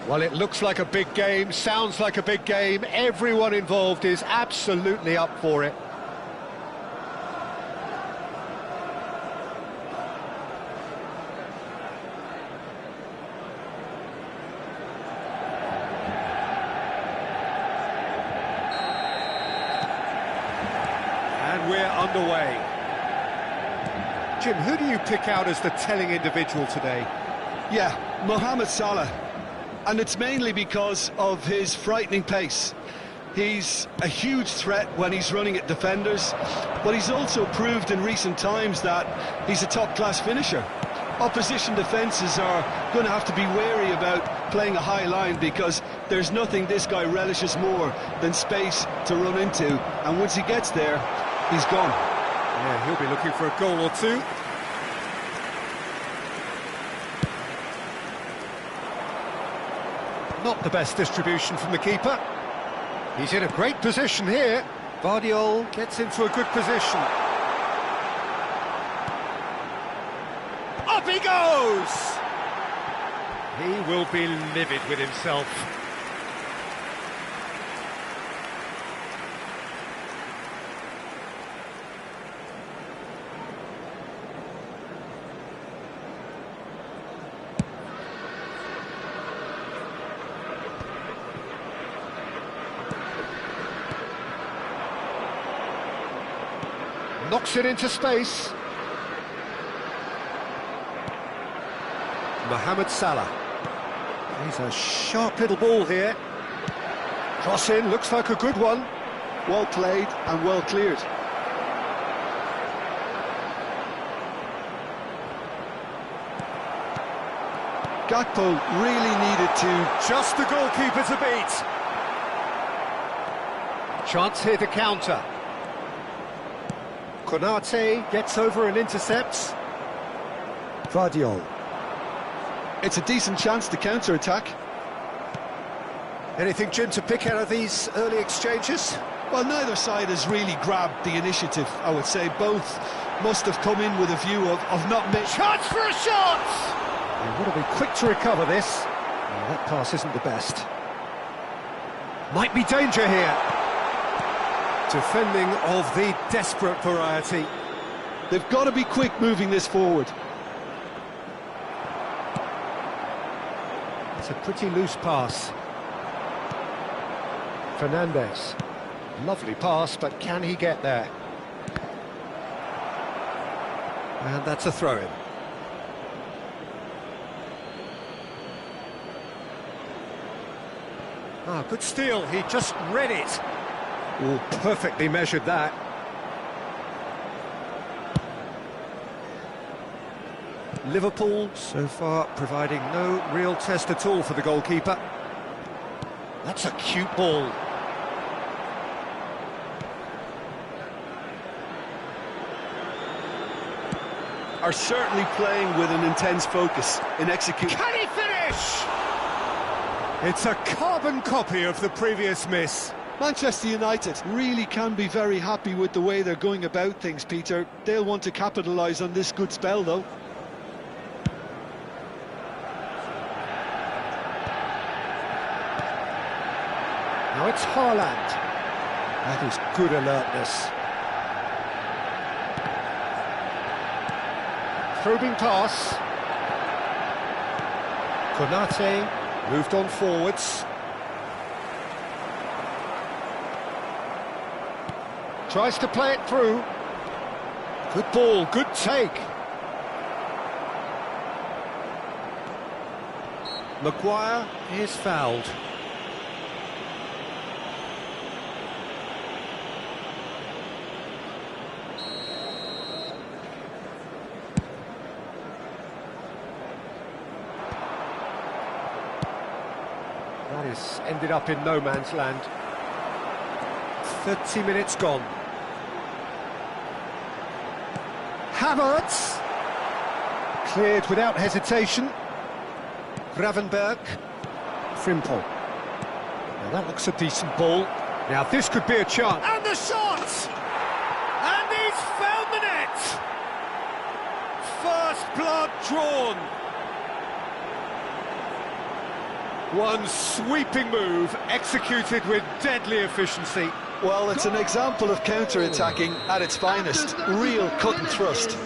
Well, it looks like a big game, sounds like a big game. Everyone involved is absolutely up for it. And we're underway. Jim, who do you pick out as the telling individual today? Yeah, Mohamed Salah. And it's mainly because of his frightening pace. He's a huge threat when he's running at defenders, but he's also proved in recent times that he's a top-class finisher. Opposition defences are going to have to be wary about playing a high line because there's nothing this guy relishes more than space to run into, and once he gets there, he's gone. Yeah, he'll be looking for a goal or two. Not the best distribution from the keeper. He's in a great position here. Vardiol gets into a good position. Up he goes! He will be livid with himself. Knocks it into space. Mohamed Salah. He's a sharp little ball here. Cross in, looks like a good one. Well played and well cleared. Gakpo really needed to... Just the goalkeeper to beat. Chance here to counter. Konate gets over and intercepts. Vardiol. It's a decent chance to counter-attack. Anything, Jim, to pick out of these early exchanges? Well, neither side has really grabbed the initiative, I would say. Both must have come in with a view of not making... Chance for a shot! They want to be quick to recover this. Well, that pass isn't the best. Might be danger here. Defending of the desperate variety. They've got to be quick moving this forward. It's a pretty loose pass. Fernandez. Lovely pass, but can he get there? And that's a throw-in. Ah, good steal. He just read it. Oh, perfectly measured that. Liverpool, so far, providing no real test at all for the goalkeeper. That's a cute ball. Are certainly playing with an intense focus in execution. Can he finish? It's a carbon copy of the previous miss. Manchester United really can be very happy with the way they're going about things, Peter. They'll want to capitalise on this good spell, though. Now it's Haaland. That is good alertness. Probing pass. Konate moved on forwards. Tries to play it through. Good ball, good take. Maguire is fouled. That has ended up in no man's land. 30 minutes gone. Havertz. Cleared without hesitation. Gravenberg. Frimpong. Now that looks a decent ball. Now this could be a chance. And the shot! And he's found the net! First blood drawn. One sweeping move, executed with deadly efficiency. Well, it's an example of counter-attacking at its finest. Real cut and thrust.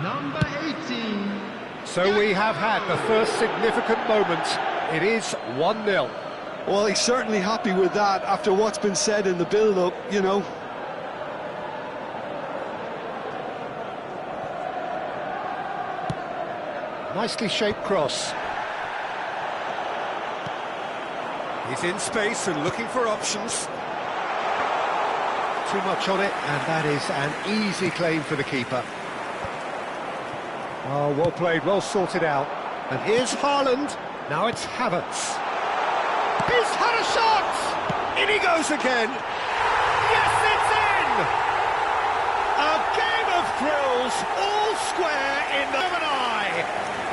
Number 18. So we have had the first significant moment. It is 1-0. Well, he's certainly happy with that after what's been said in the build-up, you know. Nicely shaped cross. He's in space and looking for options. Too much on it, and that is an easy claim for the keeper. Oh, well played, well sorted out. And here's Haaland. Now it's Havertz. He's had a shot! In he goes again. Yes, it's in! A game of thrills, all square in the eye.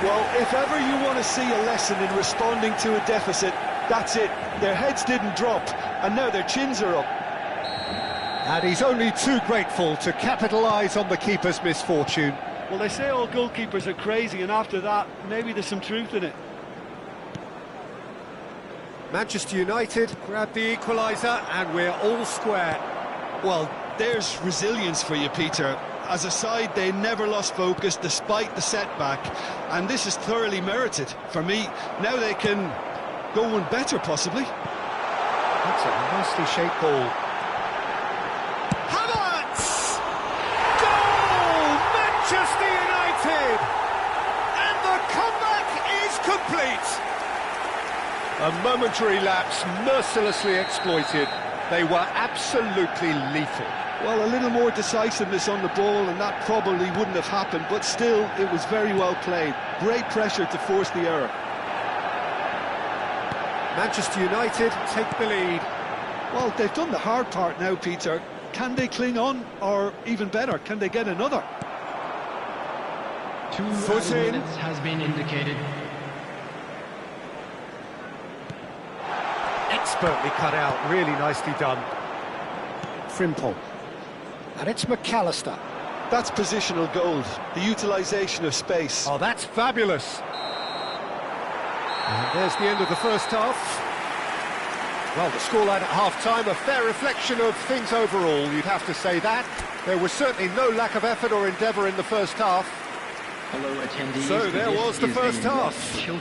Well, if ever you want to see a lesson in responding to a deficit, that's it. Their heads didn't drop, and now their chins are up. And he's only too grateful to capitalise on the keeper's misfortune. Well, they say all goalkeepers are crazy, and after that, maybe there's some truth in it. Manchester United grab the equaliser, and we're all square. Well, there's resilience for you, Peter. As a side, they never lost focus despite the setback, and this is thoroughly merited. For me, now they can go one better, possibly. That's a nicely shaped ball. Havertz! Goal! Manchester United! And the comeback is complete! A momentary lapse mercilessly exploited. They were absolutely lethal. Well, a little more decisiveness on the ball, and that probably wouldn't have happened, but still, it was very well played. Great pressure to force the error. Manchester United take the lead. Well, they've done the hard part now, Peter. Can they cling on, or even better, can they get another? 2 Foot in. minutes has been indicated. Expertly cut out, really nicely done. Frimpong. And it's McAllister. That's positional gold, the utilisation of space. Oh, that's fabulous. And there's the end of the first half. Well, the scoreline at half-time, a fair reflection of things overall, you'd have to say that. There was certainly no lack of effort or endeavour in the first half. Hello, attendees. So there was the first half.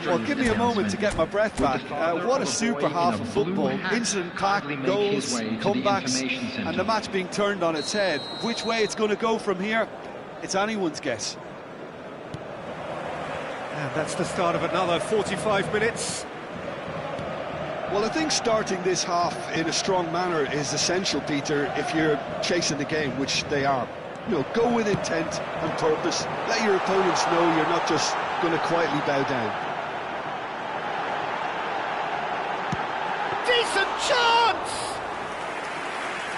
Well, give me a moment to get my breath back. What a super half of football. Instant-packed goals, comebacks, and the match being turned on its head. Which way it's going to go from here, it's anyone's guess. And that's the start of another 45 minutes. Well, I think starting this half in a strong manner is essential, Peter, if you're chasing the game, which they are. You know, go with intent and purpose. Let your opponents know you're not just going to quietly bow down. Decent chance!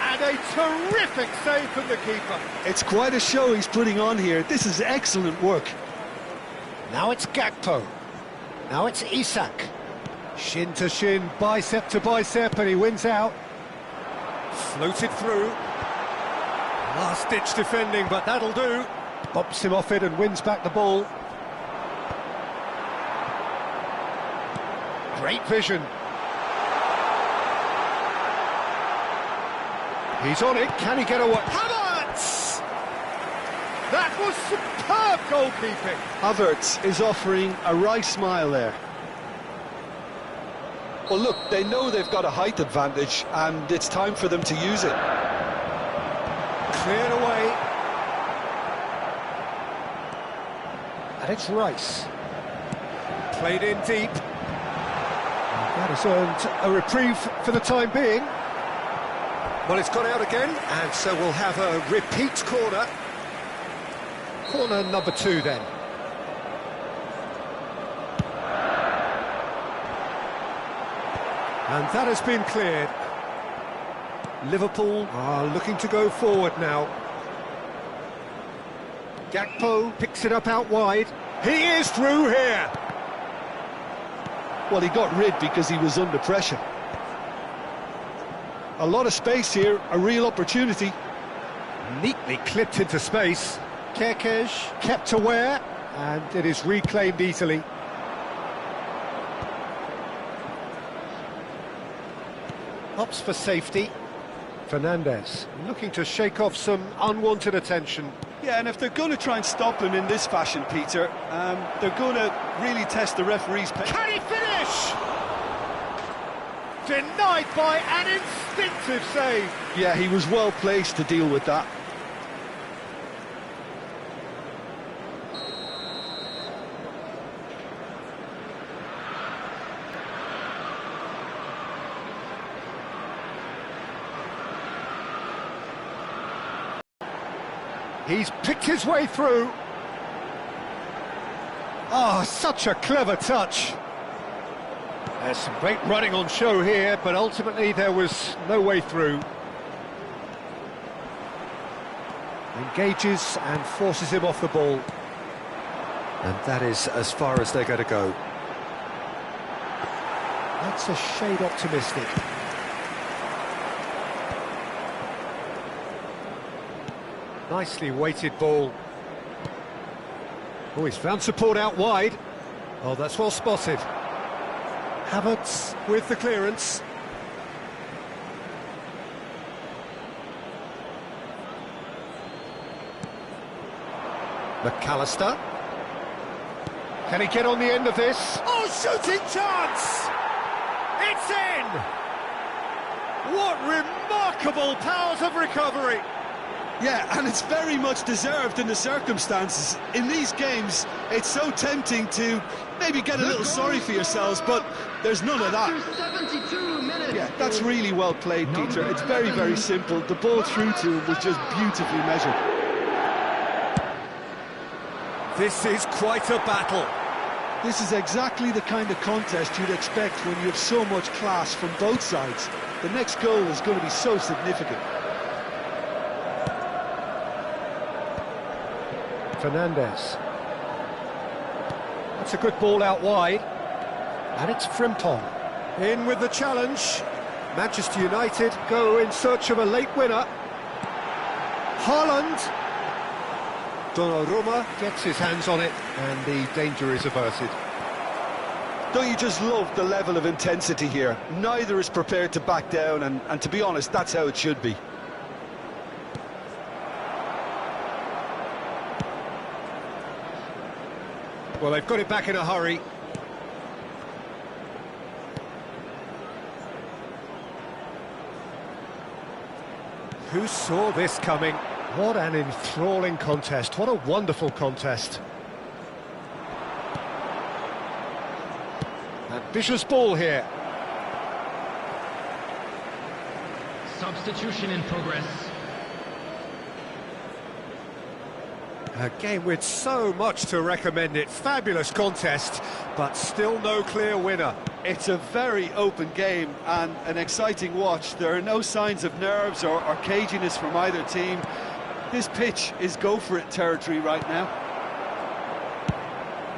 And a terrific save from the keeper. It's quite a show he's putting on here. This is excellent work. Now it's Gakpo. Now it's Isak. Shin to shin, bicep to bicep, and he wins out. Floated through. Last-ditch defending, but that'll do. Bumps him off it and wins back the ball. Great vision. He's on it. Can he get away? Havertz! That was superb goalkeeping. Havertz is offering a wry smile there. Well, look, they know they've got a height advantage, and it's time for them to use it. Cleared away. And it's Rice. Played in deep. And that has earned a reprieve for the time being. Well, it's gone out again, and so we'll have a repeat corner. Corner number 2 then. And that has been cleared. Liverpool are looking to go forward now. Gakpo picks it up out wide. He is through here. Well, he got rid because he was under pressure. A lot of space here, a real opportunity. Neatly clipped into space. Kerkez kept aware, and it is reclaimed easily. Opts for safety. Fernandez looking to shake off some unwanted attention. Yeah, and if they're going to try and stop him in this fashion, Peter, they're going to really test the referee's patience. Can he finish? Denied by an instinctive save. Yeah, he was well placed to deal with that. He's picked his way through. Oh, such a clever touch. There's some great running on show here, but ultimately there was no way through. Engages and forces him off the ball. And that is as far as they're going to go. That's a shade optimistic. Nicely weighted ball. Oh, he's found support out wide. Oh, that's well spotted. Havertz with the clearance. McAllister. Can he get on the end of this? Oh, shooting chance! It's in! What remarkable powers of recovery! Yeah, and it's very much deserved in the circumstances. In these games, it's so tempting to maybe get a little sorry for yourselves, but there's none of that. After 72 minutes. Yeah, that's really well played, Peter. It's very, very simple. The ball through to him was just beautifully measured. This is quite a battle. This is exactly the kind of contest you'd expect when you have so much class from both sides. The next goal is going to be so significant. Fernandez. That's a good ball out wide. And it's Frimpong. In with the challenge. Manchester United go in search of a late winner. Haaland. Donnarumma gets his hands on it, and the danger is averted. Don't you just love the level of intensity here? Neither is prepared to back down, and to be honest, that's how it should be. Well, they've got it back in a hurry. Who saw this coming? What an enthralling contest. What a wonderful contest. Ambitious ball here. Substitution in progress. A game with so much to recommend it. Fabulous contest, but still no clear winner. It's a very open game and an exciting watch. There are no signs of nerves or caginess from either team. This pitch is go-for-it territory right now.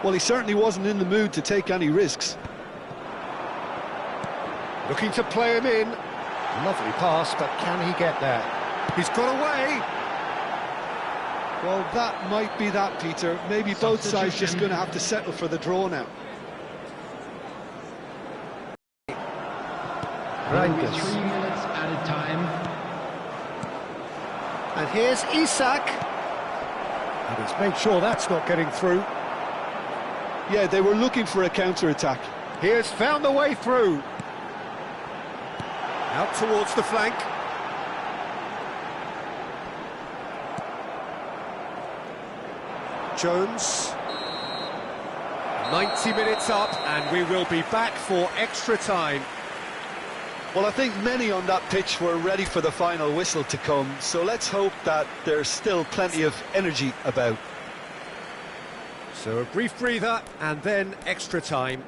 Well, he certainly wasn't in the mood to take any risks. Looking to play him in. Lovely pass, but can he get there? He's got away. Well, that might be that, Peter. Maybe both sides just going to have to settle for the draw now. Reinders. 3 minutes added time. And here's Isak. And he's made sure that's not getting through. Yeah, they were looking for a counter-attack. He has found the way through. Out towards the flank. Jones. 90 minutes up, and we will be back for extra time. Well, I think many on that pitch were ready for the final whistle to come, so let's hope that there's still plenty of energy about. So a brief breather, and then extra time.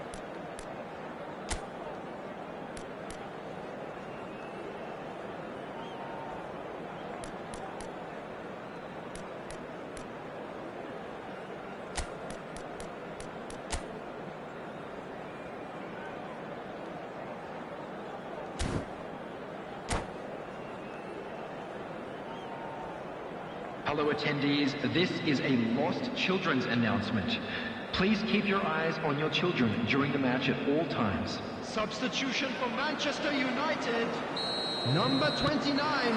Fellow attendees, this is a lost children's announcement. Please keep your eyes on your children during the match at all times. Substitution for Manchester United. Number 29.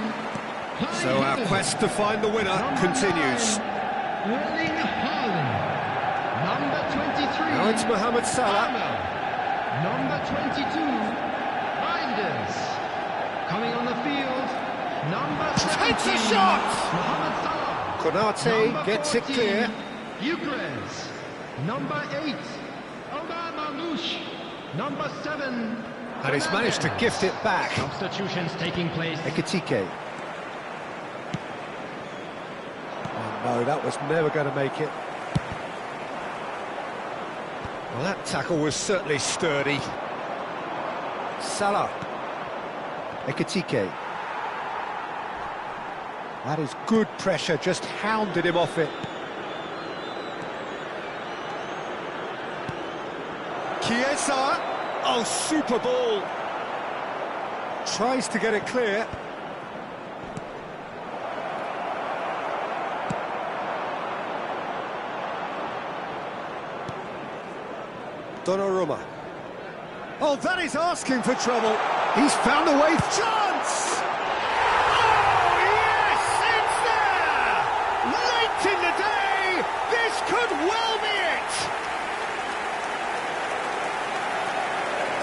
So our quest to find the winner continues. Erling Haaland. Number 23. Now it's Mohamed Salah. Number 22. Reinders. Coming on the field. Number 17. Takes a shot! Mohamed Salah. Konate Number gets it 14, clear. Gyökeres. Number 8. Omar Mamouche. Number 7. And he's managed to gift it back. Substitutions taking place. Ekitike. Oh no, that was never going to make it. Well, that tackle was certainly sturdy. Salah. Ekitike. That is good pressure, just hounded him off it. Chiesa. Oh, super ball. Tries to get it clear. Donnarumma. Oh, that is asking for trouble. He's found a way. Chance! Oh, yes, it's there! Late in the day, this could well be it!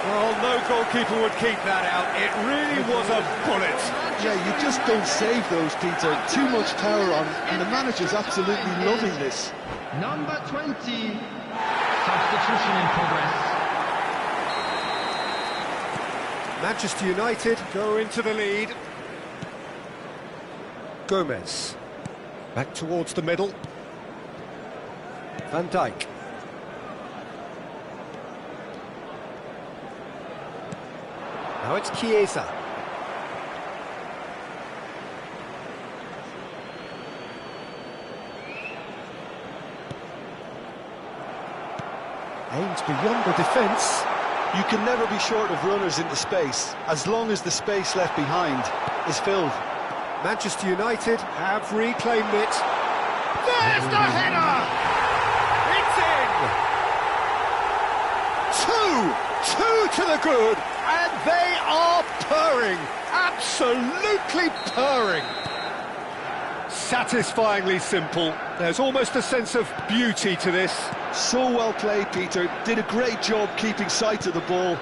Well, no goalkeeper would keep that out. It really was a bullet. Yeah, you just don't save those, Peter. Too much power on, and the manager's absolutely loving this. Number 20. Substitution in progress. Manchester United go into the lead. Gomez. Back towards the middle. Van Dijk. Now it's Chiesa. Aims beyond the defence. You can never be short of runners into space, as long as the space left behind is filled. Manchester United have reclaimed it. There's the header! It's in! Two to the good, and they are purring, absolutely purring. Satisfyingly simple. There's almost a sense of beauty to this. So well played, Peter. Did a great job keeping sight of the ball.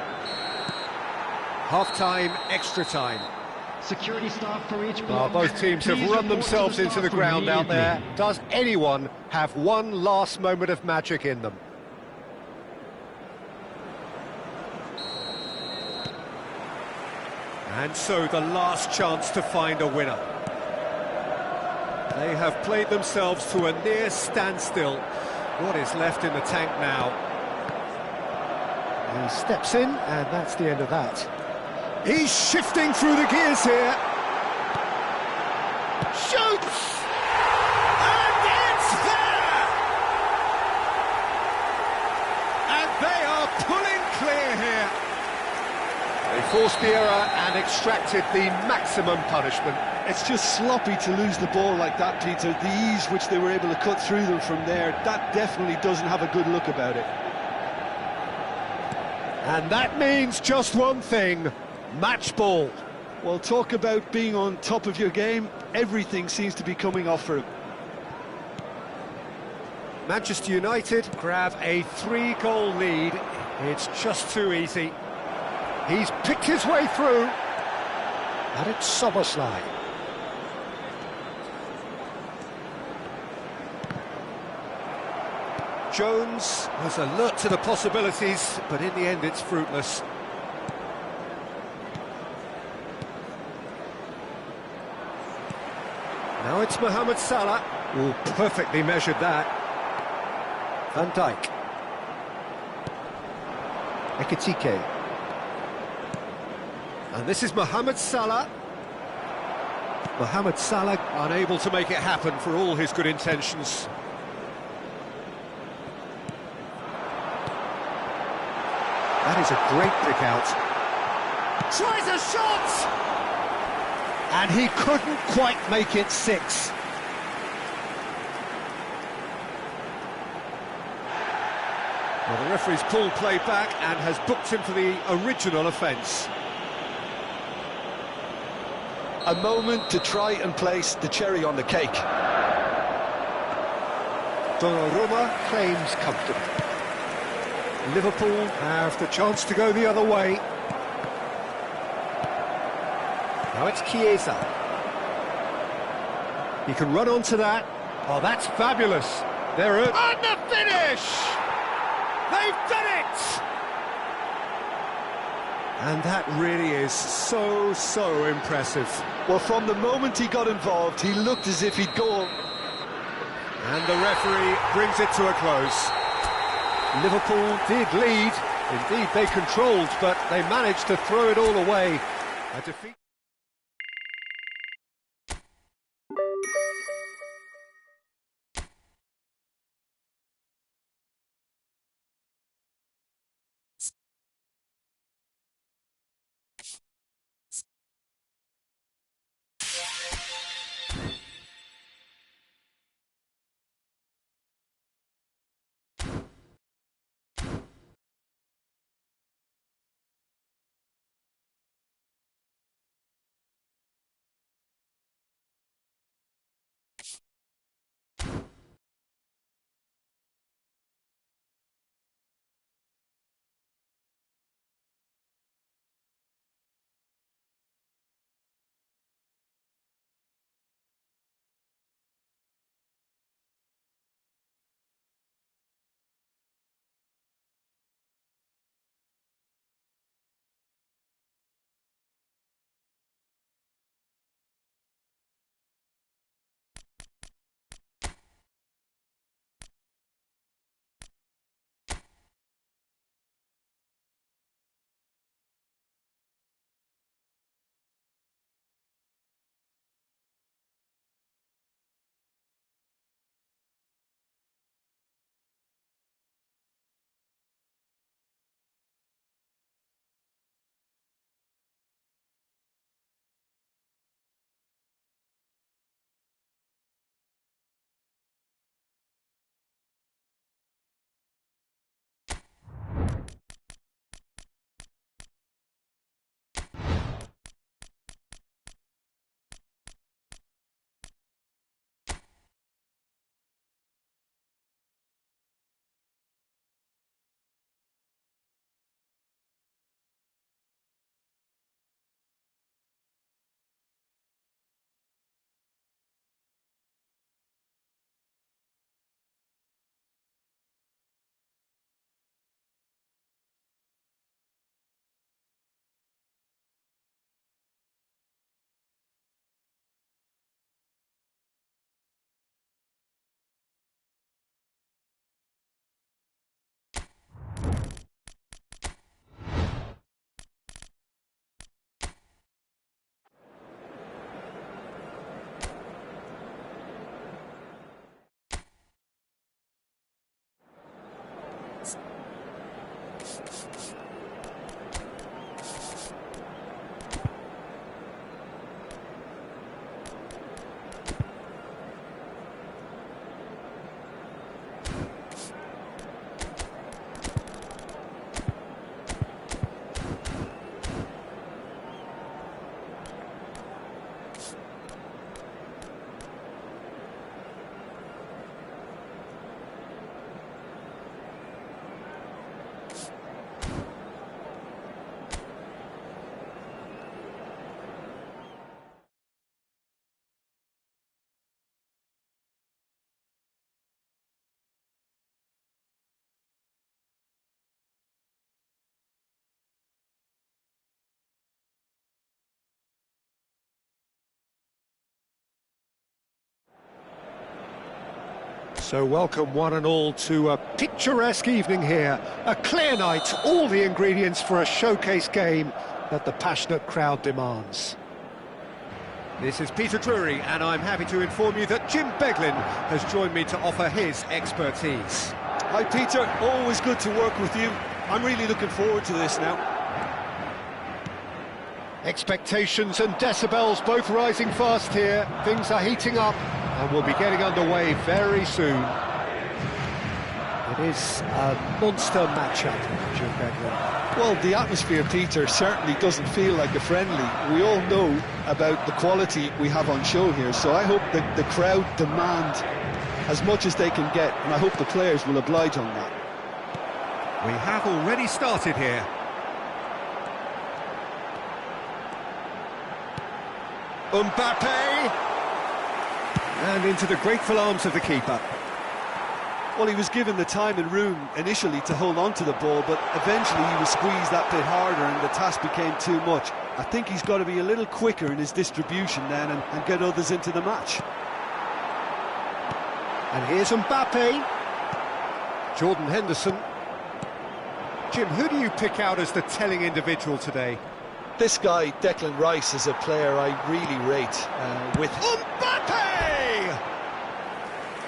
Half-time, extra time. Security staff for each Well, block. both teams have Please run report themselves to the into the staff ground out there. immediately. Does anyone have one last moment of magic in them? And so the last chance to find a winner. They have played themselves to a near standstill. What is left in the tank now? He steps in, and that's the end of that. He's shifting through the gears here. Shoots! And it's there! And they are pulling clear here. They forced the error and extracted the maximum punishment. It's just sloppy to lose the ball like that, Peter. The ease which they were able to cut through them from there, that definitely doesn't have a good look about it. And that means just one thing, match ball. Well, talk about being on top of your game. Everything seems to be coming off for him. Manchester United grab a 3-goal lead. It's just too easy. He's picked his way through. And it's Soboslai. Jones was alert to the possibilities, but in the end it's fruitless. Now it's Mohamed Salah. Oh, perfectly measured that. Van Dijk. Ekitike. And this is Mohamed Salah. Mohamed Salah unable to make it happen for all his good intentions. That is a great pick out. Tries a shot! And he couldn't quite make it 6. Well, the referee's pulled play back and has booked him for the original offence. A moment to try and place the cherry on the cake. Donnarumma claims comfortable. Liverpool have the chance to go the other way. Now it's Chiesa. He can run onto that. Oh, that's fabulous. They're at... And the finish! They've done it! And that really is so impressive. Well, from the moment he got involved, he looked as if he'd go. And the referee brings it to a close. Liverpool did lead. Indeed, they controlled, but they managed to throw it all away. A defeat. So welcome one and all to a picturesque evening here. A clear night, all the ingredients for a showcase game that the passionate crowd demands. This is Peter Drury, and I'm happy to inform you that Jim Beglin has joined me to offer his expertise. Hi Peter, always good to work with you. I'm really looking forward to this now. Expectations and decibels both rising fast here. Things are heating up and we'll be getting underway very soon. It is a monster matchup, Jim Begley. Well, the atmosphere, Peter, certainly doesn't feel like a friendly. We all know about the quality we have on show here, so I hope that the crowd demand as much as they can get, and I hope the players will oblige on that. We have already started here. Mbappe! And into the grateful arms of the keeper. Well, he was given the time and room initially to hold on to the ball, but eventually he was squeezed that bit harder and the task became too much. I think he's got to be a little quicker in his distribution then and get others into the match. And here's Mbappe. Jordan Henderson. Jim, who do you pick out as the telling individual today? This guy, Declan Rice, is a player I really rate. With Mbappe!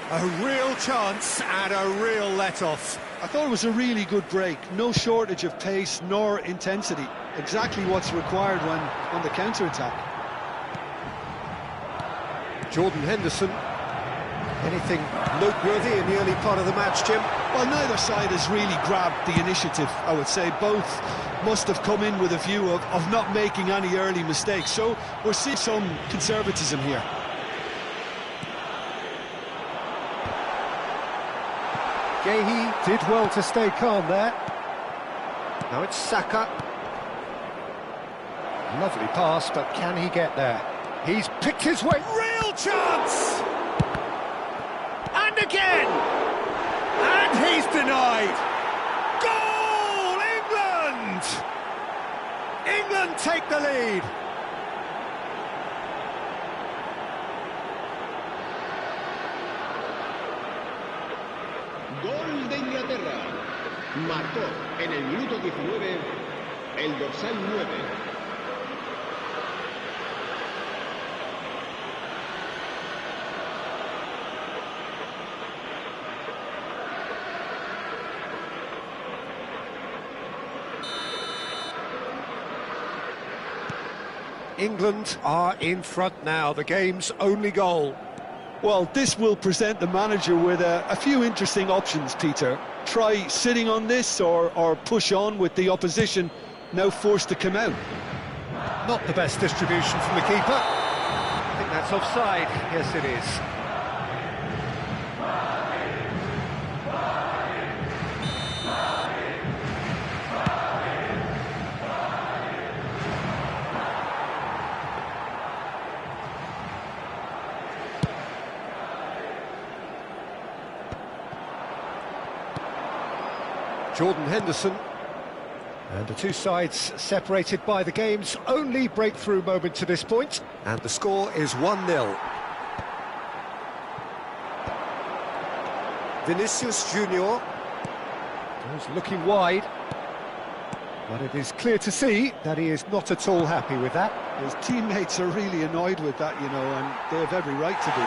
A real chance and a real let-off. I thought it was a really good break. No shortage of pace nor intensity. Exactly what's required when on the counter-attack. Jordan Henderson. Anything noteworthy in the early part of the match, Jim? Well, neither side has really grabbed the initiative, I would say. Both must have come in with a view of not making any early mistakes. So we're seeing some conservatism here. Gehi did well to stay calm there. Now it's Saka. Lovely pass, but can he get there? He's picked his way. Real chance! And again! And he's denied! Goal! England! England take the lead! Gol de Inglaterra. Marcó en el minuto 19 el dorsal 9. England are in front now, the game's only goal. Well, this will present the manager with a few interesting options, Peter. Try sitting on this or push on with the opposition now forced to come out. Not the best distribution from the keeper. I think that's offside. Yes, it is. Jordan Henderson. And the two sides separated by the game's only breakthrough moment to this point. And the score is 1-0. Vinicius Junior goes looking wide. But it is clear to see that he is not at all happy with that. His teammates are really annoyed with that, you know, and they have every right to be.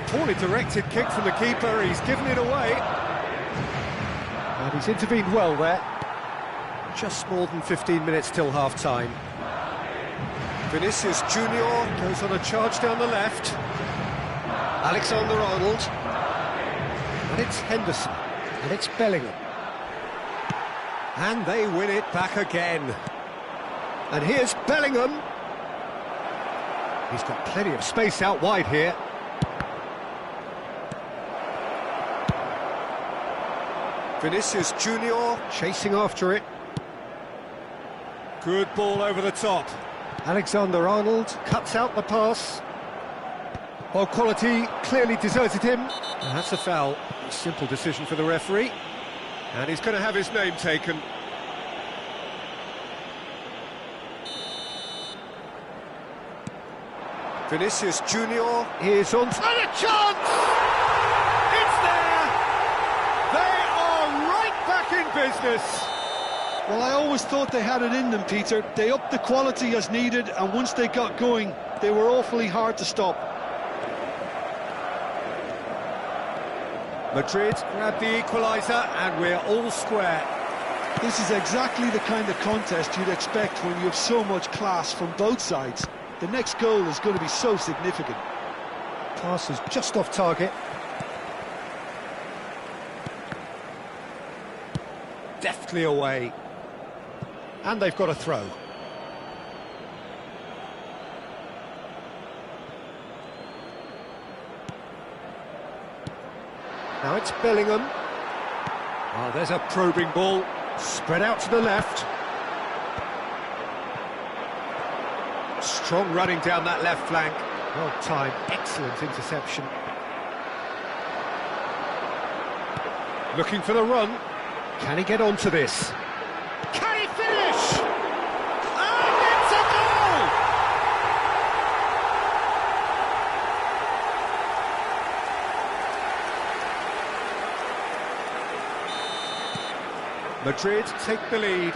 Poorly directed kick from the keeper, he's given it away. And he's intervened well there. Just more than 15 minutes till half-time. Vinicius Junior goes on a charge down the left. Alexander-Arnold. And it's Henderson. And it's Bellingham. And they win it back again. And here's Bellingham. He's got plenty of space out wide here. Vinicius Junior chasing after it. Good ball over the top. Alexander-Arnold cuts out the pass. Well, quality clearly deserted him. And that's a foul. A simple decision for the referee. And he's going to have his name taken. Vinicius Junior is on... And a chance! It's there! They are right back in business! Well, I always thought they had it in them, Peter. They upped the quality as needed, and once they got going, they were awfully hard to stop. Madrid grab the equaliser, and we're all square. This is exactly the kind of contest you'd expect when you have so much class from both sides. The next goal is going to be so significant. Pass is just off target. Deftly away. And they've got a throw. Now it's Bellingham. Oh, there's a probing ball. Spread out to the left. Strong running down that left flank. Well timed, excellent interception. Looking for the run. Can he get onto this? Can he finish? And it's a goal! Madrid take the lead.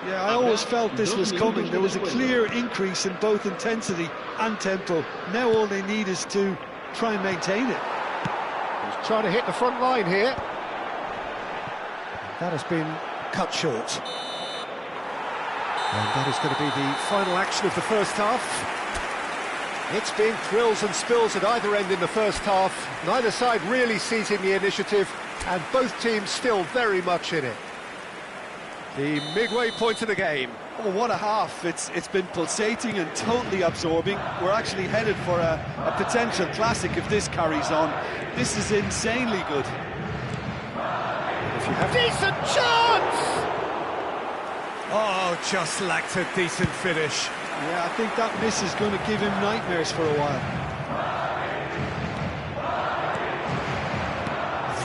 Yeah, I always felt this was coming. There was a clear increase in both intensity and tempo. Now all they need is to try and maintain it. He's trying to hit the front line here. That has been cut short. And that is going to be the final action of the first half. It's been thrills and spills at either end in the first half. Neither side really seizing the initiative, and both teams still very much in it. The midway point of the game. Oh, what a half. It's been pulsating and totally absorbing. We're actually headed for a potential classic if this carries on. This is insanely good. If you have decent chance! Oh, just lacked a decent finish. Yeah, I think that miss is going to give him nightmares for a while.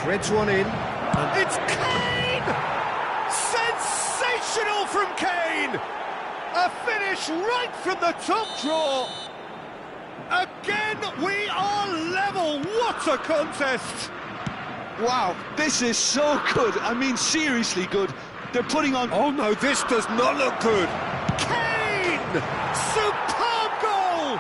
Threads one in. And it's Kane! Sensational from Kane! A finish right from the top draw. Again, we are level. What a contest! Wow, this is so good. I mean, seriously good. They're putting on... Oh no, this does not look good. Kane! Superb goal!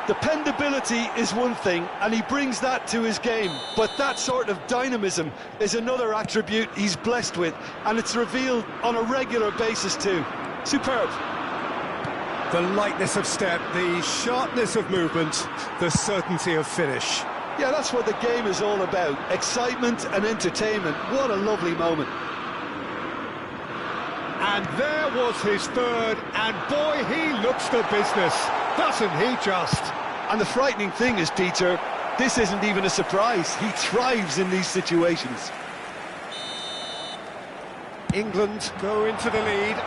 Dependability is one thing, and he brings that to his game. But that sort of dynamism is another attribute he's blessed with, and it's revealed on a regular basis too. Superb. The lightness of step, the sharpness of movement, the certainty of finish. Yeah, that's what the game is all about. Excitement and entertainment. What a lovely moment. And there was his third, and boy, he looks the business, doesn't he just? And the frightening thing is, Peter, this isn't even a surprise. He thrives in these situations. England go into the lead.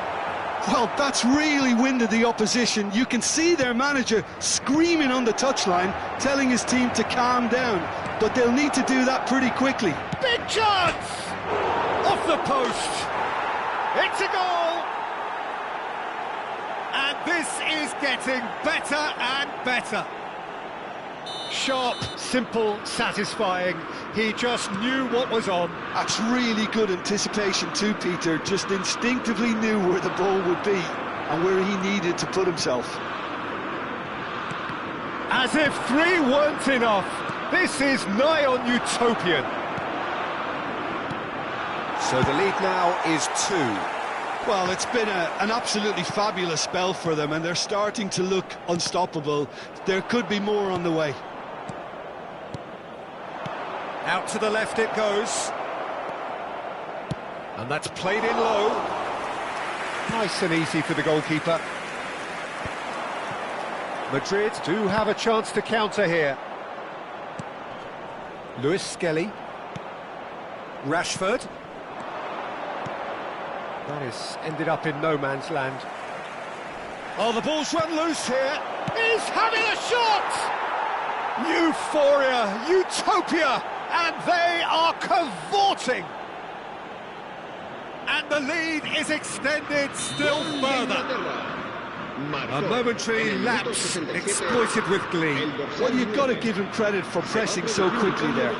Well, that's really winded the opposition. You can see their manager screaming on the touchline, telling his team to calm down. But they'll need to do that pretty quickly. Big chance! Off the post. It's a goal! And this is getting better and better. Sharp, simple, satisfying. He just knew what was on. That's really good anticipation too, Peter. Just instinctively knew where the ball would be and where he needed to put himself. As if three weren't enough. This is nigh on utopian. So the lead now is 2. Well, it's been an absolutely fabulous spell for them, and they're starting to look unstoppable. There could be more on the way. Out to the left it goes. And that's played in low. Nice and easy for the goalkeeper. Madrid do have a chance to counter here. Lewis Skelly. Rashford. That has ended up in no man's land. Oh, the ball's run loose here. He's having a shot! Euphoria, utopia, and they are cavorting. And the lead is extended still further. A momentary lapse exploited with glee. Well, you've got to give him credit for pressing so quickly there.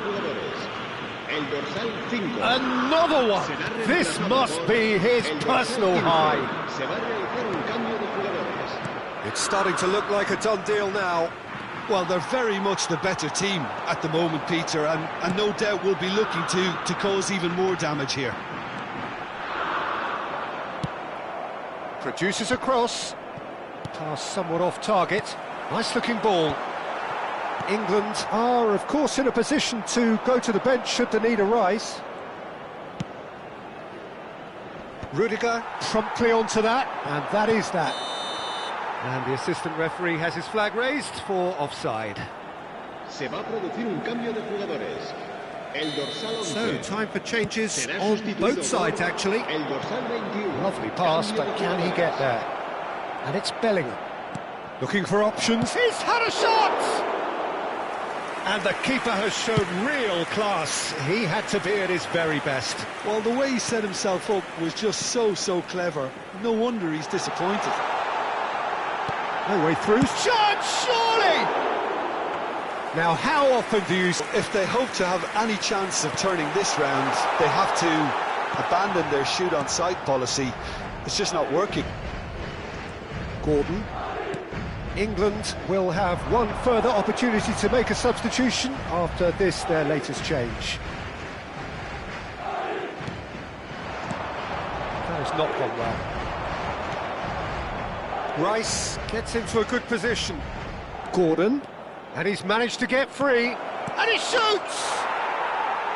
Another one! This must be his personal high. It's starting to look like a done deal now. Well, they're very much the better team at the moment, Peter, and no doubt will be looking to cause even more damage here. Produces a cross. Pass somewhat off target. Nice looking ball. England are, of course, in a position to go to the bench should they need a rise. Rudiger promptly onto that, and that is that. And the assistant referee has his flag raised for offside. Se va a producir un cambio de jugadores. El dorsal 11. So, time for changes on both sides, actually. El dorsal 21. Lovely pass, but can he get there? And it's Bellingham. Looking for options. He's had a shot! And the keeper has shown real class. He had to be at his very best. Well, the way he set himself up was just so clever. No wonder he's disappointed. No way through. Shot, surely! Now, how often do you... If they hope to have any chance of turning this round, they have to abandon their shoot-on-sight policy. It's just not working. Gordon. England will have one further opportunity to make a substitution after this, their latest change. That has not gone well. Rice gets into a good position. Gordon, and he's managed to get free, and he shoots!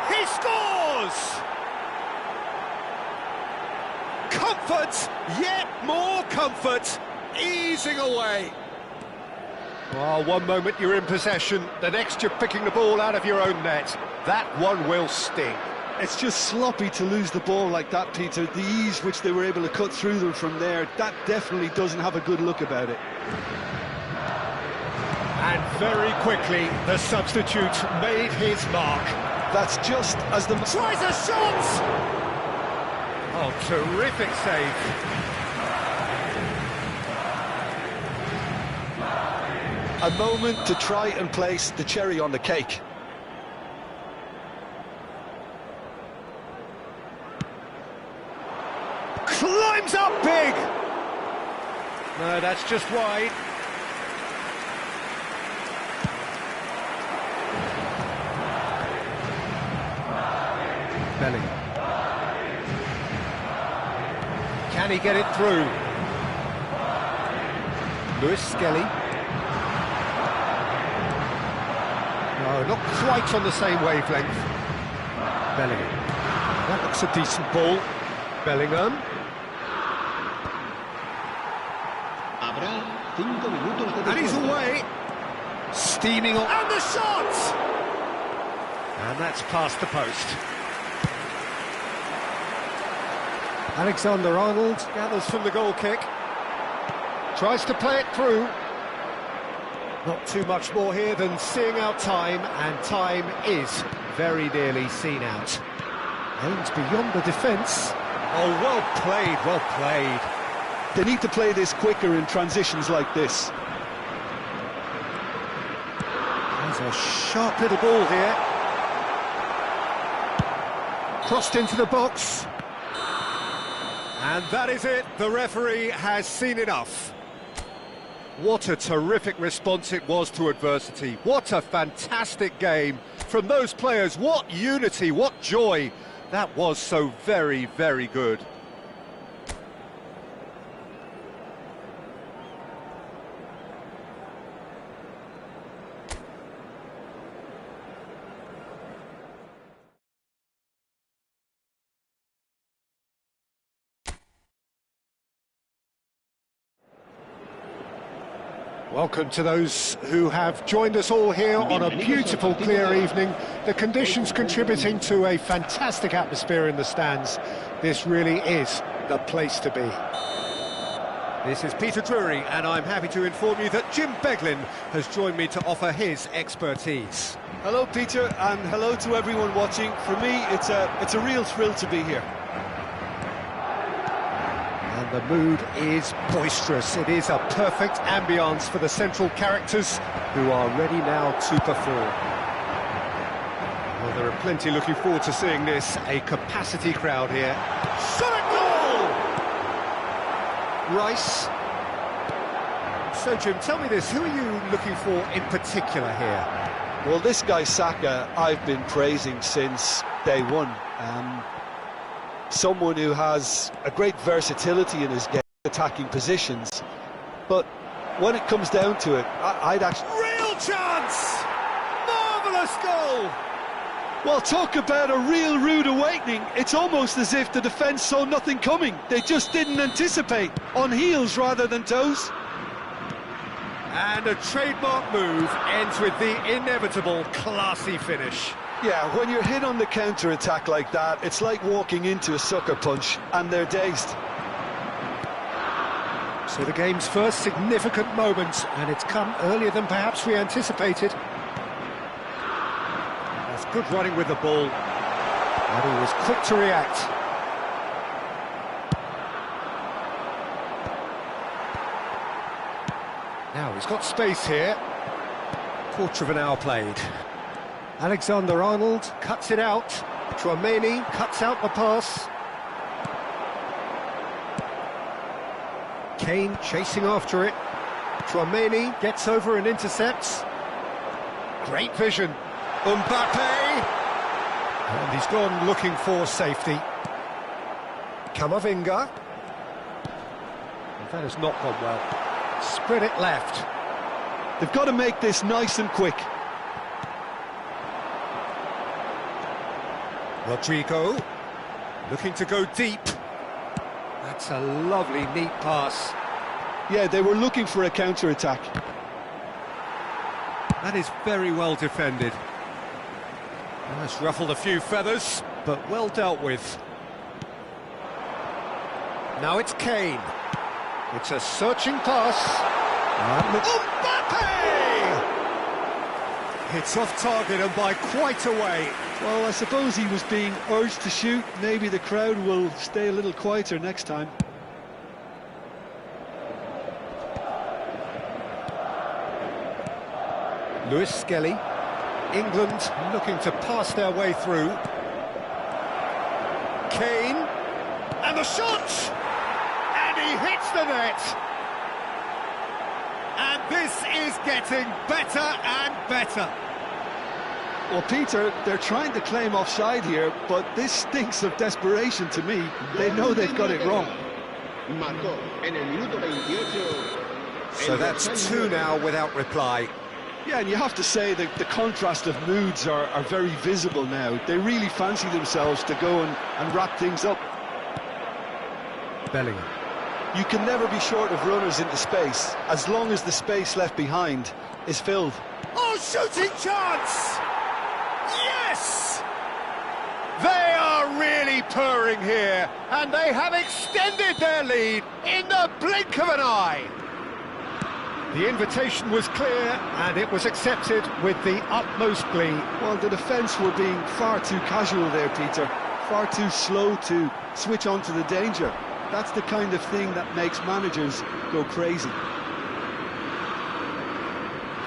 He scores! Comfort, yet more comfort, easing away. Well, one moment you're in possession, the next you're picking the ball out of your own net. That one will sting. It's just sloppy to lose the ball like that, Peter. The ease which they were able to cut through them from there, that definitely doesn't have a good look about it. And very quickly, the substitute made his mark. That's just as the... Tries a shot! Oh, terrific save. A moment to try and place the cherry on the cake. Climbs up big! No, that's just wide. Bellingham. Can he get it through? Lewis Skelly. No, not quite on the same wavelength. Bellingham. That looks a decent ball. Bellingham. Habrá 5 minutos de And he's descuento. away. Steaming on. And the shot! And that's past the post. Alexander-Arnold gathers from the goal kick. Tries to play it through. Not too much more here than seeing out time, and time is very nearly seen out. Aims beyond the defence. Oh, well played, well played. They need to play this quicker in transitions like this. There's a sharp little ball here. Crossed into the box. And that is it. The referee has seen enough. What a terrific response it was to adversity. What a fantastic game from those players. What unity, what joy. That was so very, very good. Welcome to those who have joined us all here on a beautiful, clear evening. The conditions contributing to a fantastic atmosphere in the stands. This really is the place to be. This is Peter Drury, and I'm happy to inform you that Jim Beglin has joined me to offer his expertise. Hello, Peter, and hello to everyone watching. For me, it's a real thrill to be here. And the mood is boisterous. It is a perfect ambience for the central characters who are ready now to perform. Well, there are plenty looking forward to seeing this. A capacity crowd here. Shot at goal! Rice. So, Jim, tell me this. Who are you looking for in particular here? Well, this guy Saka, I've been praising since day one. Someone who has a great versatility in his game, attacking positions, but when it comes down to it, I'd actually... Real chance! Marvellous goal! Well, talk about a real rude awakening. It's almost as if the defence saw nothing coming. They just didn't anticipate, on heels rather than toes. And a trademark move ends with the inevitable classy finish. Yeah, when you're hit on the counter-attack like that, it's like walking into a sucker punch, and they're dazed. So the game's first significant moment, and it's come earlier than perhaps we anticipated. That's good running with the ball, and he was quick to react. Now he's got space here. Quarter of an hour played. Alexander-Arnold cuts it out. Tchouaméni cuts out the pass. Kane chasing after it. Tchouaméni gets over and intercepts. Great vision. Mbappe! And he's gone looking for safety. Camavinga. And that has not gone well. Spread it left. They've got to make this nice and quick. Rodrigo, looking to go deep. That's a lovely, neat pass. Yeah, they were looking for a counter-attack. That is very well defended. That's ruffled a few feathers, but well dealt with. Now it's Kane. It's a searching pass. Mbappe! It's off target and by quite a way. Well, I suppose he was being urged to shoot. Maybe the crowd will stay a little quieter next time. Lewis Skelly. England looking to pass their way through. Kane. And the shot! And he hits the net. And this is getting better and better. Well, Peter, they're trying to claim offside here, but this stinks of desperation to me. They know they've got it wrong. So that's two now without reply. Yeah, and you have to say that the contrast of moods are very visible now. They really fancy themselves to go and wrap things up. Bellingham. You can never be short of runners into space, as long as the space left behind is filled. Oh, shooting chance! Yes! They are really purring here, and they have extended their lead in the blink of an eye. The invitation was clear, and it was accepted with the utmost glee. Well, the defence were being far too casual there, Peter. Far too slow to switch on to the danger. That's the kind of thing that makes managers go crazy.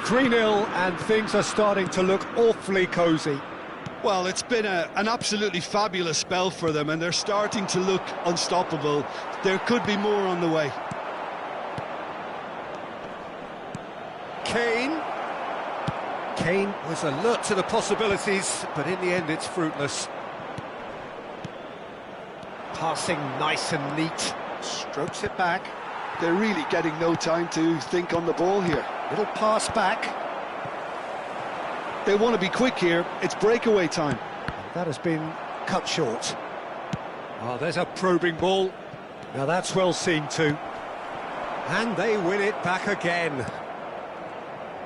3-0, and things are starting to look awfully cosy. Well, it's been an absolutely fabulous spell for them, and they're starting to look unstoppable. There could be more on the way. Kane. Kane was alert to the possibilities, but in the end it's fruitless. Passing nice and neat. Strokes it back. They're really getting no time to think on the ball here. Little pass back. They want to be quick here. It's breakaway time. That has been cut short. Oh, there's a probing ball. Now that's well seen too. And they win it back again.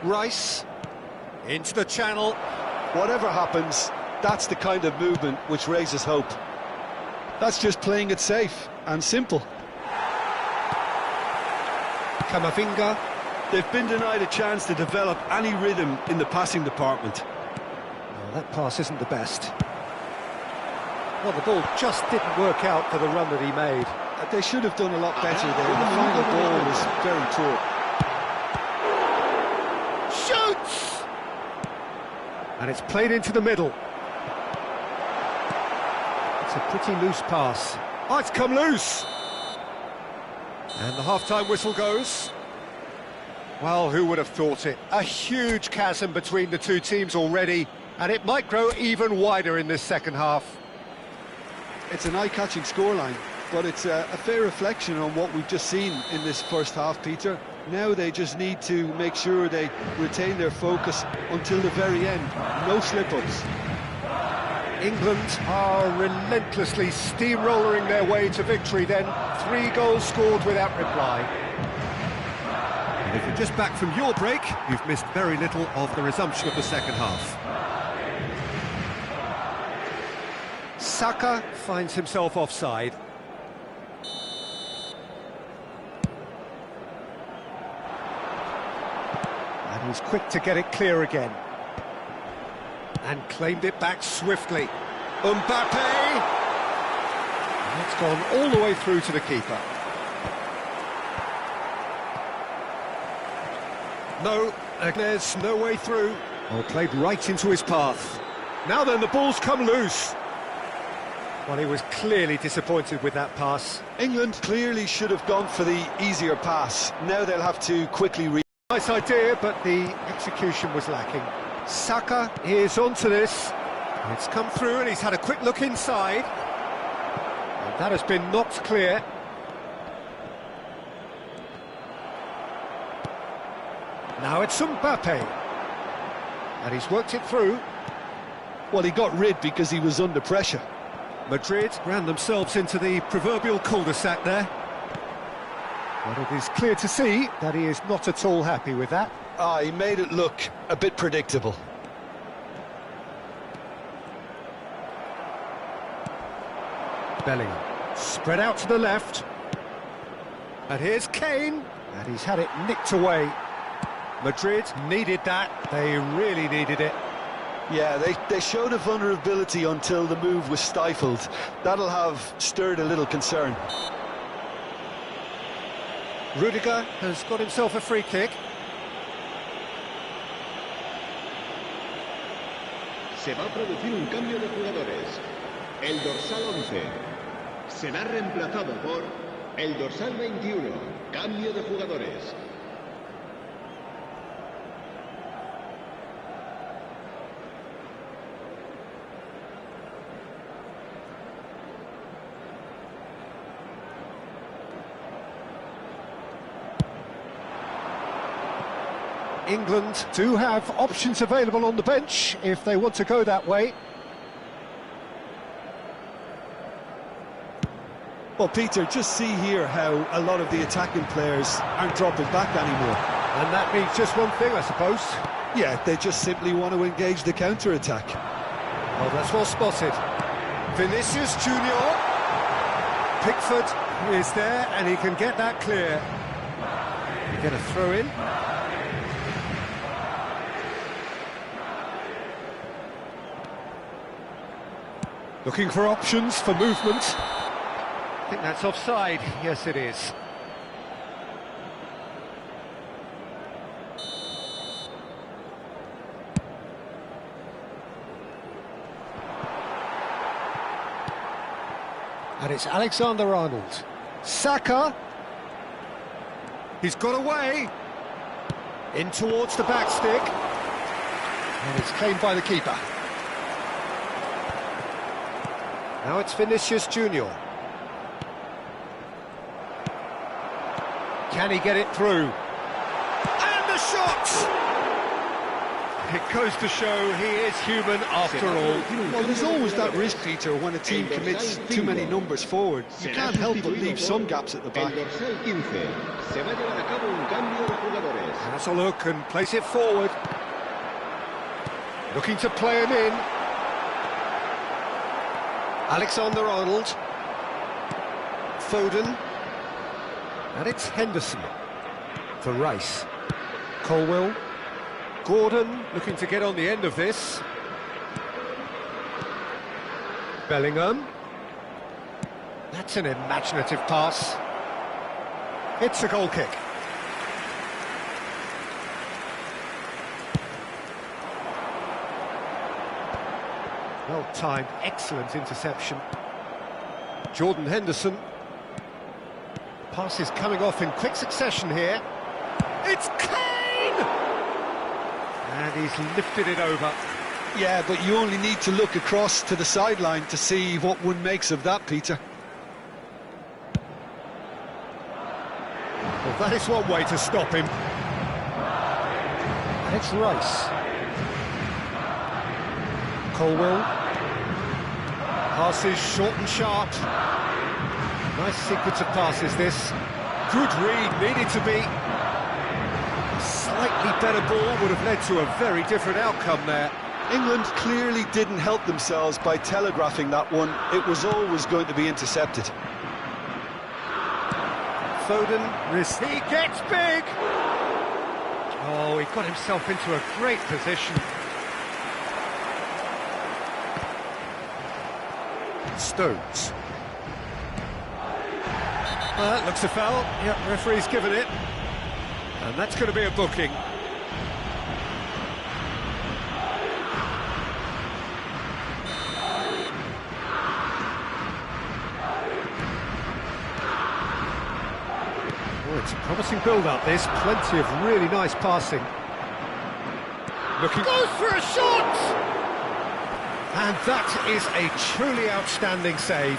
Rice into the channel. Whatever happens, that's the kind of movement which raises hope. That's just playing it safe and simple. Camavinga. They've been denied a chance to develop any rhythm in the passing department. Well, that pass isn't the best. Well, the ball just didn't work out for the run that he made. They should have done a lot better there. The final ball was very poor. Shoots! And it's played into the middle. It's a pretty loose pass. Oh, it's come loose! And the half-time whistle goes. Well, who would have thought it? A huge chasm between the two teams already, and it might grow even wider in this second half. It's an eye-catching scoreline. but it's a fair reflection on what we've just seen in this first half, Peter. Now they just need to make sure they retain their focus until the very end. No slip-ups. England are relentlessly steamrolling their way to victory then. 3 goals scored without reply. And if you're just back from your break, you've missed very little of the resumption of the second half. Saka finds himself offside. And he's quick to get it clear again. And claimed it back swiftly. Mbappe! And it's gone all the way through to the keeper. No, there's no way through. Oh, played right into his path. Now then, the ball's come loose. Well, he was clearly disappointed with that pass. England clearly should have gone for the easier pass. Now they'll have to quickly Nice idea, but the execution was lacking. Saka is onto this. It's come through and he's had a quick look inside. And that has been knocked clear. Now it's Mbappe. And he's worked it through. Well, he got rid because he was under pressure. Madrid ran themselves into the proverbial cul-de-sac there. But it is clear to see that he is not at all happy with that. He made it look a bit predictable. Bellingham, spread out to the left. And here's Kane. And he's had it nicked away. Madrid needed that. They really needed it. Yeah, they showed a vulnerability until the move was stifled. That'll have stirred a little concern. Rudiger has got himself a free kick. Se va a producir un cambio de jugadores. El dorsal 11 será reemplazado por el dorsal 21. Cambio de jugadores. England do have options available on the bench if they want to go that way. Well, Peter, just see here how a lot of the attacking players aren't dropping back anymore. And that means just one thing, I suppose. Yeah, they just simply want to engage the counter-attack. Oh, that's well spotted. Vinicius Junior. Pickford is there and he can get that clear. You get a throw in. Looking for options for movement. I think that's offside. Yes, it is. And it's Alexander-Arnold. Saka. He's got away. In towards the back stick. And it's claimed by the keeper. Now it's Vinicius Junior. Can he get it through? And the shot! It goes to show he is human after all. Well, there's always that risk, Peter, when a team commits too many numbers forward. You can't help but leave some gaps at the back. Has a look and place it forward. Looking to play him in. Alexander-Arnold. Foden. And it's Henderson for Rice. Colwill. Gordon looking to get on the end of this. Bellingham. That's an imaginative pass. It's a goal kick. Well-timed, excellent interception. Jordan Henderson. Pass is coming off in quick succession here. It's Kane! And he's lifted it over. Yeah, but you only need to look across to the sideline to see what one makes of that, Peter. that is one way to stop him. And it's Rice. Colwell. Passes short and sharp. Nice sequence of passes, this. Good read, needed to be. A slightly better ball would have led to a very different outcome there. England clearly didn't help themselves by telegraphing that one. It was always going to be intercepted. Foden, he gets big! Oh, he got himself into a great position. Stones. Well, that looks a foul. Yep, referee's given it. And that's going to be a booking. Oh, it's a promising build-up, this. Plenty of really nice passing. Looking... Goes for a shot! And that is a truly outstanding save.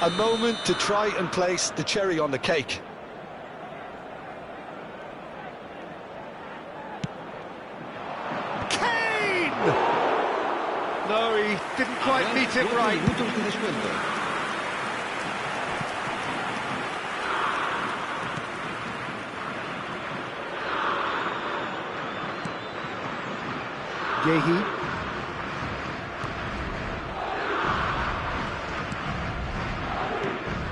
A moment to try and place the cherry on the cake. Kane! No, he didn't quite meet it right. Yehi.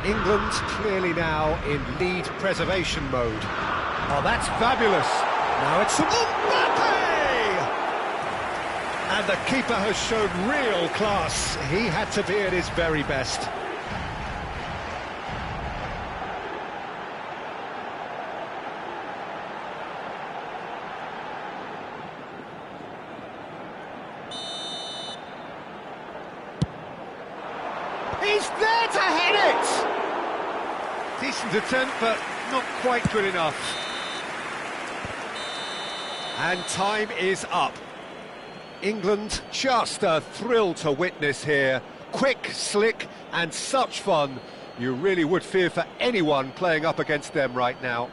England clearly now in lead preservation mode. Oh, that's fabulous. Now it's Mbappe! And the keeper has shown real class. He had to be at his very best. He's there to hit it! Decent attempt, but not quite good enough. And time is up. England, just a thrill to witness here. Quick, slick, and such fun. You really would fear for anyone playing up against them right now.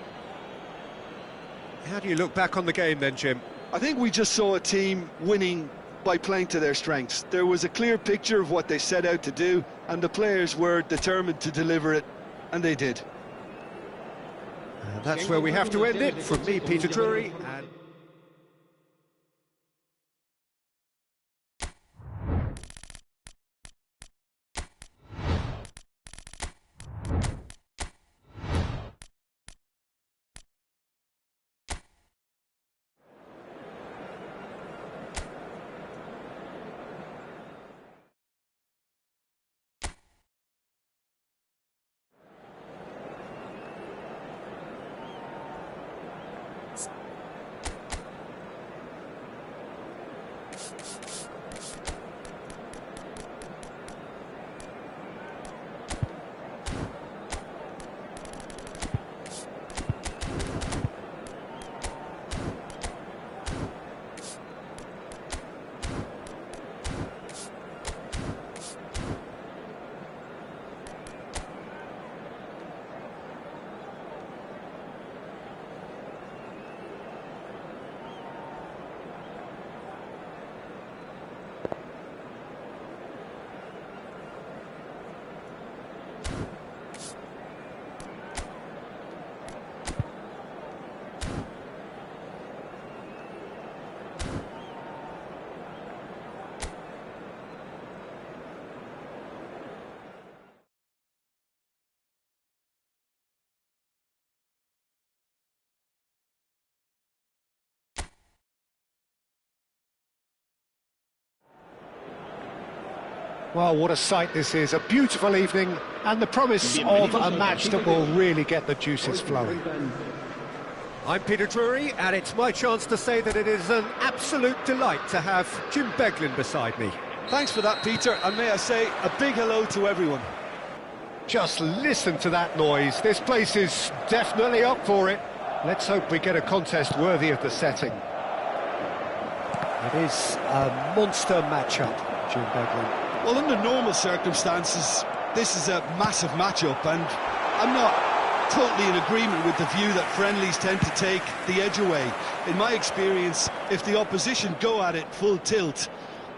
How do you look back on the game then, Jim? I think we just saw a team winning by playing to their strengths. There was a clear picture of what they set out to do, and the players were determined to deliver it, and they did. And that's where we have to end it. From me, Peter Drury, and... Well, what a sight this is. A beautiful evening and the promise of a match that will really get the juices flowing. I'm Peter Drury, and it's my chance to say that it is an absolute delight to have Jim Beglin beside me. Thanks for that, Peter, and may I say a big hello to everyone. Just listen to that noise. This place is definitely up for it. Let's hope we get a contest worthy of the setting. It is a monster matchup, Jim Beglin. Well, under normal circumstances, this is a massive matchup, and I'm not totally in agreement with the view that friendlies tend to take the edge away. In my experience, if the opposition go at it full tilt,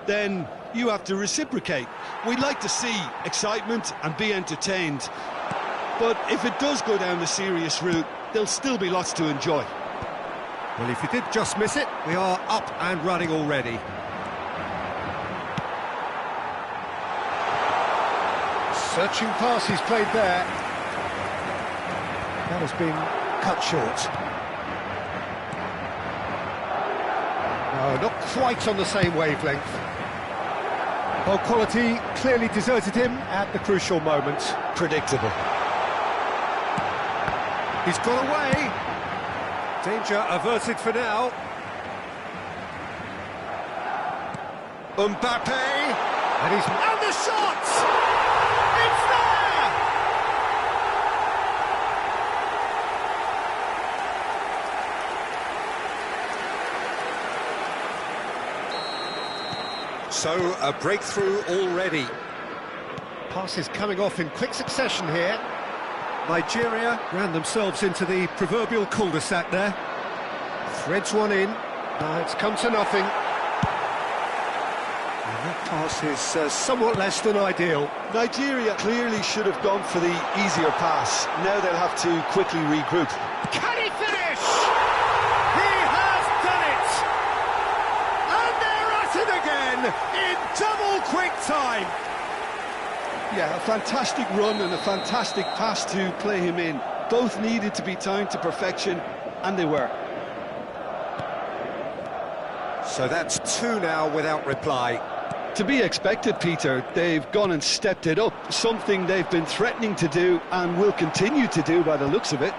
then you have to reciprocate. We'd like to see excitement and be entertained, but if it does go down the serious route, there'll still be lots to enjoy. Well, if you did just miss it, we are up and running already. Searching pass he's played there. That has been cut short. No, not quite on the same wavelength. Well, quality clearly deserted him at the crucial moment. Predictable. He's got away. Danger averted for now. Mbappe. And the shot! It's there! So, a breakthrough already. Passes coming off in quick succession here. Nigeria ran themselves into the proverbial cul-de-sac there. Threads one in. It's come to nothing. And that pass is somewhat less than ideal. Nigeria clearly should have gone for the easier pass. Now they'll have to quickly regroup. Can he finish? He has done it! And they're at it again in double quick time. Yeah, a fantastic run and a fantastic pass to play him in. Both needed to be timed to perfection, and they were. So that's two now without reply. To be expected, Peter. They've gone and stepped it up, something they've been threatening to do and will continue to do by the looks of it.